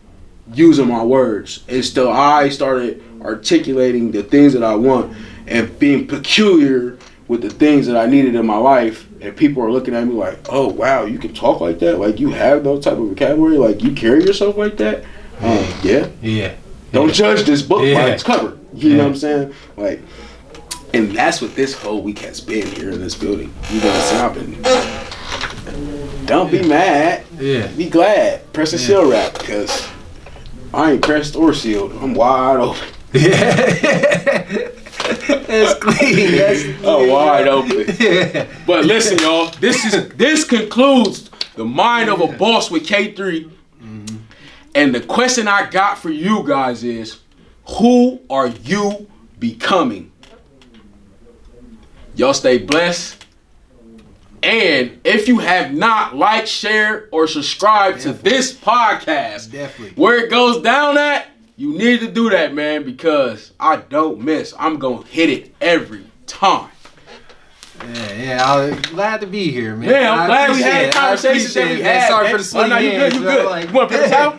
using my words. Until I started articulating the things that I want and being peculiar with the things that I needed in my life. And people are looking at me like, oh, wow, you can talk like that? Like, you have those type of vocabulary? Like, you carry yourself like that? Don't judge this book by its cover. You know what I'm saying? Like, and that's what this whole week has been here in this building. You know what I'm saying? Don't be mad. Be glad. Press the seal wrap, because I ain't pressed or sealed. I'm wide open. That's clean. Oh, wide open. But listen, y'all. This concludes the Mind of a Boss with K3. And the question I got for you guys is, who are you becoming? Y'all stay blessed. And if you have not liked, shared, or subscribed to this podcast, where it goes down at, you need to do that, man, because I don't miss. I'm going to hit it every time. I'm glad to be here, man. I'm glad we had the conversation that we had. Sorry for the sweaty hands. You good. You want to put this out?